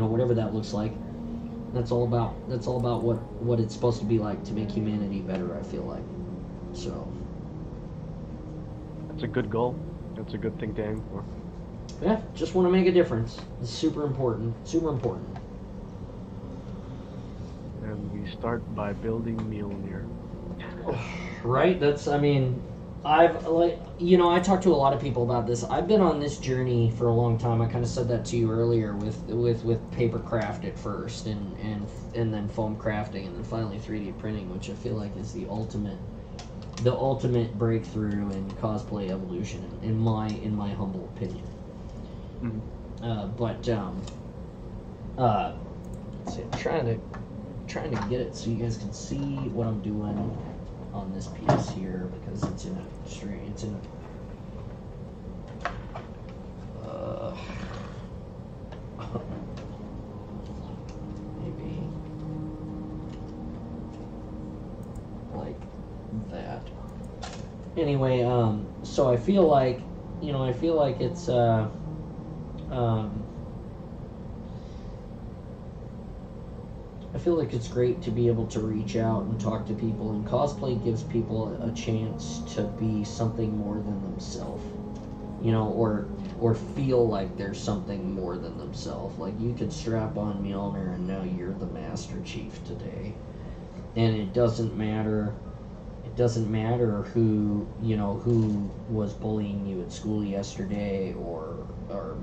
whatever that looks like. That's all about what it's supposed to be like, to make humanity better, I feel like. So. That's a good goal. That's a good thing to aim for. Yeah, just want to make a difference. It's super important. Super important. And we start by building Mjolnir. Right? I talked to a lot of people about this. I've been on this journey for a long time. I kind of said that to you earlier with paper craft at first, and then foam crafting, and then finally 3D printing, which I feel like is the ultimate breakthrough in cosplay evolution, in my humble opinion. Mm-hmm. Let's see, I'm trying to get it so you guys can see what I'm doing on this piece here, because it's in a string. It's in a maybe like that. Anyway, so I feel like it's I feel like it's great to be able to reach out and talk to people, and cosplay gives people a chance to be something more than themselves, or feel like there's something more than themselves. Like, you could strap on Mjolnir and now you're the Master Chief today, and it doesn't matter who was bullying you at school yesterday, or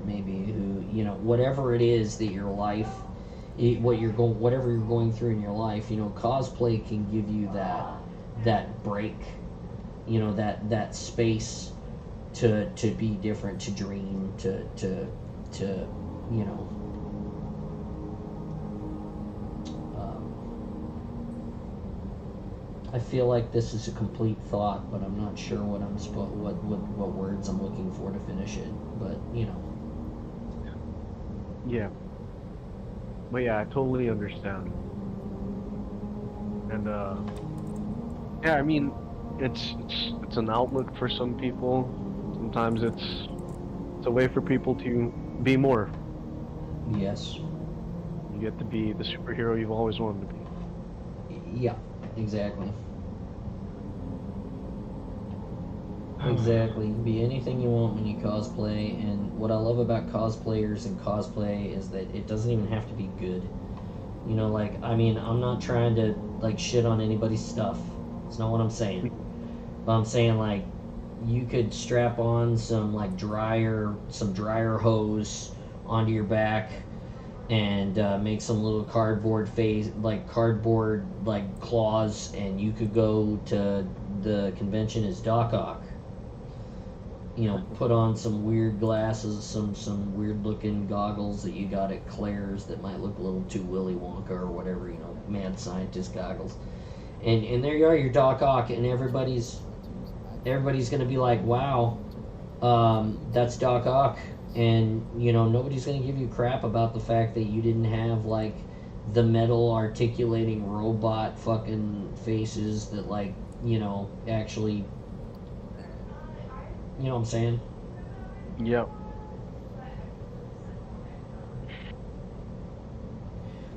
maybe who, whatever it is that your life, whatever you're going through in your life, cosplay can give you that break, that space to be different, to dream, to I feel like this is a complete thought, but I'm not sure what what words I'm looking for to finish it. But Yeah. But yeah, I totally understand. And yeah, I mean, it's an outlook for some people. Sometimes it's a way for people to be more. Yes. You get to be the superhero you've always wanted to be. Yeah, exactly. Exactly. Be anything you want when you cosplay, and what I love about cosplayers and cosplay is that it doesn't even have to be good. I'm not trying to, shit on anybody's stuff. It's not what I'm saying. But I'm saying, you could strap on some dryer hose onto your back, and make some little cardboard claws, and you could go to the convention as Doc Ock. Put on some weird glasses, some weird looking goggles that you got at Claire's that might look a little too Willy Wonka or whatever, mad scientist goggles. And there you are, you're Doc Ock, and everybody's gonna be like, wow, that's Doc Ock. And, nobody's gonna give you crap about the fact that you didn't have, the metal articulating robot fucking faces that, actually... You know what I'm saying? Yep.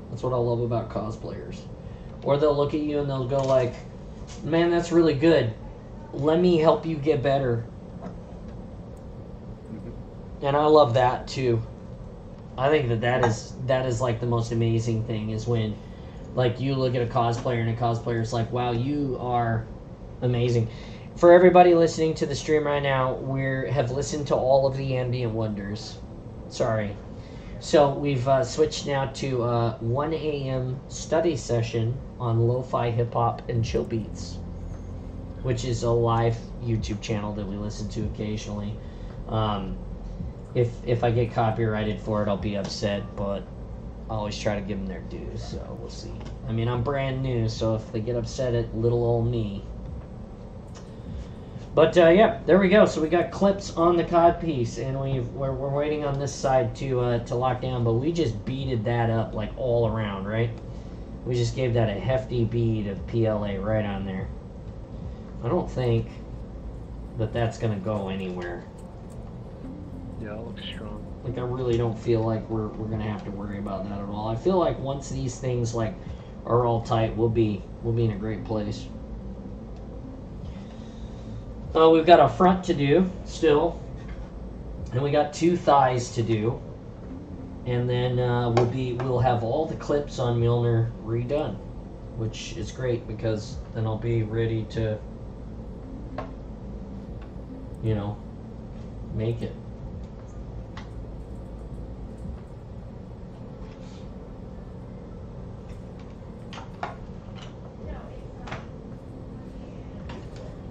That's what I love about cosplayers. Or they'll look at you and they'll go like, man, that's really good. Let me help you get better. Mm-hmm. And I love that too. I think that is the most amazing thing, is when you look at a cosplayer and a cosplayer's like, wow, you are amazing. For everybody listening to the stream right now, we have listened to all of the ambient wonders. Sorry. So we've switched now to 1 a.m. study session on lo-fi hip-hop and chill beats. which is a live YouTube channel that we listen to occasionally. If I get copyrighted for it, I'll be upset, but I always try to give them their dues, so we'll see. I mean, I'm brand new, so if they get upset at little old me. But yeah, there we go. So we got clips on the cod piece, and we're waiting on this side to lock down. But we just beaded that up like all around, right? We just gave that a hefty bead of PLA right on there. I don't think that that's gonna go anywhere. Yeah, it looks strong. Like, I really don't feel like we're gonna have to worry about that at all. I feel like once these things like are all tight, we'll be in a great place. We've got a front to do still, and we got 2 thighs to do, and then we'll have all the clips on Milner redone, which is great because then I'll be ready to, you know, make it.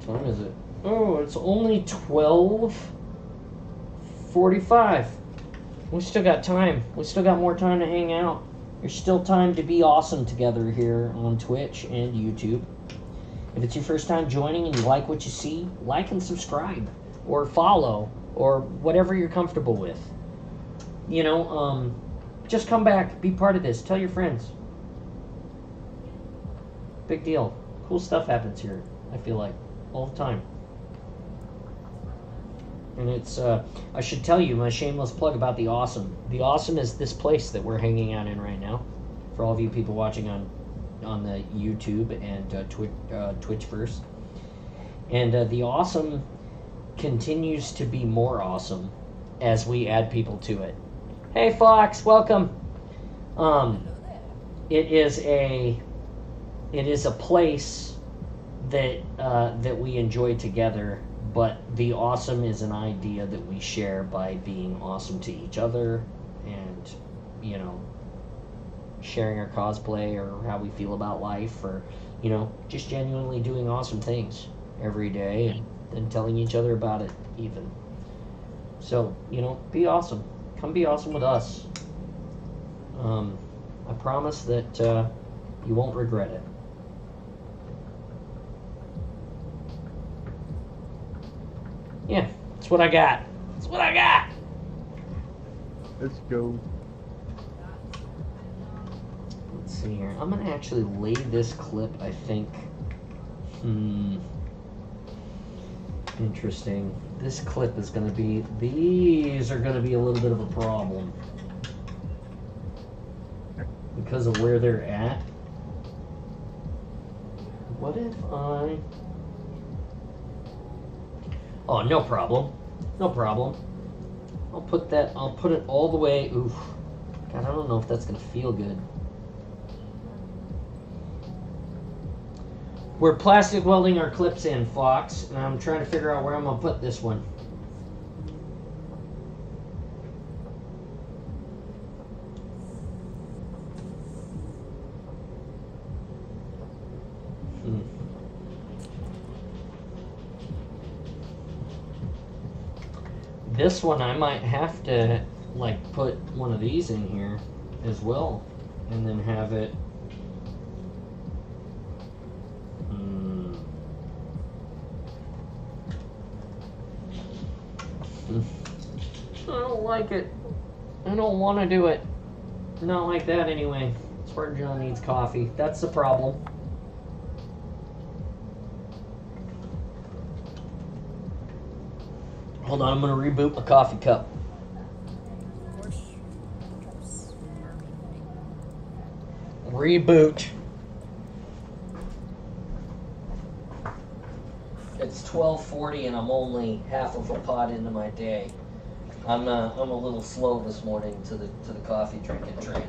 What time is it? Oh, it's only 12:45. We still got time. We still got more time to hang out. There's still time to be awesome together here on Twitch and YouTube. If it's your first time joining and you like what you see, like and subscribe, or follow, or whatever you're comfortable with. You know, just come back, be part of this, tell your friends. Big deal. Cool stuff happens here, I feel like, all the time. And it's, I should tell you my shameless plug about The Awesome. The Awesome is this place that we're hanging out in right now. For all of you people watching on the YouTube and Twitchverse. And The Awesome continues to be more awesome as we add people to it. Hey Fox, welcome. It is a place that we enjoy together. But the awesome is an idea that we share by being awesome to each other and, you know, sharing our cosplay or how we feel about life or, you know, just genuinely doing awesome things every day and then telling each other about it even. So, you know, be awesome. Come be awesome with us. I promise that you won't regret it. Yeah, that's what I got. That's what I got. Let's go. Let's see here. I'm gonna actually lay this clip, I think. Interesting. This clip is gonna be, these are gonna be a little bit of a problem. Because of where they're at. What if I... Oh, no problem. No problem. I'll put it all the way, oof. God, I don't know if that's gonna feel good. We're plastic welding our clips in, Fox, and I'm trying to figure out where I'm gonna put this one. This one I might have to like put one of these in here as well and then have it I don't like it. I don't want to do it. Not like that anyway. Spartan John needs coffee. That's the problem. Hold on, I'm gonna reboot my coffee cup. Reboot. It's 12:40 and I'm only half of a pot into my day. I'm a little slow this morning to the coffee drinking train.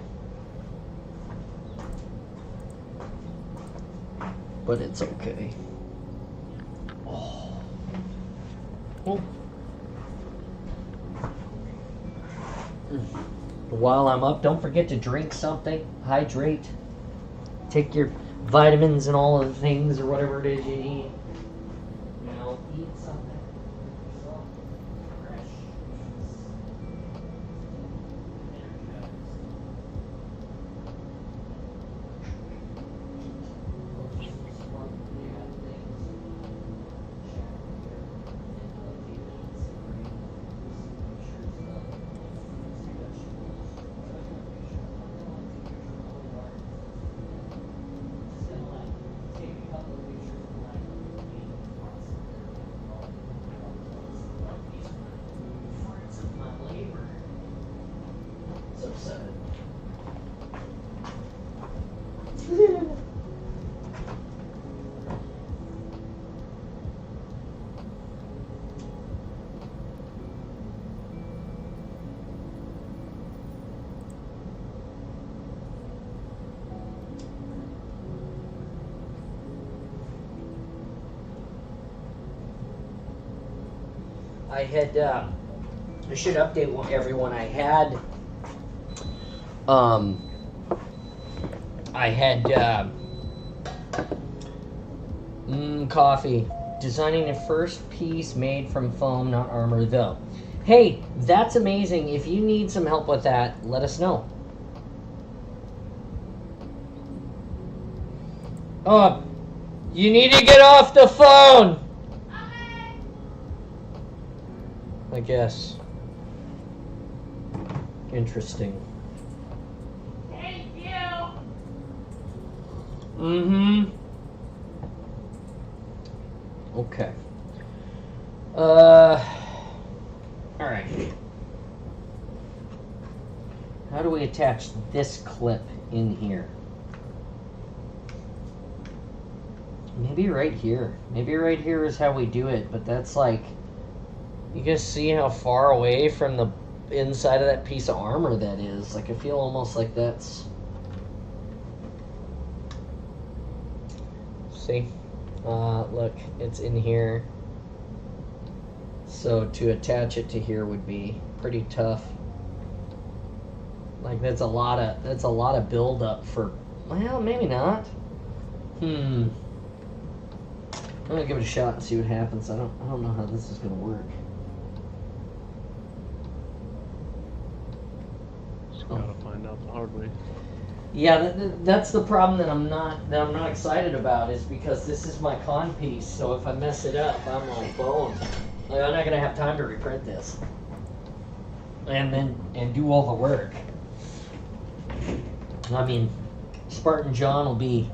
But it's okay. Oh. Oh. While I'm up, don't forget to drink something, hydrate, take your vitamins and all of the things or whatever it is you need. I had, I should update everyone. I had, coffee. Designing the first piece made from foam, not armor, though. Hey, that's amazing. If you need some help with that, let us know. Oh, you need to get off the phone! I guess. Interesting. Thank you. Mm-hmm. Okay. Alright. How do we attach this clip in here? Maybe right here. Maybe right here is how we do it, but that's like... You guys see how far away from the inside of that piece of armor that is? Like, I feel almost like that's... See? Look, it's in here. So to attach it to here would be pretty tough. Like, that's a lot of build up for... Well, maybe not. I'm gonna give it a shot and see what happens. I don't know how this is gonna work. Just gotta find out the hard way. Yeah, that's the problem that I'm not excited about, is because this is my con piece. So if I mess it up, I'm on phone. Like, I'm not gonna have time to reprint this, and do all the work. I mean, Spartan John will be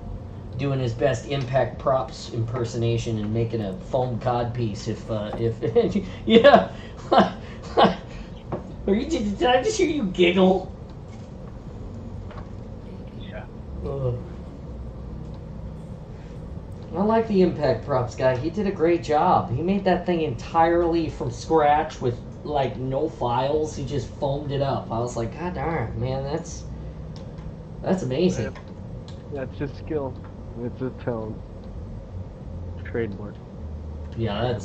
doing his best Impact Props impersonation and making a foam cod piece if yeah. Did I just hear you giggle? Yeah. I like the Impact Props guy. He did a great job. He made that thing entirely from scratch with like no files. He just foamed it up. I was like, God darn, man, that's amazing. That's his skill. It's a talent. Trademark. Yeah,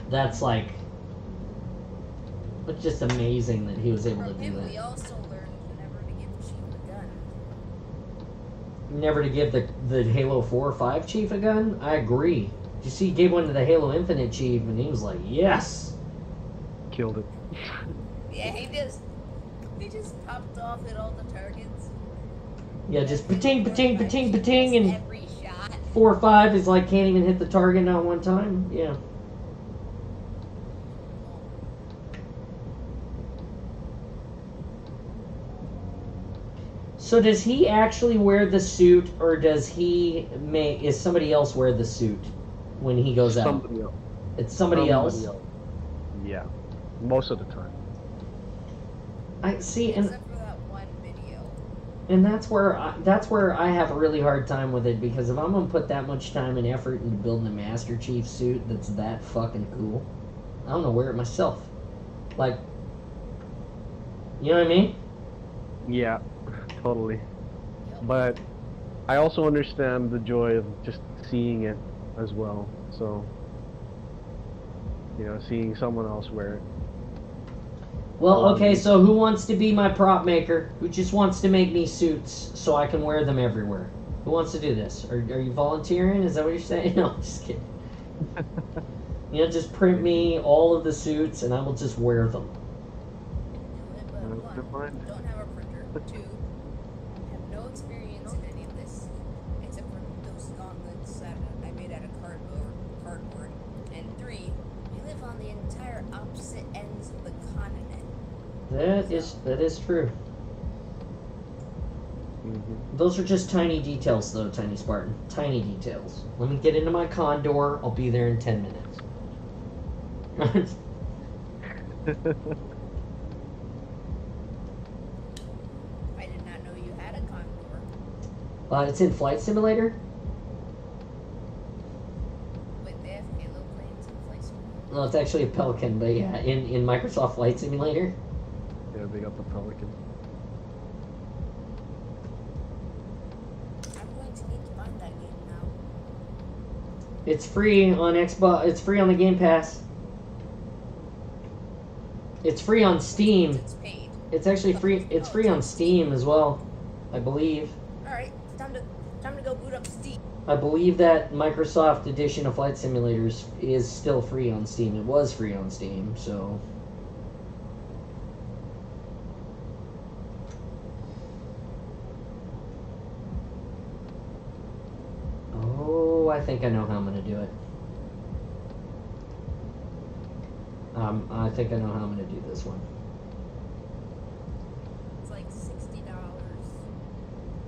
that's like, it's just amazing that he was able to From do him, that. we also learned never to give Chief a gun. Never to give the Halo 4 or 5 Chief a gun? I agree. You see, he gave one to the Halo Infinite Chief, and he was like, yes! Killed it. Yeah, he just popped off at all the targets. Yeah, just pating, pating, pating, pating, and Every shot. 4 or 5 is like, can't even hit the target not one time. Yeah. So does he actually wear the suit, or does is somebody else wear the suit when he goes out? Somebody else. It's somebody else? Yeah. Most of the time. I see, and Except for that one video. And that's where I have a really hard time with it, because if I'm gonna put that much time and effort into building a Master Chief suit that's that fucking cool, I don't know, wear it myself. Like, you know what I mean? Yeah, totally. But I also understand the joy of just seeing it as well. So, seeing someone else wear it. Well, okay, so who wants to be my prop maker? Who just wants to make me suits so I can wear them everywhere? Who wants to do this? Are you volunteering? Is that what you're saying? No, I'm just kidding. Just print me all of the suits and I will just wear them. But one, don't have a printer. 2, have no experience in any of this, except for those gauntlets that I made out of cardboard. And 3, we live on the entire opposite ends of the continent. That is true. Mm-hmm. Those are just tiny details, though, Tiny Spartan. Tiny details. Let me get into my Condor. I'll be there in 10 minutes. I did not know you had a Condor. It's in Flight Simulator. Wait, they have Halo planes in Flight Simulator? No, it's actually a Pelican, but yeah, in Microsoft Flight Simulator. Yeah, they got the Pelican. I'm going to need to find that game now. It's free on Xbox. It's free on the Game Pass. It's free on Steam. It's paid. It's actually free. It's free on Steam as well, I believe. All right, time to go boot up Steam. I believe that Microsoft edition of Flight Simulators is still free on Steam. It was free on Steam, so. Oh, I think I know how I'm gonna do it. I think I know how I'm gonna do this one. It's like $60.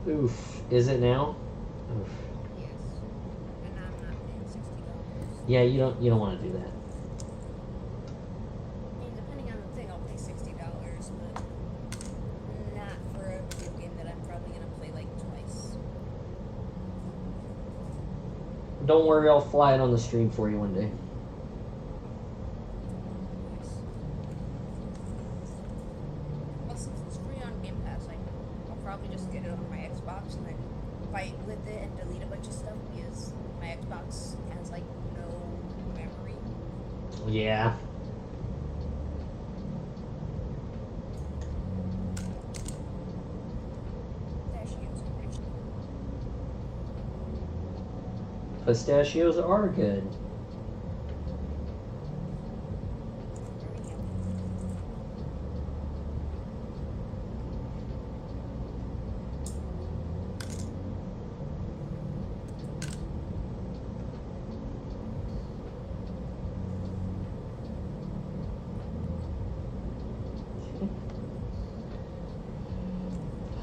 Oof. Is it now? Oof. Yes. And I'm not paying $60. Yeah, you don't want to do that. I mean, depending on the thing, I'll pay $60, but not for a video game that I'm probably gonna play like twice. Don't worry, I'll fly it on the stream for you one day. Well, since it's free on Game Pass, I'll probably just get it on my Xbox and then fight with it and delete a bunch of stuff because my Xbox has like no memory. Yeah. Pistachios are good.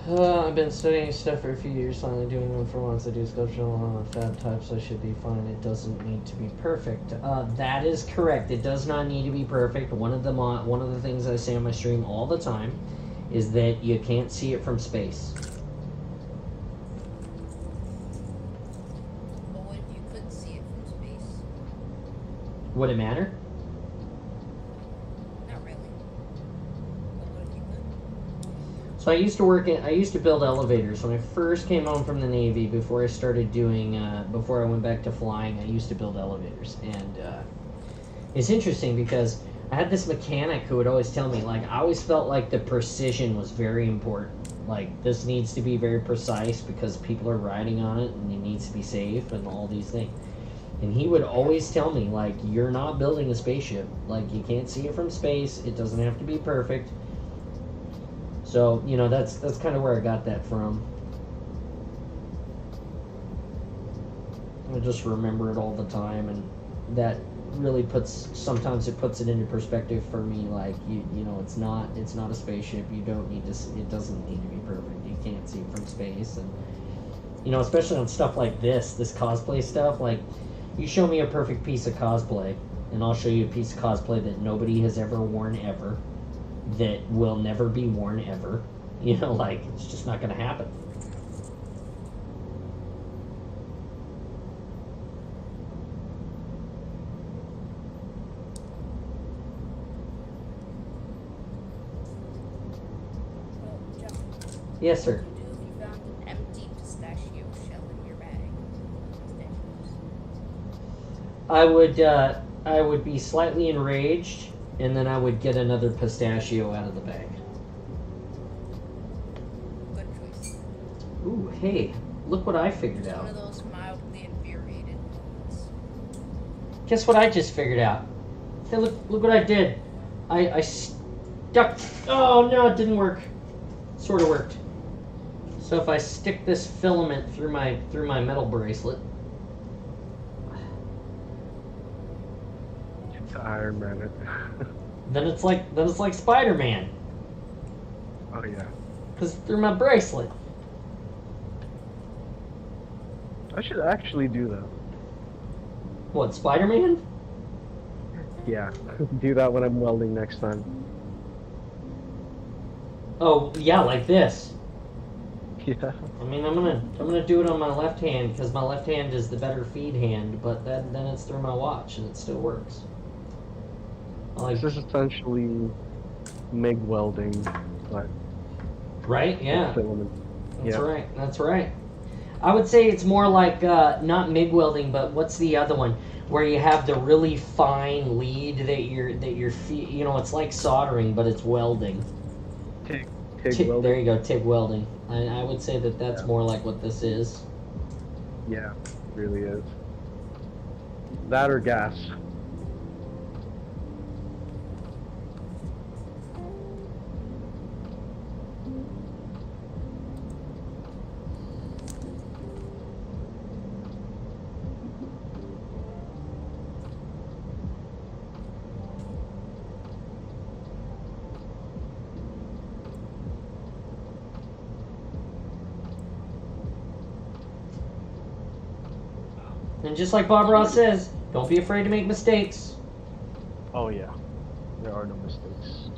I've been studying stuff for a few years, finally doing one for once. I do sculptural on fab types, so I should be fine. It doesn't need to be perfect. That is correct. It does not need to be perfect. One of the things I say on my stream all the time is that you can't see it from space. But what if you could see it from space? Would it matter? Not really. But what if you could? So I used to build elevators. When I first came home from the Navy, before I started doing, before I went back to flying, I used to build elevators. And it's interesting because I had this mechanic who would always tell me, like, I always felt like the precision was very important. Like, this needs to be very precise because people are riding on it and it needs to be safe and all these things. And he would always tell me, like, you're not building a spaceship. Like, you can't see it from space. It doesn't have to be perfect. So, you know, that's kind of where I got that from. I just remember it all the time, and that really sometimes it puts it into perspective for me. Like, you know, it's not a spaceship. You don't need to. It doesn't need to be perfect. You can't see it from space, and you know, especially on stuff like this cosplay stuff. Like, you show me a perfect piece of cosplay, and I'll show you a piece of cosplay that nobody has ever worn ever. That will never be worn ever. You know, like, it's just not going to happen. Well, John, Yes, sir. what would you do if you found an empty pistachio shell in your bag? Pistachios. I would be slightly enraged, and then I would get another pistachio out of the bag. Good choice. Ooh, hey, look what I figured One out. of those mildly infuriated ones. Guess what I just figured out? Hey, look what I did. I stuck. Oh no, it didn't work. Sort of worked. So if I stick this filament through my metal bracelet. It's Iron Man. Then it's like Spider-Man, Oh yeah. cause through my bracelet. I should actually do that. What, Spider-Man? Yeah. Do that when I'm welding next time. Oh yeah, like this. Yeah. I mean, I'm gonna do it on my left hand because my left hand is the better feed hand, but then it's through my watch and it still works. Like, This is essentially MIG welding, but right? Yeah. filament. That's Yeah. right. That's right. I would say it's more like not MIG welding, but what's the other one where you have the really fine lead that you're you know, it's like soldering, but it's welding. TIG There welding. you go, TIG welding. I would say that that's more like what this is. Yeah, it really is. That or gas. And just like Bob Ross says, don't be afraid to make mistakes. Oh yeah, there are no mistakes.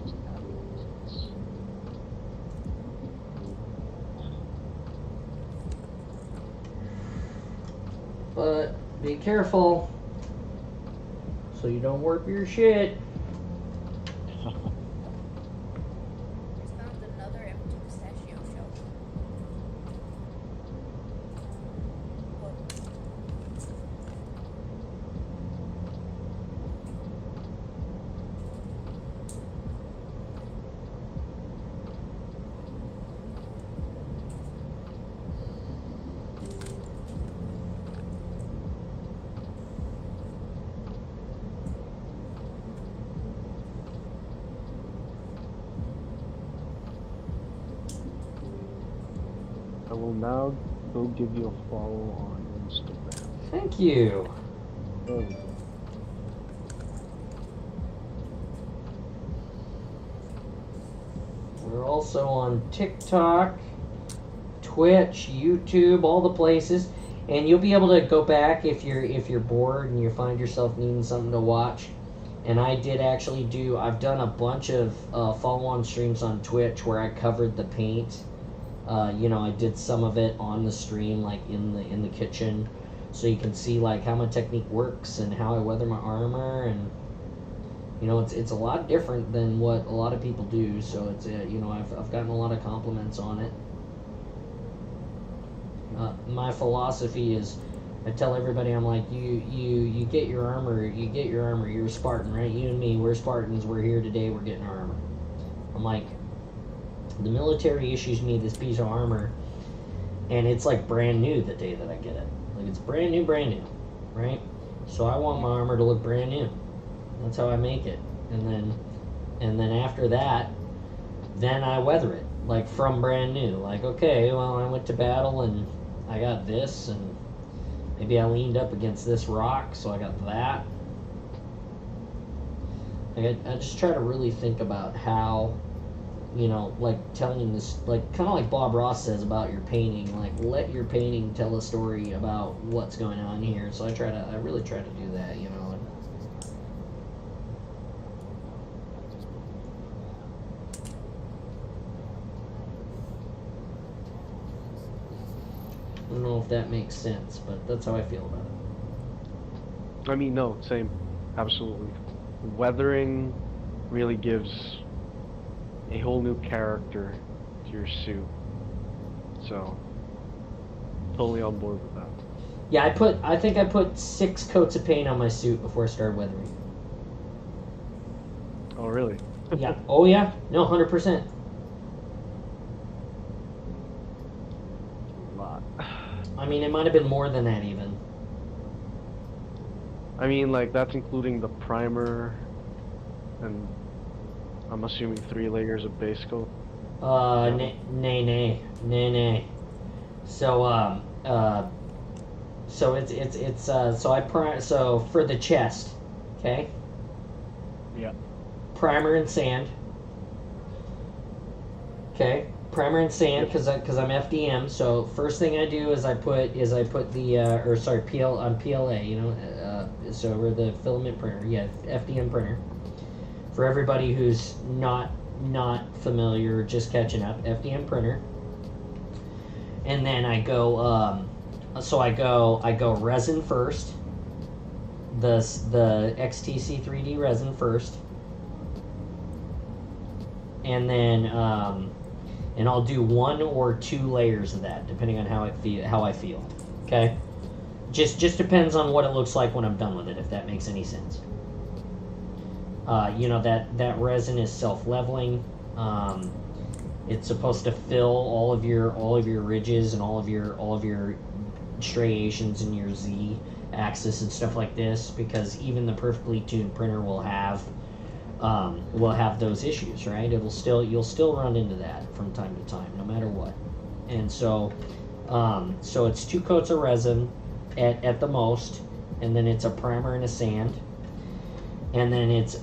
But be careful so you don't warp your shit. I found another empty pistachio shell. Oh. I will now go give you a follow on Instagram. Thank you. Oh. We're also on TikTok, Twitch, YouTube, all the places, and you'll be able to go back if you're bored and you find yourself needing something to watch. And I did actually I've done a bunch of follow-on streams on Twitch where I covered the paint. You know, I did some of it on the stream, like in the kitchen, so you can see like how my technique works and how I weather my armor, and you know, it's a lot different than what a lot of people do. So it's you know, I've gotten a lot of compliments on it. My philosophy is, I tell everybody, I'm like, you get your armor, you're a Spartan, right? You and me, we're Spartans, we're here today, we're getting our armor. I'm like, the military issues me this piece of armor, and it's like brand new the day that I get it. Like, it's brand new, right? So I want my armor to look brand new. That's how I make it. And then after that, then I weather it, like from brand new. Like, okay, well, I went to battle and I got this, and maybe I leaned up against this rock, so I got that. Like, I just try to really think about how, you know, like telling this, like kind of like Bob Ross says about your painting, like let your painting tell a story about what's going on here. So I really try to do that, you know. I don't know if that makes sense, but that's how I feel about it. I mean, no, same, absolutely. Weathering really gives a whole new character to your suit, so totally on board with that. Yeah, I think I put 6 coats of paint on my suit before I started weathering. Oh, really? Yeah. Oh yeah. No, 100%. A lot. I mean, it might have been more than that even. I mean, like, that's including the primer, and I'm assuming 3 layers of base coat. Nay. So, so so for the chest, okay? Yeah. Primer and sand. Okay, primer and sand, because I'm FDM. So first thing I do is I put the PLA, you know, so we're the filament printer, yeah, FDM printer. For everybody who's not familiar, just catching up, FDM printer. And then I go I go resin first. The XTC 3D resin first. And then and I'll do 1 or 2 layers of that, depending on how I feel. Okay, just depends on what it looks like when I'm done with it, if that makes any sense. You know, that resin is self-leveling. It's supposed to fill all of your ridges and all of your striations in your Z axis and stuff like this, because even the perfectly tuned printer will have those issues, right? You'll still run into that from time to time, no matter what. And so it's 2 coats of resin at the most, and then it's a primer and a sand, and then it's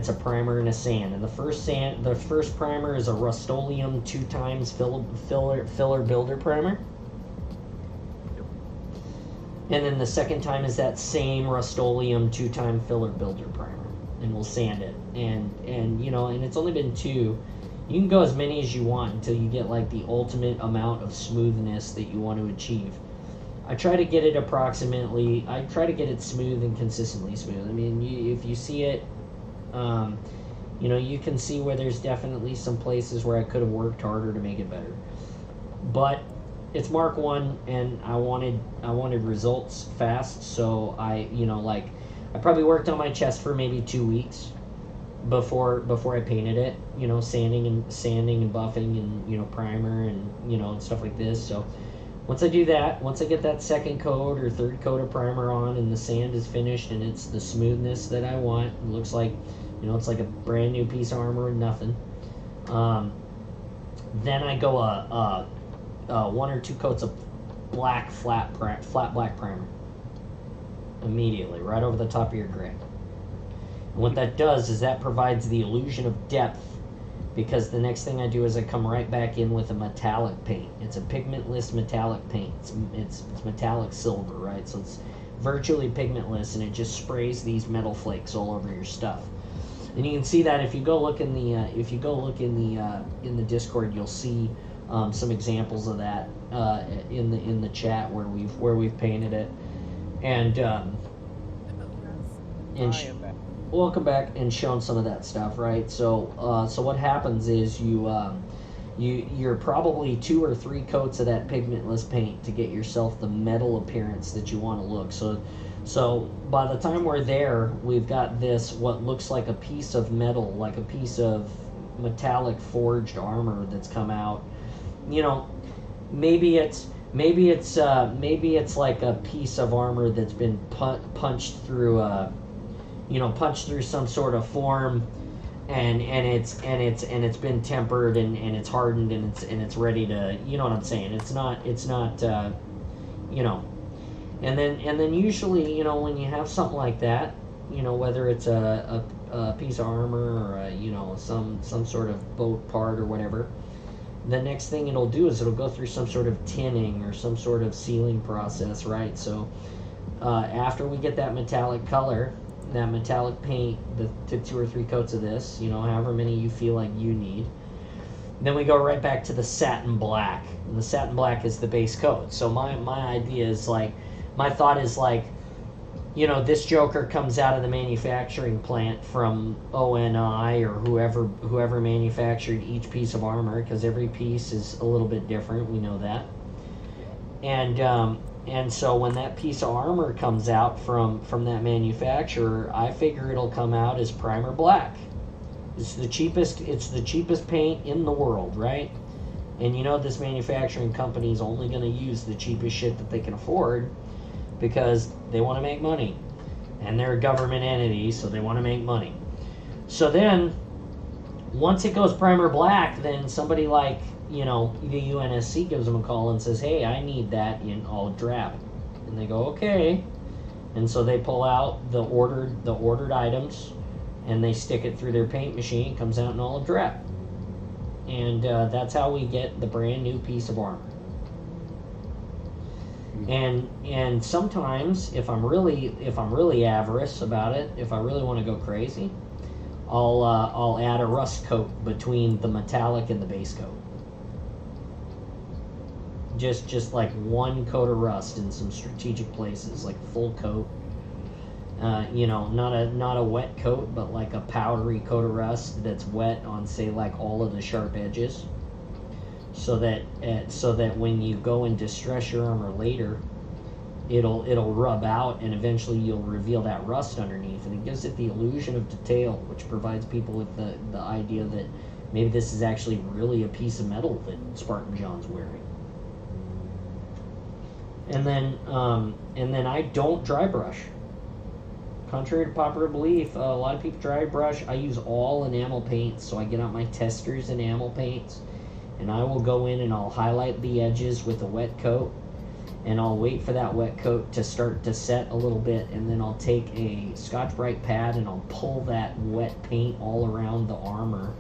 a primer and a sand. And the first primer is a Rust-Oleum 2x filler builder primer. And then the second time is that same Rust-Oleum 2x filler builder primer, and we'll sand it. And you know, and it's only been 2. You can go as many as you want until you get like the ultimate amount of smoothness that you want to achieve. I try to get it smooth and consistently smooth. I mean, if you see it, you know, you can see where there's definitely some places where I could have worked harder to make it better. But it's Mark 1, and I wanted results fast, so I probably worked on my chest for maybe 2 weeks before I painted it, you know, sanding and buffing and, you know, primer and, you know, and stuff like this. So once I do that, once I get that second coat or third coat of primer on and the sand is finished and it's the smoothness that I want, it looks like, you know, it's like a brand new piece of armor and nothing. Then I go 1 or 2 coats of black flat black primer immediately right over the top of your gray. And what that does is that provides the illusion of depth, because the next thing I do is I come right back in with a metallic paint. It's a pigmentless metallic paint. It's metallic silver, right? So it's virtually pigmentless, and it just sprays these metal flakes all over your stuff. And you can see that if you go look in the Discord, you'll see some examples of that in the chat where we've painted it. And welcome back, and shown some of that stuff, right? So what happens is you're probably 2 or 3 coats of that pigmentless paint to get yourself the metal appearance that you want to look. So by the time we're there, we've got this what looks like a piece of metal, like a piece of metallic forged armor that's come out. You know, maybe it's like a piece of armor that's been punched through some sort of form, and it's been tempered and it's hardened and it's ready to, you know what I'm saying? It's not you know, and then usually, you know, when you have something like that, you know, whether it's a piece of armor or you know, some sort of boat part or whatever, the next thing it'll do is it'll go through some sort of tinning or some sort of sealing process, right? So after we get that metallic color, that metallic paint, the 2 or 3 coats of this, you know, however many you feel like you need, then we go right back to the satin black, and the satin black is the base coat. So my idea is like, my thought is like, you know, this Joker comes out of the manufacturing plant from ONI or whoever manufactured each piece of armor, because every piece is a little bit different. We know that. And so when that piece of armor comes out from that manufacturer, I figure it'll come out as primer black. It's the cheapest paint in the world, right? And you know, this manufacturing company is only going to use the cheapest shit that they can afford, because they want to make money, and they're a government entity, so they want to make money. So then once it goes primer black, then somebody like, you know, the UNSC gives them a call and says, hey, I need that in all drab. And they go, okay. And so they pull out the ordered items, and they stick it through their paint machine. It comes out in all drab. And that's how we get the brand new piece of armor. And sometimes, if I'm really avarice about it, if I really want to go crazy, I'll add a rust coat between the metallic and the base coat. Just like 1 coat of rust in some strategic places, like full coat. You know, not a wet coat, but like a powdery coat of rust that's wet on, say, like all of the sharp edges. so that when you go and distress your armor later, it'll rub out, and eventually you'll reveal that rust underneath, and it gives it the illusion of detail, which provides people with the idea that maybe this is actually really a piece of metal that Spartan John's wearing. And then I don't dry brush. Contrary to popular belief, a lot of people dry brush. I use all enamel paints, so I get out my Testors enamel paints, and I will go in and I'll highlight the edges with a wet coat, and I'll wait for that wet coat to start to set a little bit, and then I'll take a Scotch-Brite pad and I'll pull that wet paint all around the armor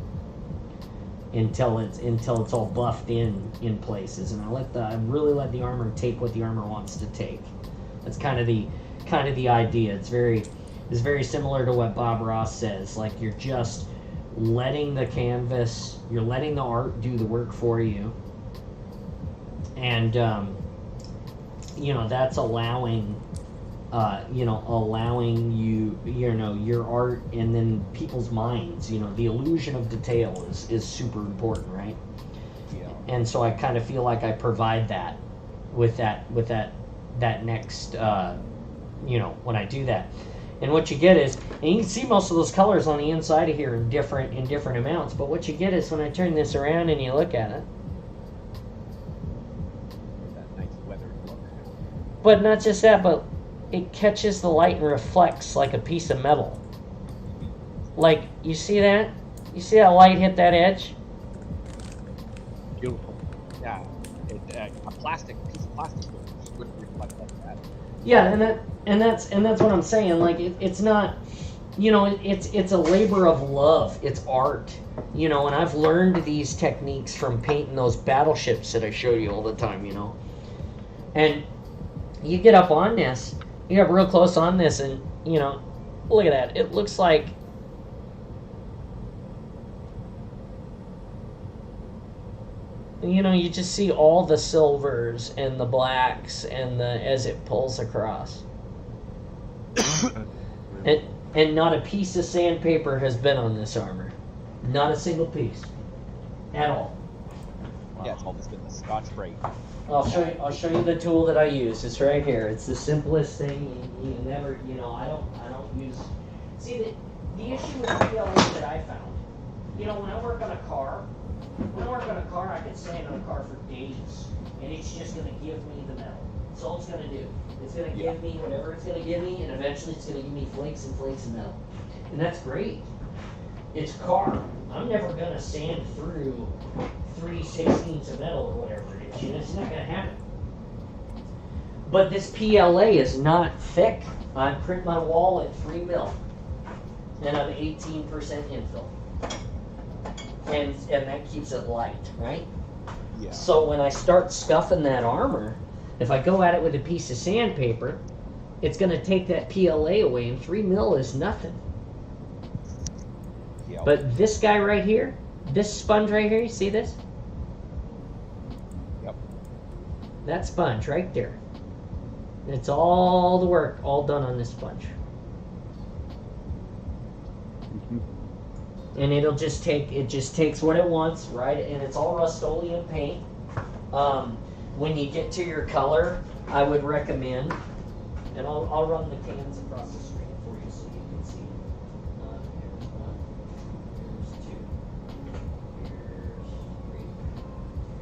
until it's all buffed in places, and I really let the armor take what the armor wants to take. That's kind of the idea. It's very similar to what Bob Ross says. Like, you're just letting the canvas, you're letting the art do the work for you, and that's allowing your art, and then people's minds. The illusion of detail is super important, right? Yeah. And so I kind of feel like I provide that with that next when I do that. And what you get is, and you can see most of those colors on the inside of here in different amounts, but what you get is when I turn this around and you look at it, That nice weathered look. but not just that, but it catches the light and reflects like a piece of metal. Like, you see that? You see that light hit that edge? Beautiful. Yeah. A piece of plastic wouldn't reflect like that. Yeah, and that's what I'm saying. Like, it's not, it's a labor of love. It's art, and I've learned these techniques from painting those battleships that I show you all the time, And you get up on this, you get real close on this, and look at that. It looks like, you just see all the silvers and the blacks and as it pulls across. And not a piece of sandpaper has been on this armor. Not a single piece. At all. Yeah, it's all just been the Scotch-Brite. I'll show you the tool that I use. It's right here. It's the simplest thing. You never, I don't use. See, the issue with PLA that I found, when I work on a car, I can stay on a car for days, and it's just going to give me the metal. That's all it's going to do. It's going to give me whatever it's going to give me, and eventually it's going to give me flakes and flakes of metal. And that's great. It's a car. I'm never going to sand through 3/16 of metal or whatever it is. It's not going to happen. But this PLA is not thick. I print my wall at 3 mil, and I'm 18% infill. And that keeps it light, right? Yeah. So when I start scuffing that armor, if I go at it with a piece of sandpaper, it's going to take that PLA away, and 3 mil is nothing. Yeah. But this guy right here, this sponge right here, you see this? Yep. That sponge right there. It's all the work, all done on this sponge. And it just takes what it wants, right? And it's all Rust-Oleum paint. When you get to your color, I would recommend, and I'll run the cans across the screen for you so you can see. Here's one, here's two, here's three,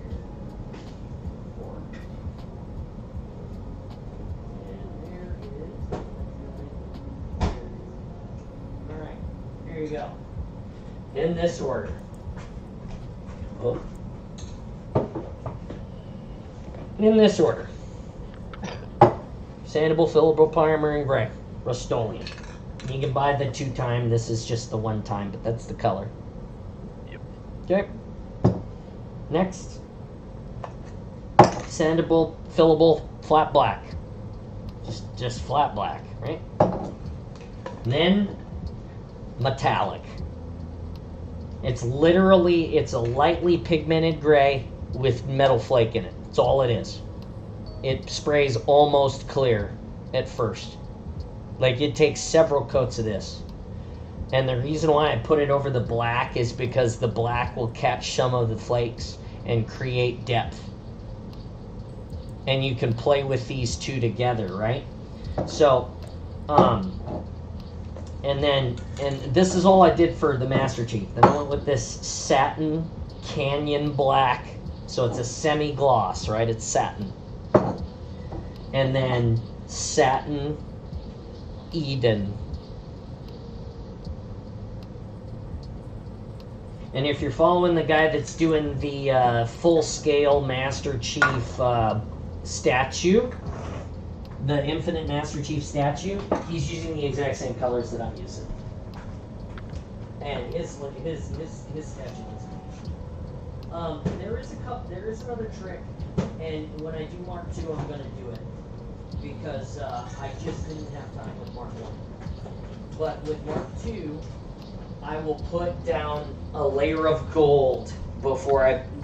here's four, and there it is. All right, here you go. In this order. Oh. In this order. Sandable, fillable primer, and gray. Rust-Oleum. You can buy the 2-time. This is just the 1-time, but that's the color. Yep. Okay. Next. Sandable, fillable, flat black. Just flat black, right? And then metallic. It's a lightly pigmented gray with metal flake in it. That's all it is. It sprays almost clear at first. Like, it takes several coats of this. And the reason why I put it over the black is because the black will catch some of the flakes and create depth. And you can play with these two together, right? So, and this is all I did for the Master Chief. Then I went with this satin canyon black. So it's a semi-gloss, right? It's satin. And then satin Eden. And if you're following the guy that's doing the full-scale Master Chief statue, the Infinite Master Chief statue, he's using the exact same colors that I'm using. And his statue is there is another trick, and when I do Mark II, I'm gonna do it because I just didn't have time with Mark I. But with Mark II, I will put down a layer of gold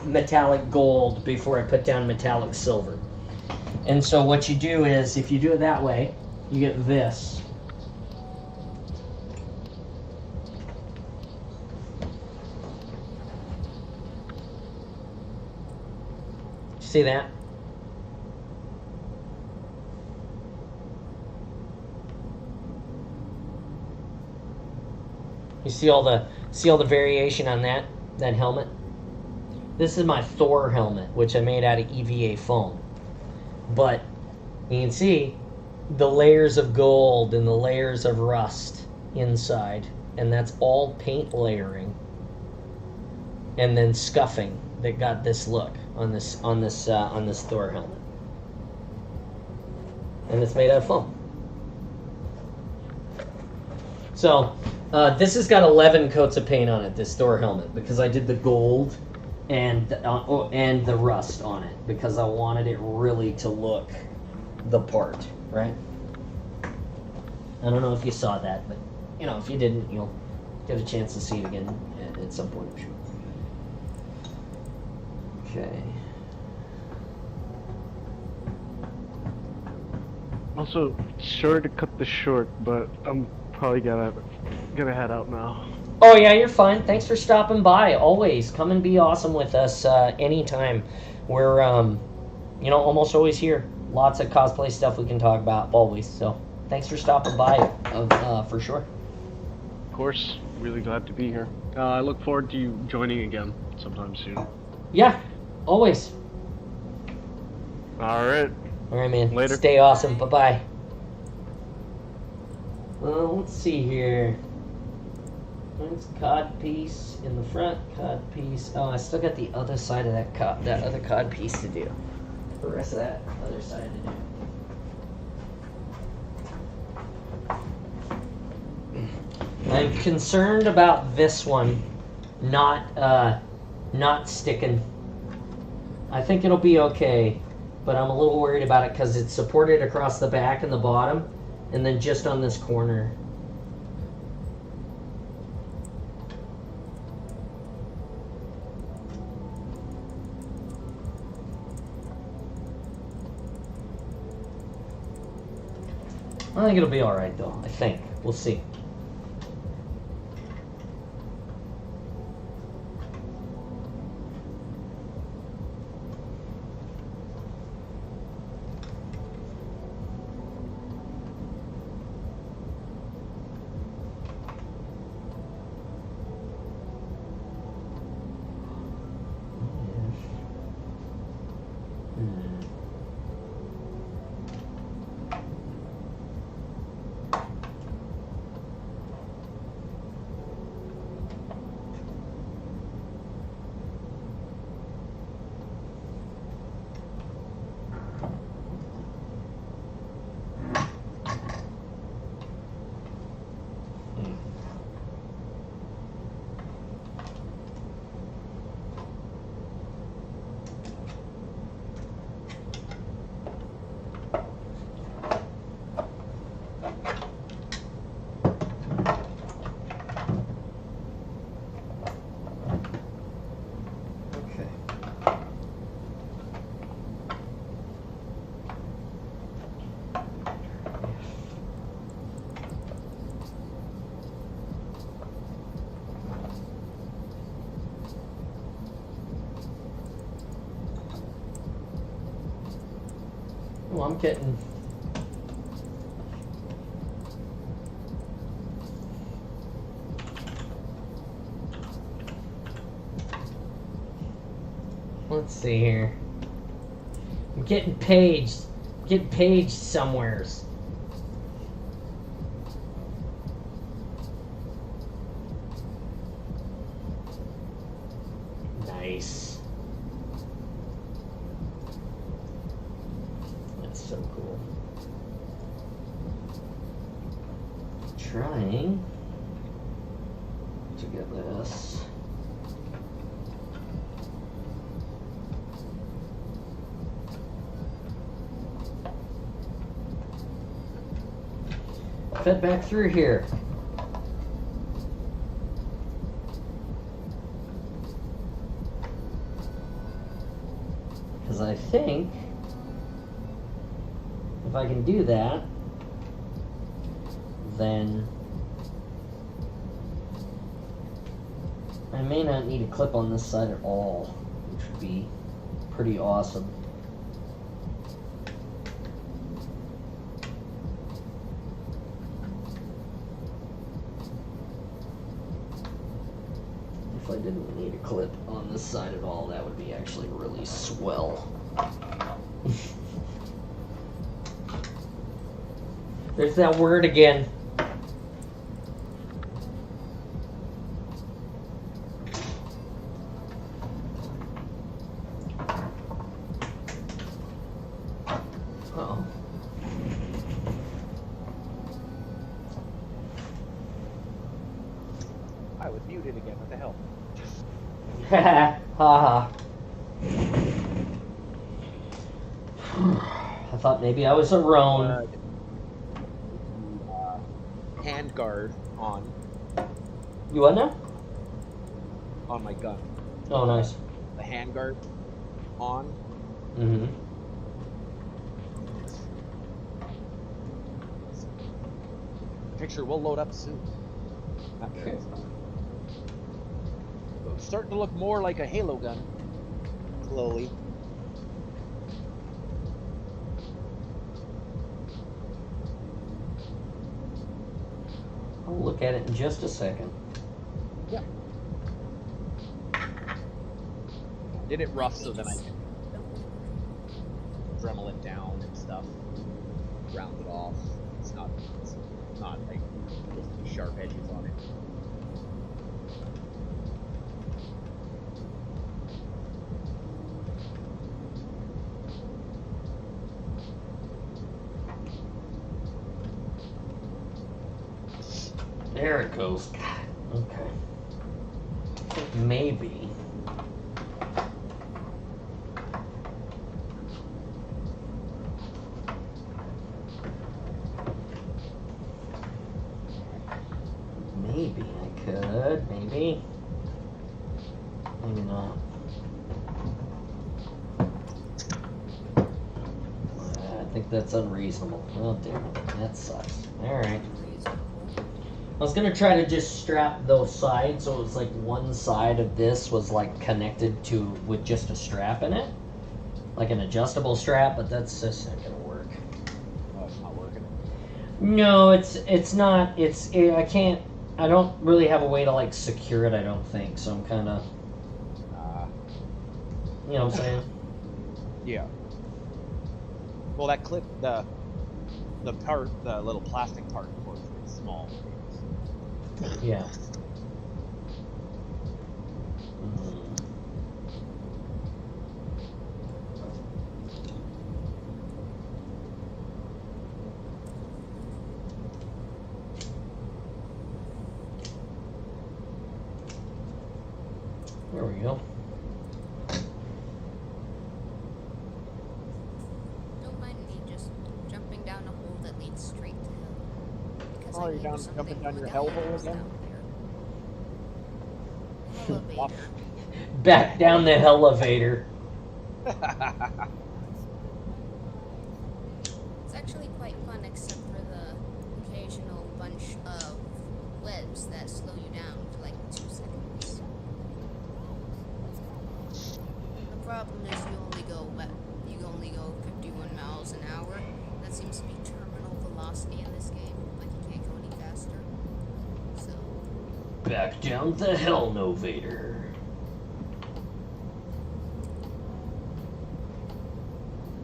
metallic gold before I put down metallic silver. And so what you do is, if you do it that way, you get this. See that? You see all the variation on that helmet? This is my Thor helmet, which I made out of EVA foam. But you can see the layers of gold and the layers of rust inside, and that's all paint layering and then scuffing that got this look on this Thor helmet. And it's made out of foam. So this has got 11 coats of paint on it, this Thor helmet, because I did the gold and the rust on it, because I wanted it really to look the part, right? I don't know if you saw that, but if you didn't, you'll get a chance to see it again at some point, I'm sure. Okay. Also, sorry to cut this short, but I'm probably gonna head out now. Oh yeah, you're fine. Thanks for stopping by. Always come and be awesome with us anytime. We're almost always here. Lots of cosplay stuff we can talk about always. So thanks for stopping by for sure. Of course, really glad to be here. I look forward to you joining again sometime soon. Yeah, always. All right, man. Later. Stay awesome. Bye-bye. Well, let's see here. It's cod piece in the front, cod piece. Oh, I still got the other side of that other cod piece to do. The rest of that other side to do. I'm concerned about this one not sticking. I think it'll be okay, but I'm a little worried about it because it's supported across the back and the bottom, and then just on this corner. I think it'll be alright though, I think. We'll see. Oh, I'm getting. Let's see here. I'm getting paged. Getting paged somewheres. Nice. That's so cool. Trying to get this. Fed back through here. Because I think if I can do that, then I may not need a clip on this side at all, which would be pretty awesome. If I didn't need a clip on this side at all, that would be actually really swell. There's that word again. Uh-oh. I was muted again. What the hell? Ha ha. I thought maybe I was a roan. Hand guard on You what now? my gun. Oh, nice. The hand guard on. Mm-hmm. Picture will load up soon. Not Okay. It's starting to look more like a Halo gun. Slowly. I'll look at it in just a second. Yeah. Did it rough so then I can Dremel it down and stuff. Round it off. It's not like just sharp edges on it. There it goes. God. Okay. I think maybe. Maybe I could. Maybe. Maybe not. I think that's unreasonable. Oh, damn it. That sucks. Alright. I was gonna try to just strap those sides so it was like one side of this was like connected to with just a strap in it, like an adjustable strap, but that's just not gonna work. Oh, it's not working. No, it's not. I can't. I don't really have a way to like secure it. I don't think so. I'm kind of. You know what I'm saying? Yeah. Well, that clip, the part, the little plastic part, of course, is small. Yeah. There we go. Don't mind me just jumping down a hole that leads straight to hell. Because Oh, I you're knew down, something jumping down your with hell hole elevators again? down there. Elevator. Back down the elevator. It's actually quite fun, except for the occasional bunch of webs that slow you down for like 2 seconds. The problem is you you only go 51 miles an hour. That seems to be terminal velocity in this game. Like you can't go any faster. So, Back down the hell no, Vader.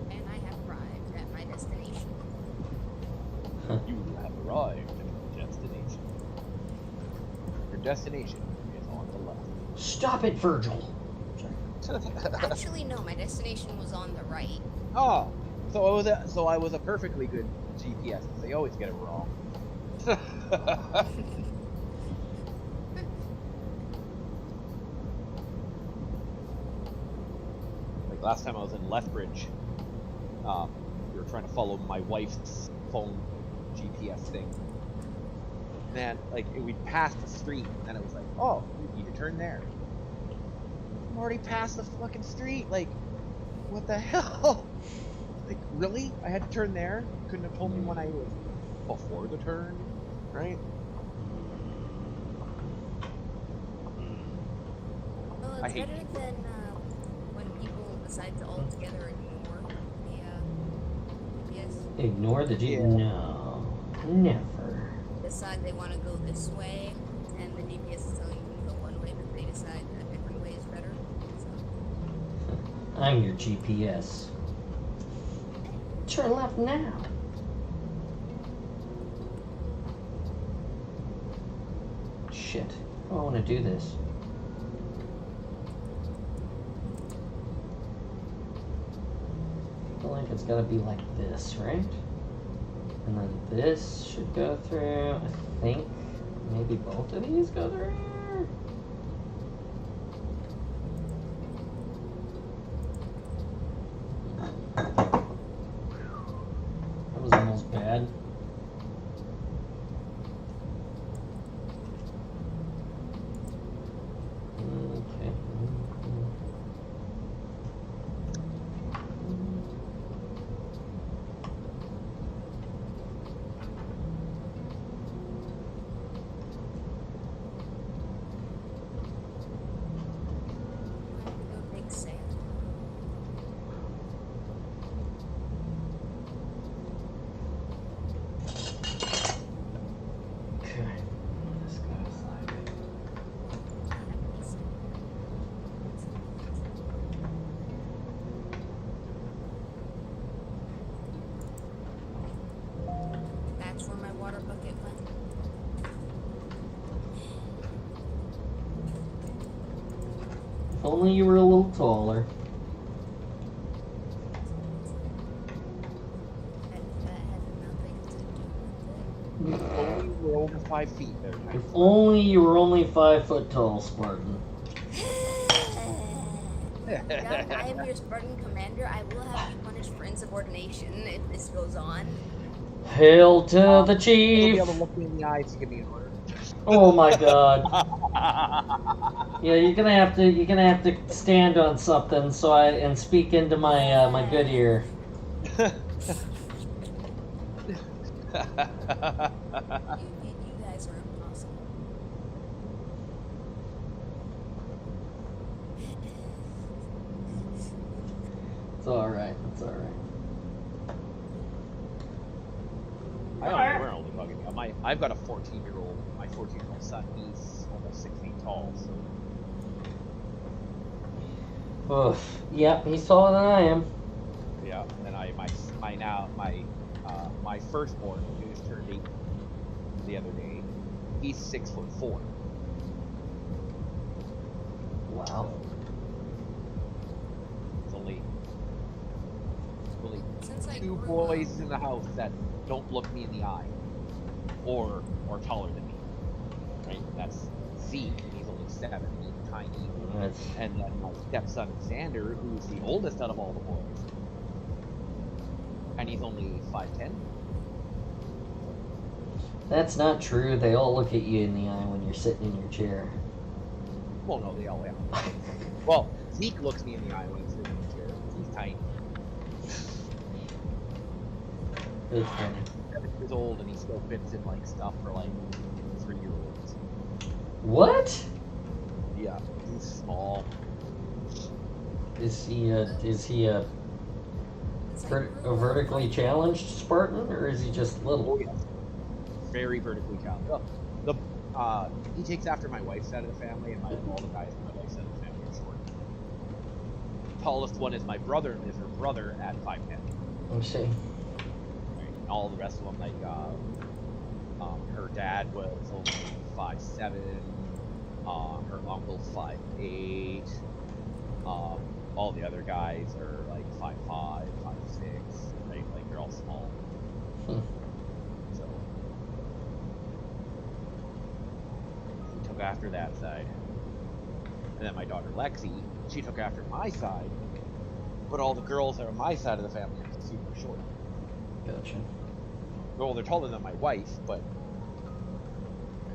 and I have arrived at my destination. You have arrived at your destination. Your destination is on the left. Stop it, Virgil. Actually, no, my destination was on the right. Oh, so I was a perfectly good GPS. They always get it wrong. Like last time I was in Lethbridge, we were trying to follow my wife's phone GPS thing. And then, like, we'd passed the street, and then it was like, oh, you need to turn there. I'm already past the fucking street. Like, what the hell? Like, really? I had to turn there? Couldn't have told me when I was before the turn, right? Well, it's I hate better people. than when people decide to altogether ignore the GPS. Ignore the G. Yeah. No, never. Decide they want to go this way, and the GPS is telling you to go one way, but they decide a different way is better. So, I'm your GPS. Turn left now. Shit. I don't want to do this. I feel like it's gotta be like this, right? And then this should go through. I think maybe both of these go through here. That was almost bad. Okay. go Big Sam. Okay. This goes like. That's where my water bucket went. If only you were a little taller. And that had nothing to do with it. Only we're over 5 feet there. If only you were only 5 foot tall, Spartan. Now I am your Spartan commander. I will have you punished for insubordination if this goes on. Hail to the You'll be chief! able to look me in the eyes to give me an order. Oh my god. Yeah, you're gonna have to stand on something and speak into my my good ear. You guys are impossible. It's alright, it's alright. We're only bugging me. I've got a 14-year-old. My 14-year-old son. He's almost 6 feet tall. So Oof. Yep, he's taller than I am. yeah. And my firstborn, who just turned 8 the other day, he's 6'4". Wow. It's only Since I 2 grew boys up, in the house that don't look me in the eye, or taller than me. Right? That's Zeke. He's only 7. He's tiny. That's And then my stepson Xander, who's the oldest out of all the boys, and he's only 5'10". that's not true. They all look at you in the eye when you're sitting in your chair. Well, no, they all have. Well, Zeke looks me in the eye when he's sitting in the chair. He's tiny. It's funny. 7 years old, and he still fits in like stuff for like 3-year-olds. What? Yeah, he's small. Is he a So I A vertically challenged Spartan, or is he just Oh little? yeah, very vertically challenged. He takes after my wife's side of the family, and all the guys on my wife's side of the family are short. Tallest one is my brother, and is her brother at 5'10". Let me see. Right? All the rest of them, like her dad was only 5'7". Her uncle's 5'8". All the other guys are like 5'5", 5'6", right? Like they're all small. Hmm. So he took after that side. And then my daughter Lexi, she took after my side. But all the girls that are on my side of the family are super short. Gotcha. Well, they're taller than my wife, but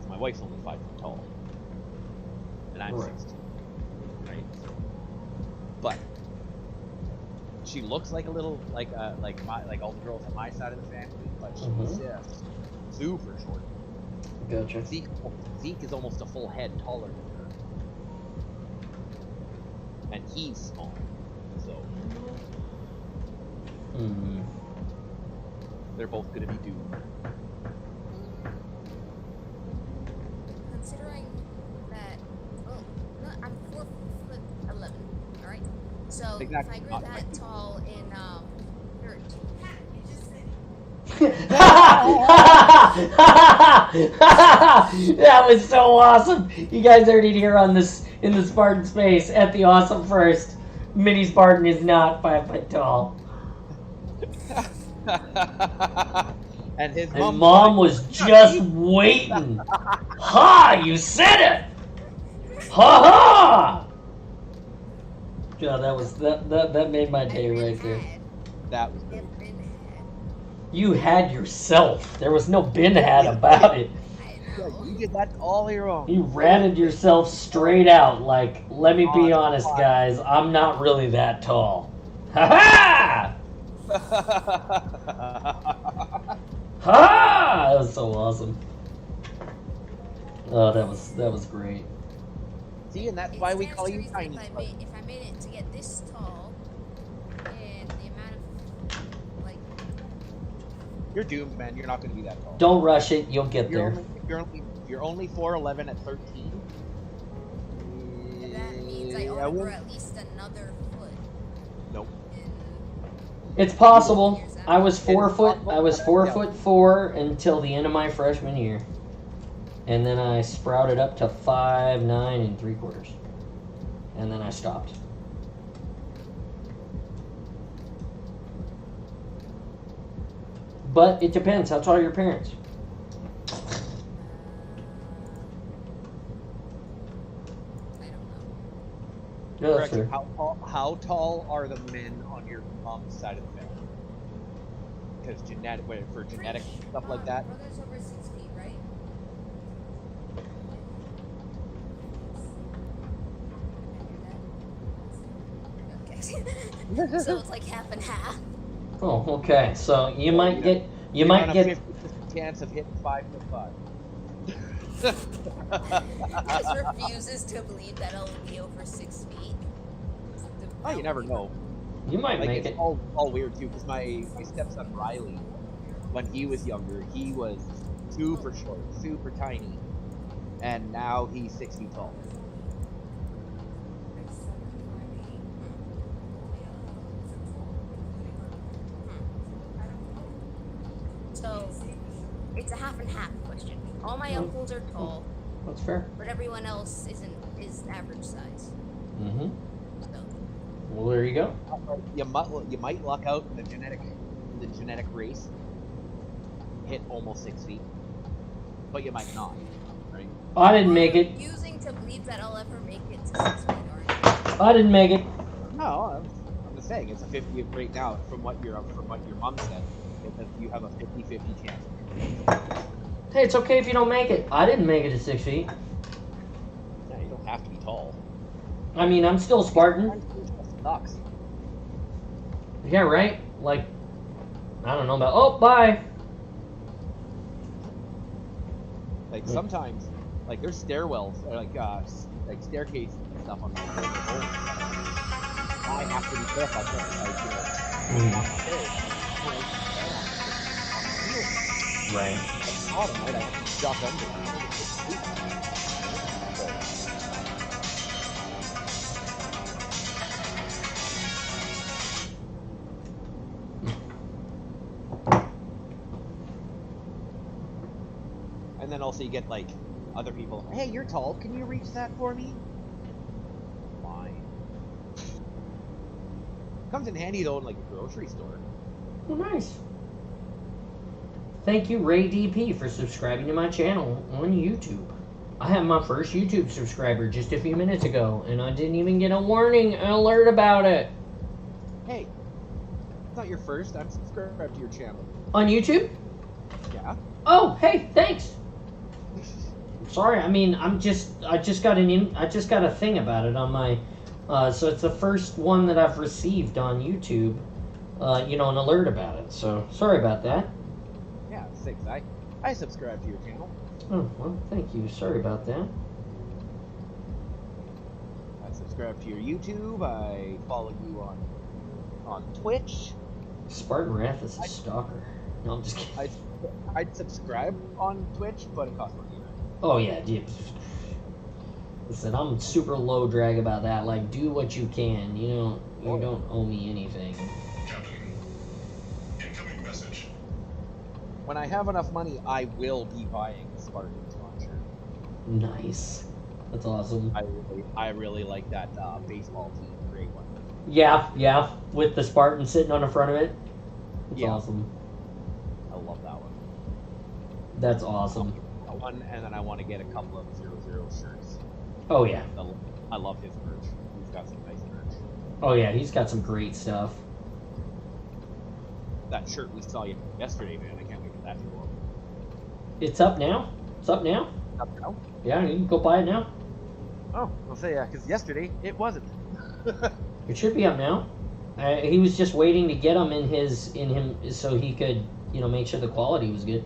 my wife's only 5 feet tall. And I'm Right. 6'2". Right? But she looks like a little like all the girls on my side of the family, but she's just super short. Gotcha. Zeke is almost a full head taller than her. And he's small. So Hmm. they're both gonna be doomed. Considering that, well, no, I'm 4'11", all right. So Exactly. if I grew that tall in dirt, That was so awesome. You guys heard it here on this in the Spartan space at the Awesome First. Mini Spartan is not 5 foot tall. And his And mom was just waiting. Ha! You said it. Ha ha! God, that made my day right there. That was good. You had yourself. There was no bin hat about it. Yeah, you did that all your own. You ratted yourself straight out. Like, let me be honest, guys. I'm not really that tall. Ha ha! Ha! That was so awesome. Oh, that was great. See, and that's why we call you tiny. If I made it to get this tall, and the amount of like, You're doomed, man. You're not going to be that tall. Don't rush it. You'll get there. You're only 4'11" at 13. that means I ought to grow at least another foot. Nope. It's possible. I was 4 foot. I was 4'4" until the end of my freshman year, and then I sprouted up to 5'9"3/4, and then I stopped. But it depends. How tall are your parents? I don't know. No, that's Correction, fair. how tall are the men on your mom's side of the family? Because for genetic stuff like that. Brother's over 6 feet, right? Okay. So it's like half and half. Oh, okay. So you might get You're on a 50% chance of hitting 5'5". Just refuses to believe that I'll be over 6 feet. Oh, you never know. You might Like, make it's it. all weird too, because my stepson Riley, when he was younger, he was super short, super tiny, and now he's 6 feet tall. So it's a half and half question. All my uncles are tall, That's fair. but everyone else is average size. Mm-hmm. So Well, there you go. You might luck out in the genetic race, hit almost 6 feet, but you might not, right? I didn't make it. refusing to believe that I'll ever make it to 6 feet, aren't you? I didn't make it. No, I'm just saying it's a 50 right now from what your mom said. You have a 50-50 chance. Hey, it's okay if you don't make it. I didn't make it to 6 feet. Yeah, you don't have to be tall. I mean, I'm still Spartan. Sucks. Yeah, right? Like, I don't know about. Oh, bye. Like sometimes, like there's stairwells or like staircases and stuff on the I have to be careful. Right. Autumn, I jumped under. And then also you get like other people. Hey, you're tall. Can you reach that for me? Fine. Comes in handy though in like a grocery store. Oh, nice. Thank you, Ray DP, for subscribing to my channel on YouTube. I had my first YouTube subscriber just a few minutes ago, and I didn't even get a warning alert about it. Hey, it's not your first. I'm subscribed to your channel. On YouTube? Yeah. Oh, hey, thanks. Sorry, I mean, I just got a thing about it on my, so it's the first one that I've received on YouTube, an alert about it. So sorry about that. Yeah, six. I subscribe to your channel. Oh, well, thank you. Sorry about that. I subscribe to your YouTube. I follow you on Twitch. Spartan Wrath is a stalker. No, I'm just kidding. I'd subscribe on Twitch, but it costs money. Oh yeah, dude. Listen, I'm super low drag about that. Like, do what you can. You don't owe me anything. Captain, incoming message. When I have enough money, I will be buying the Spartan launcher. Nice. That's awesome. I really like that baseball team, great one. Yeah, with the Spartan sitting on the front of it. It's Yeah. awesome. I love that one. That's awesome. That one, and then I want to get a couple of 00 shirts. Oh yeah. I love his merch. He's got some nice merch. Oh yeah, he's got some great stuff. That shirt we saw yesterday, man. I can't wait for that to go up. It's up now. It's up now. Up now? Yeah, you can go buy it now. Oh, I'll say yeah, because yesterday it wasn't. It should be up now. He was just waiting to get them in him so he could, make sure the quality was good.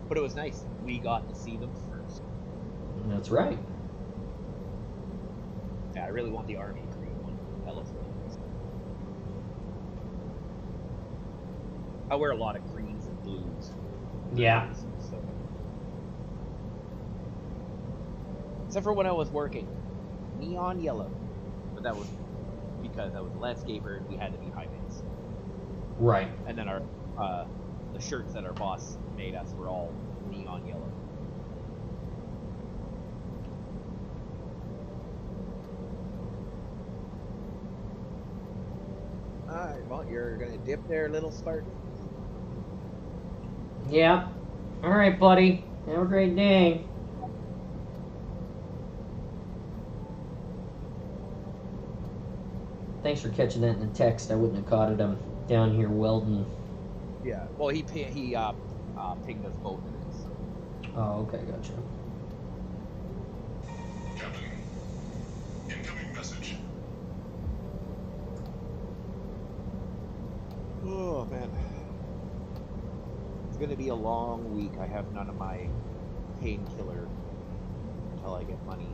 But it was nice. We got to see them first. That's right. Yeah, I really want the Army green one. That looks really nice. I wear a lot of greens and blues. Yeah. So. Except for when I was working. Neon yellow. But that was because I was a landscaper and we had to be high mids. Right. And then our the shirts that our boss made us were all neon yellow. Alright, well, you're gonna dip there, little Spartan. Yeah. All right, buddy. Have a great day. Thanks for catching that in the text. I wouldn't have caught it. I'm down here welding. Yeah. Well, he pinged us both in it. So. Oh, okay, gotcha. Captain, incoming message. Oh man, it's gonna be a long week. I have none of my painkiller until I get money.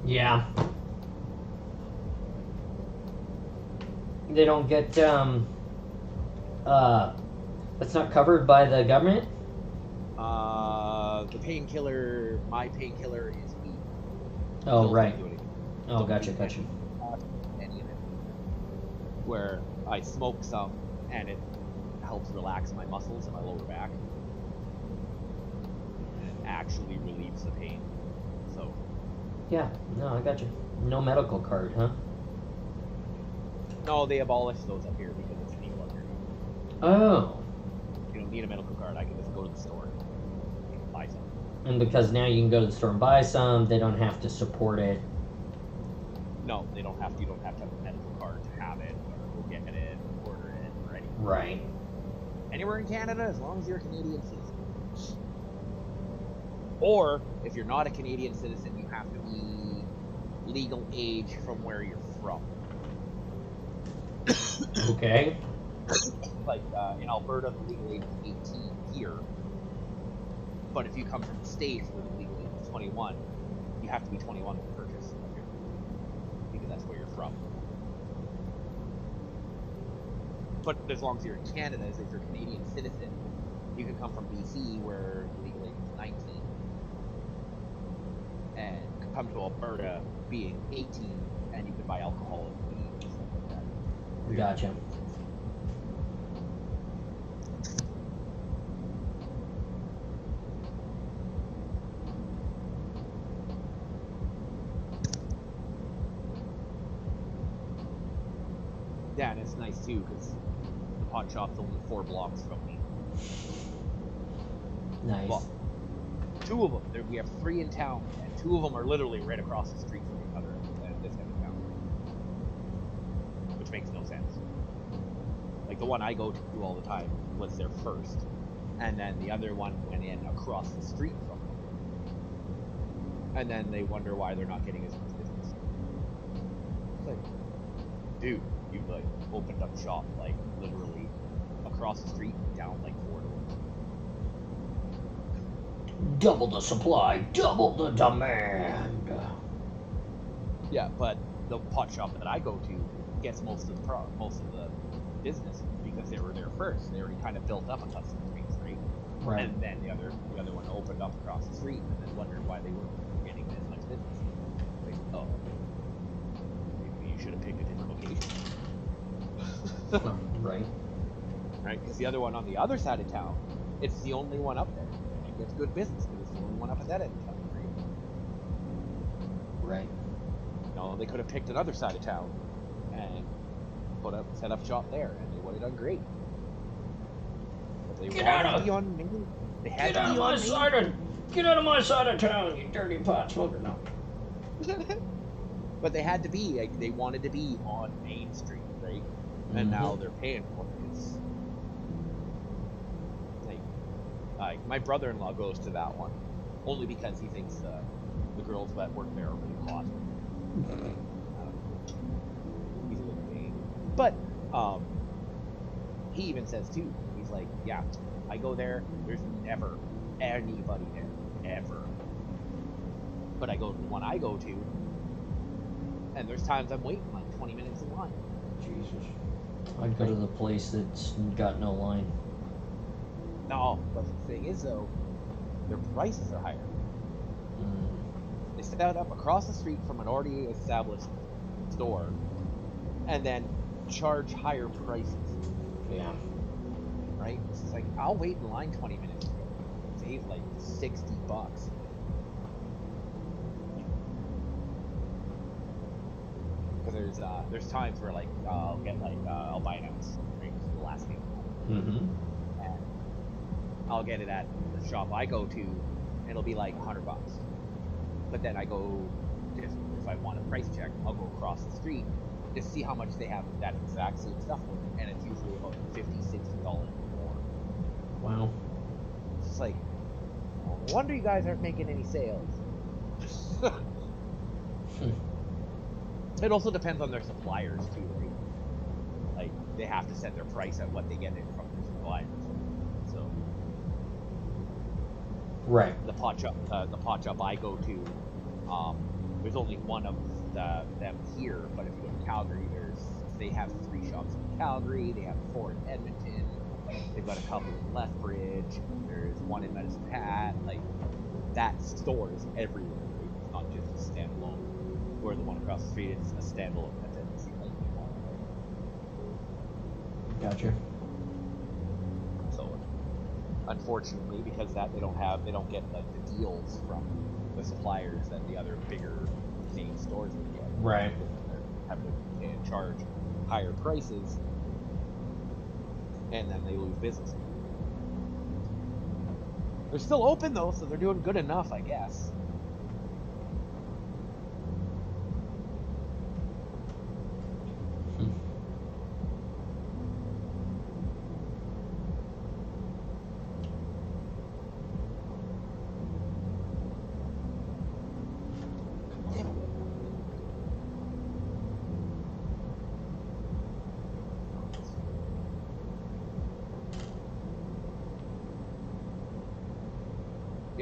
Yeah. They don't get that's not covered by the government? The painkiller, my painkiller is weed. Oh, Pills right. don't do anything. Oh, Don't gotcha, do gotcha. any of it. Where I smoke some and it helps relax my muscles and my lower back. And it actually relieves the pain. So Yeah, no, I gotcha. No medical card, huh? no, they abolished those up here because it's legal up here. Oh. You don't need a medical card. I can just go to the store and buy some. And because now you can go to the store and buy some, they don't have to support it. No, they don't have to. You don't have to have a medical card to have it, or go get it, or order it, or anything. Right. Anywhere in Canada, as long as you're a Canadian citizen. Or, if you're not a Canadian citizen, you have to be legal age from where you're from. Okay. Like, in Alberta, the legal age is 18 here. But if you come from the States where the legal age is 21, you have to be 21 to purchase, because that's where you're from. But as long as you're in Canada, as if you're a Canadian citizen, you can come from BC where the legal age is 19, and come to Alberta being 18, and you can buy alcohol and weed and stuff like that. Gotcha. Yeah, and it's nice too because the pot shop's only 4 blocks from me. Nice. Well, 2 of them. We have 3 in town, and 2 of them are literally right across the street from each other at this end of town, which makes no sense. Like the one I go to all the time was there first, and then the other one went in across the street from them, and then they wonder why they're not getting as much business. It's like, dude, you like opened up shop like literally across the street down like 4 doors. Double the supply, double the demand. Yeah, but the pot shop that I go to gets most of the business because they were there first. They already kind of built up a customer base, right? Right. And then the other one opened up across the street, and then wondered why they weren't getting as much business. Like, oh, maybe you should have picked a different location. Right. Right? Because the other one on the other side of town, it's the only one up there. It gets good business because it's the only one up at that end of town, right? Right. You know, they could have picked another side of town and set up shop there, and they would have done great. But they wanted to be on Main. They had to be on Main. Get out of my side of town, you dirty pot smoker! No. But they had to be. Like, they wanted to be on Main Street, right? And now they're paying for it. It's like my brother-in-law goes to that one only because he thinks the girls that work there are really hot. He's a little vain. But he even says too, he's like, yeah, I go there, there's never anybody there, ever. But I go to the one I go to, and there's times I'm waiting like 20 minutes in line. Jesus. I'd go to the place that's got no line. No, but the thing is though, their prices are higher. They set up across the street from an already established store, and then charge higher prices. Yeah. Right? It's just like, I'll wait in line 20 minutes, save like $60. Because there's times where like I'll get like I'll buy an ounce drink for the last thing. And I'll get it at the shop I go to, and it'll be like $100. But then I go, if I want a price check, I'll go across the street to see how much they have that exact same stuff for, and it's usually about $50-$60 more. Wow. It's just like, no wonder you guys aren't making any sales. It also depends on their suppliers too, right? Like, they have to set their price at what they get it from their suppliers. So, right. The pot shop I go to, there's only one of them here. But if you go to Calgary, they have 3 shops in Calgary. They have 4 in Edmonton. They've got a couple in Lethbridge. There's one in Medicine Hat. Like, that store is everywhere. Right? It's not just a standalone. Where the one across the street is a standalone. That's it. Gotcha. So, unfortunately, because that they don't get like the deals from the suppliers that the other bigger chain stores would get. Right. They're having to pay and charge higher prices, and then they lose business. They're still open though, so they're doing good enough, I guess.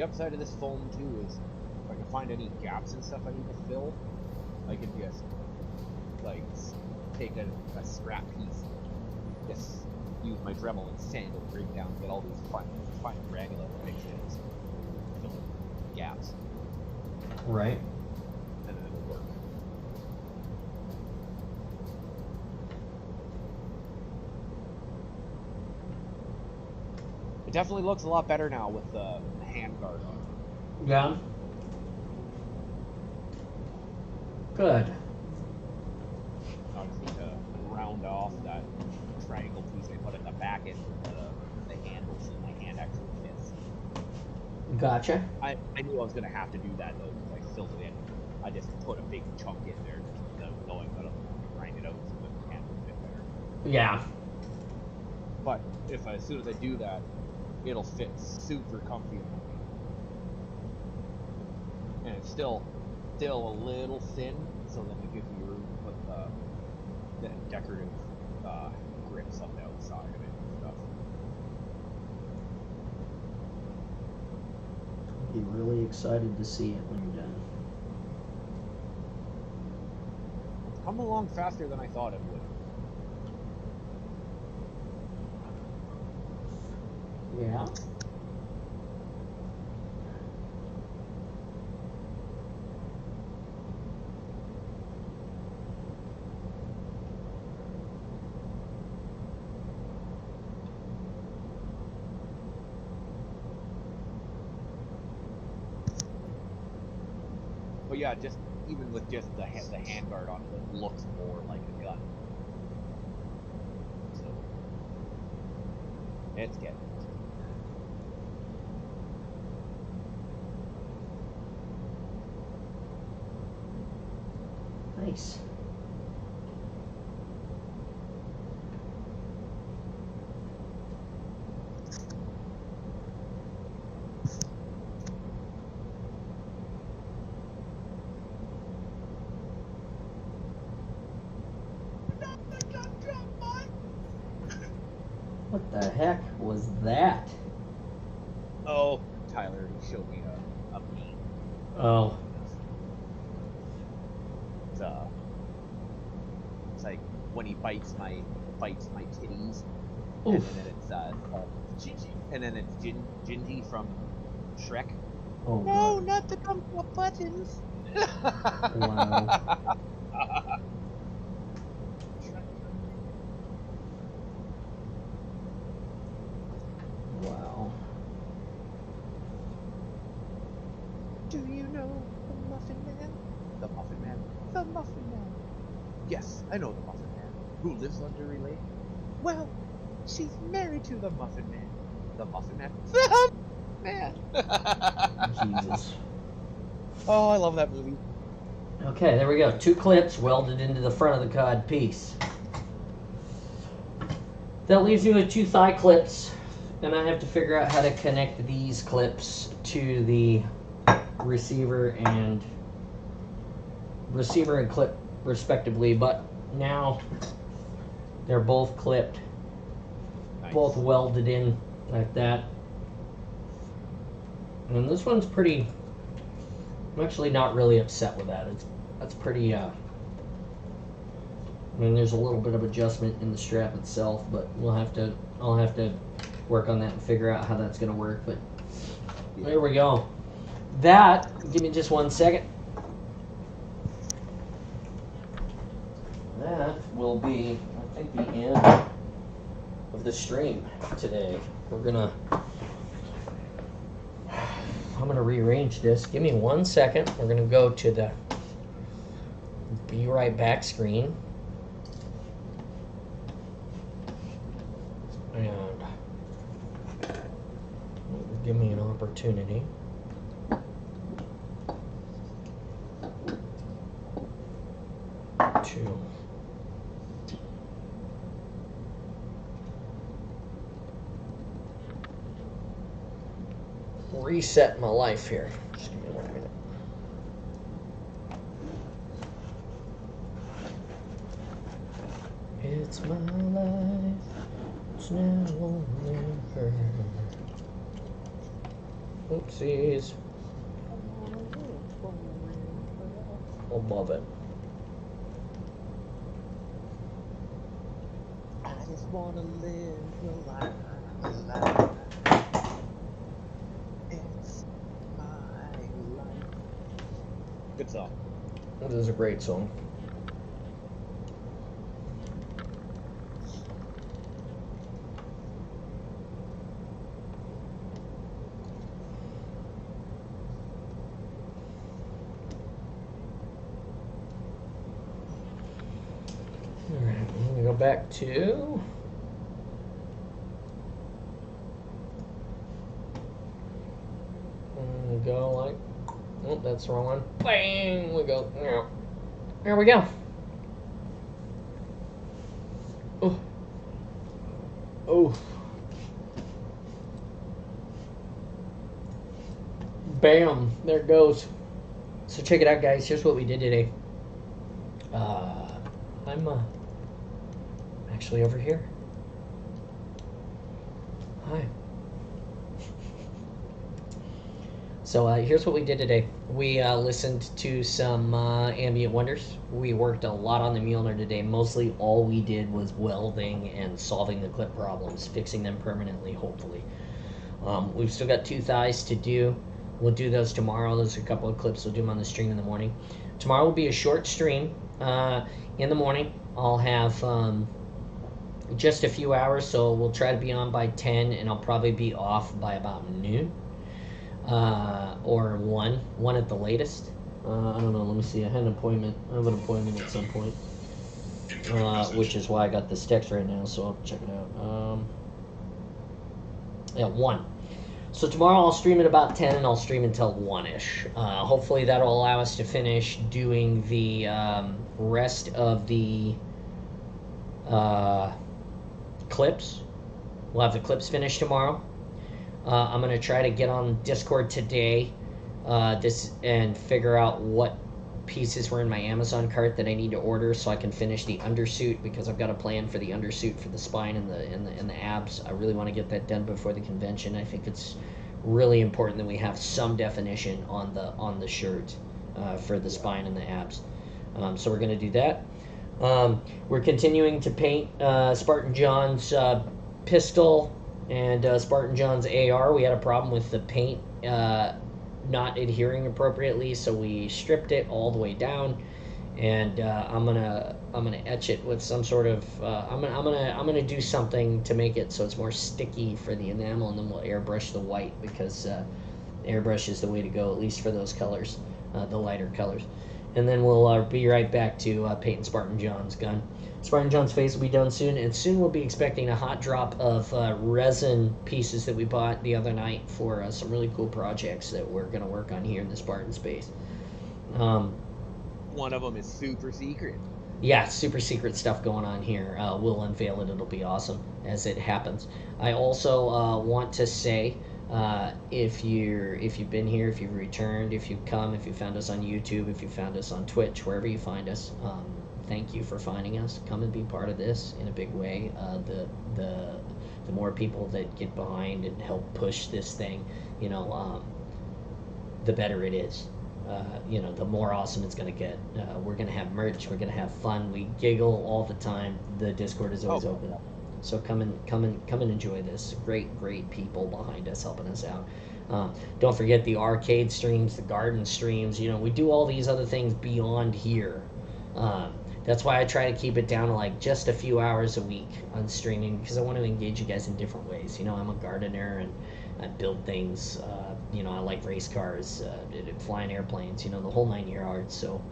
The upside of this foam too is if I can find any gaps and stuff I need to fill, I can just like take a scrap piece, just use my Dremel and sand it right down, get all these fine granular mixes, fill in gaps, Right. and then it'll work. It definitely looks a lot better now with the hand guard on. Yeah. Good. I just need to round off that triangle piece I put at the back end of the handle so my hand actually fits. Gotcha. I knew I was going to have to do that though because I filled it in. I just put a big chunk in there just knowing that I'm going to grind it out so that the hand will fit better. Yeah. But as soon as I do that, it'll fit super comfy on me. And it's still a little thin, so then it gives me room to put the decorative grips on the outside of it and stuff. Be really excited to see it when you're done. It's come along faster than I thought it would. Yeah. But yeah, just even with just the handguard on it, it looks more like a gun. So it's getting. Nice. What the heck was that? Oh, Tyler showed me a meme. Oh. It's like when he bites my titties, Oof. and then it's Gingy, and then it's Gingy from Shrek. Oh, No, God. not the gumdrop buttons. Wow. Wow. Do you know the Muffin Man? The Muffin Man? The Muffin Man. Yes, I know the Muffin Man. Who lives on Drury Lane? Well, she's married to the Muffin Man. The Muffin Man? The Man! Jesus. Oh, I love that movie. Okay, there we go. 2 clips welded into the front of the cod piece. That leaves me with 2 thigh clips, and I have to figure out how to connect these clips to the receiver and clip respectively, but now they're both clipped, Nice. both welded in like that. And this one's pretty, I'm actually not really upset with that. That's pretty, I mean, there's a little bit of adjustment in the strap itself, but I'll have to work on that and figure out how that's going to work, but there we go. That, give me just 1 second. That will be, I think, the end of the stream today. I'm gonna rearrange this. Give me 1 second. We're gonna go to the be right back screen. And give me an opportunity. To reset my life here. Just give me 1 minute. It's my life, it's now or never. Oopsies. Above it. I just wanna live the life. It's my life. Good song. This is a great song. Alright, I'm gonna go back to go like, oh, that's the wrong one. Bang! We go. Yeah. There we go. Oh. Oh. Bam! There it goes. So check it out, guys. Here's what we did today. I'm actually over here. Hi. So here's what we did today. We listened to some Ambient Wonders. We worked a lot on the Mjolnir today. Mostly all we did was welding and solving the clip problems, fixing them permanently, hopefully. We've still got 2 thighs to do. We'll do those tomorrow. Those are a couple of clips. We'll do them on the stream in the morning. Tomorrow will be a short stream. In the morning, I'll have just a few hours, so we'll try to be on by 10, and I'll probably be off by about noon. Or 1 at the latest. I don't know, let me see, I had an appointment. I have an appointment at some point. Which is why I got this text right now, so I'll check it out. Yeah, 1. So tomorrow I'll stream at about 10, and I'll stream until 1-ish. Hopefully that'll allow us to finish doing the rest of the clips. We'll have the clips finished tomorrow. I'm going to try to get on Discord today and figure out what pieces were in my Amazon cart that I need to order so I can finish the undersuit, because I've got a plan for the undersuit for the spine and the abs. I really want to get that done before the convention. I think it's really important that we have some definition on the shirt for the spine and the abs. So we're going to do that. We're continuing to paint Spartan John's pistol and Spartan John's AR. We had a problem with the paint not adhering appropriately, so we stripped it all the way down, and I'm gonna etch it with some sort of I'm gonna do something to make it so it's more sticky for the enamel, and then we'll airbrush the white, because airbrush is the way to go, at least for those colors, the lighter colors. And then we'll be right back to painting Spartan John's gun. Spartan John's face will be done soon, and soon we'll be expecting a hot drop of resin pieces that we bought the other night for some really cool projects that we're going to work on here in the Spartan space. One of them is super secret. Yeah, super secret stuff going on here. We'll unveil it. It'll be awesome as it happens. I also want to say, if you've been here, if you've returned, if you've come, if you found us on YouTube, if you found us on Twitch, wherever you find us, thank you for finding us. Come and be part of this in a big way. The more people that get behind and help push this thing, the better it is. The more awesome it's going to get. We're going to have merch. We're going to have fun. We giggle all the time. The Discord is always open. So come and enjoy this. Great people behind us helping us out. Don't forget the arcade streams, the garden streams. We do all these other things beyond here. That's why I try to keep it down to like just a few hours a week on streaming, because I want to engage you guys in different ways. I'm a gardener and I build things. I like race cars, flying airplanes. The whole 9 yards. So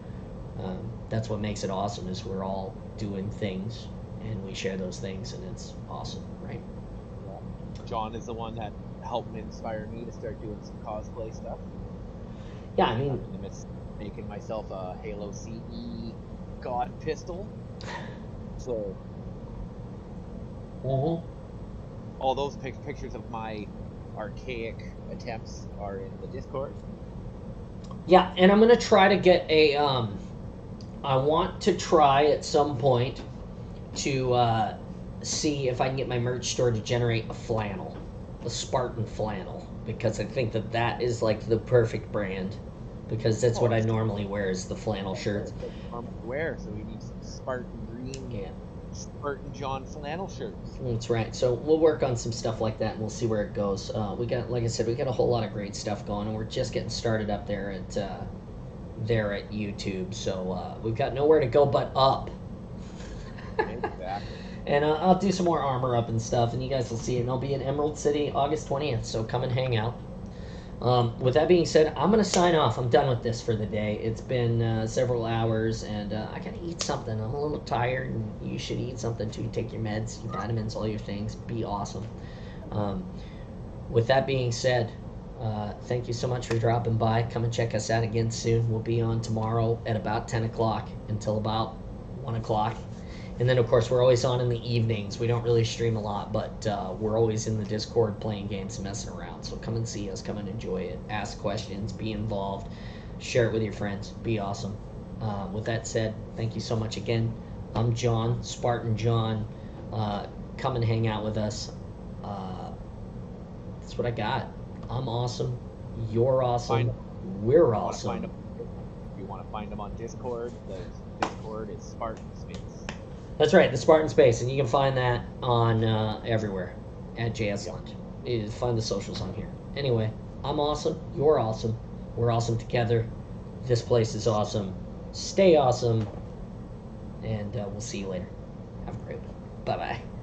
that's what makes it awesome, is we're all doing things and we share those things, and it's awesome, right? Yeah. John is the one that helped inspire me to start doing some cosplay stuff. Yeah, I I'm mean, in the midst of making myself a Halo CE God pistol. So all those pictures of my archaic attempts are in the Discord. yeah, and I'm gonna try to get a. I want to try at some point to see if I can get my merch store to generate a flannel, a Spartan flannel, because I think that that is like the perfect brand, because that's what I normally wear is the flannel shirts. Wear, so we need some Spartan green, Yeah. Spartan John flannel shirts. That's right. So we'll work on some stuff like that, and we'll see where it goes. We got, like I said, we got a whole lot of great stuff going, and we're just getting started up there at YouTube. So we've got nowhere to go but up. Exactly. And I'll do some more armor up and stuff, and you guys will see it. And I'll be in Emerald City August 20th, so come and hang out. With that being said, I'm going to sign off. I'm done with this for the day. It's been several hours, and I got to eat something. I'm a little tired, and you should eat something too. Take your meds, your vitamins, all your things. Be awesome. With that being said, thank you so much for dropping by. Come and check us out again soon. We'll be on tomorrow at about 10 o'clock until about 1 o'clock. And then, of course, we're always on in the evenings. We don't really stream a lot, but we're always in the Discord playing games and messing around. So come and see us. Come and enjoy it. Ask questions. Be involved. Share it with your friends. Be awesome. With that said, thank you so much again. I'm John, Spartan John. Come and hang out with us. That's what I got. I'm awesome. You're awesome. We're awesome. If you want to find them on Discord, the Discord is Spartan Space. That's right, the Spartan Space, and you can find that on everywhere at JS Lunch. You find the socials on here. Anyway, I'm awesome. You're awesome. We're awesome together. This place is awesome. Stay awesome, and we'll see you later. Have a great one. Bye-bye.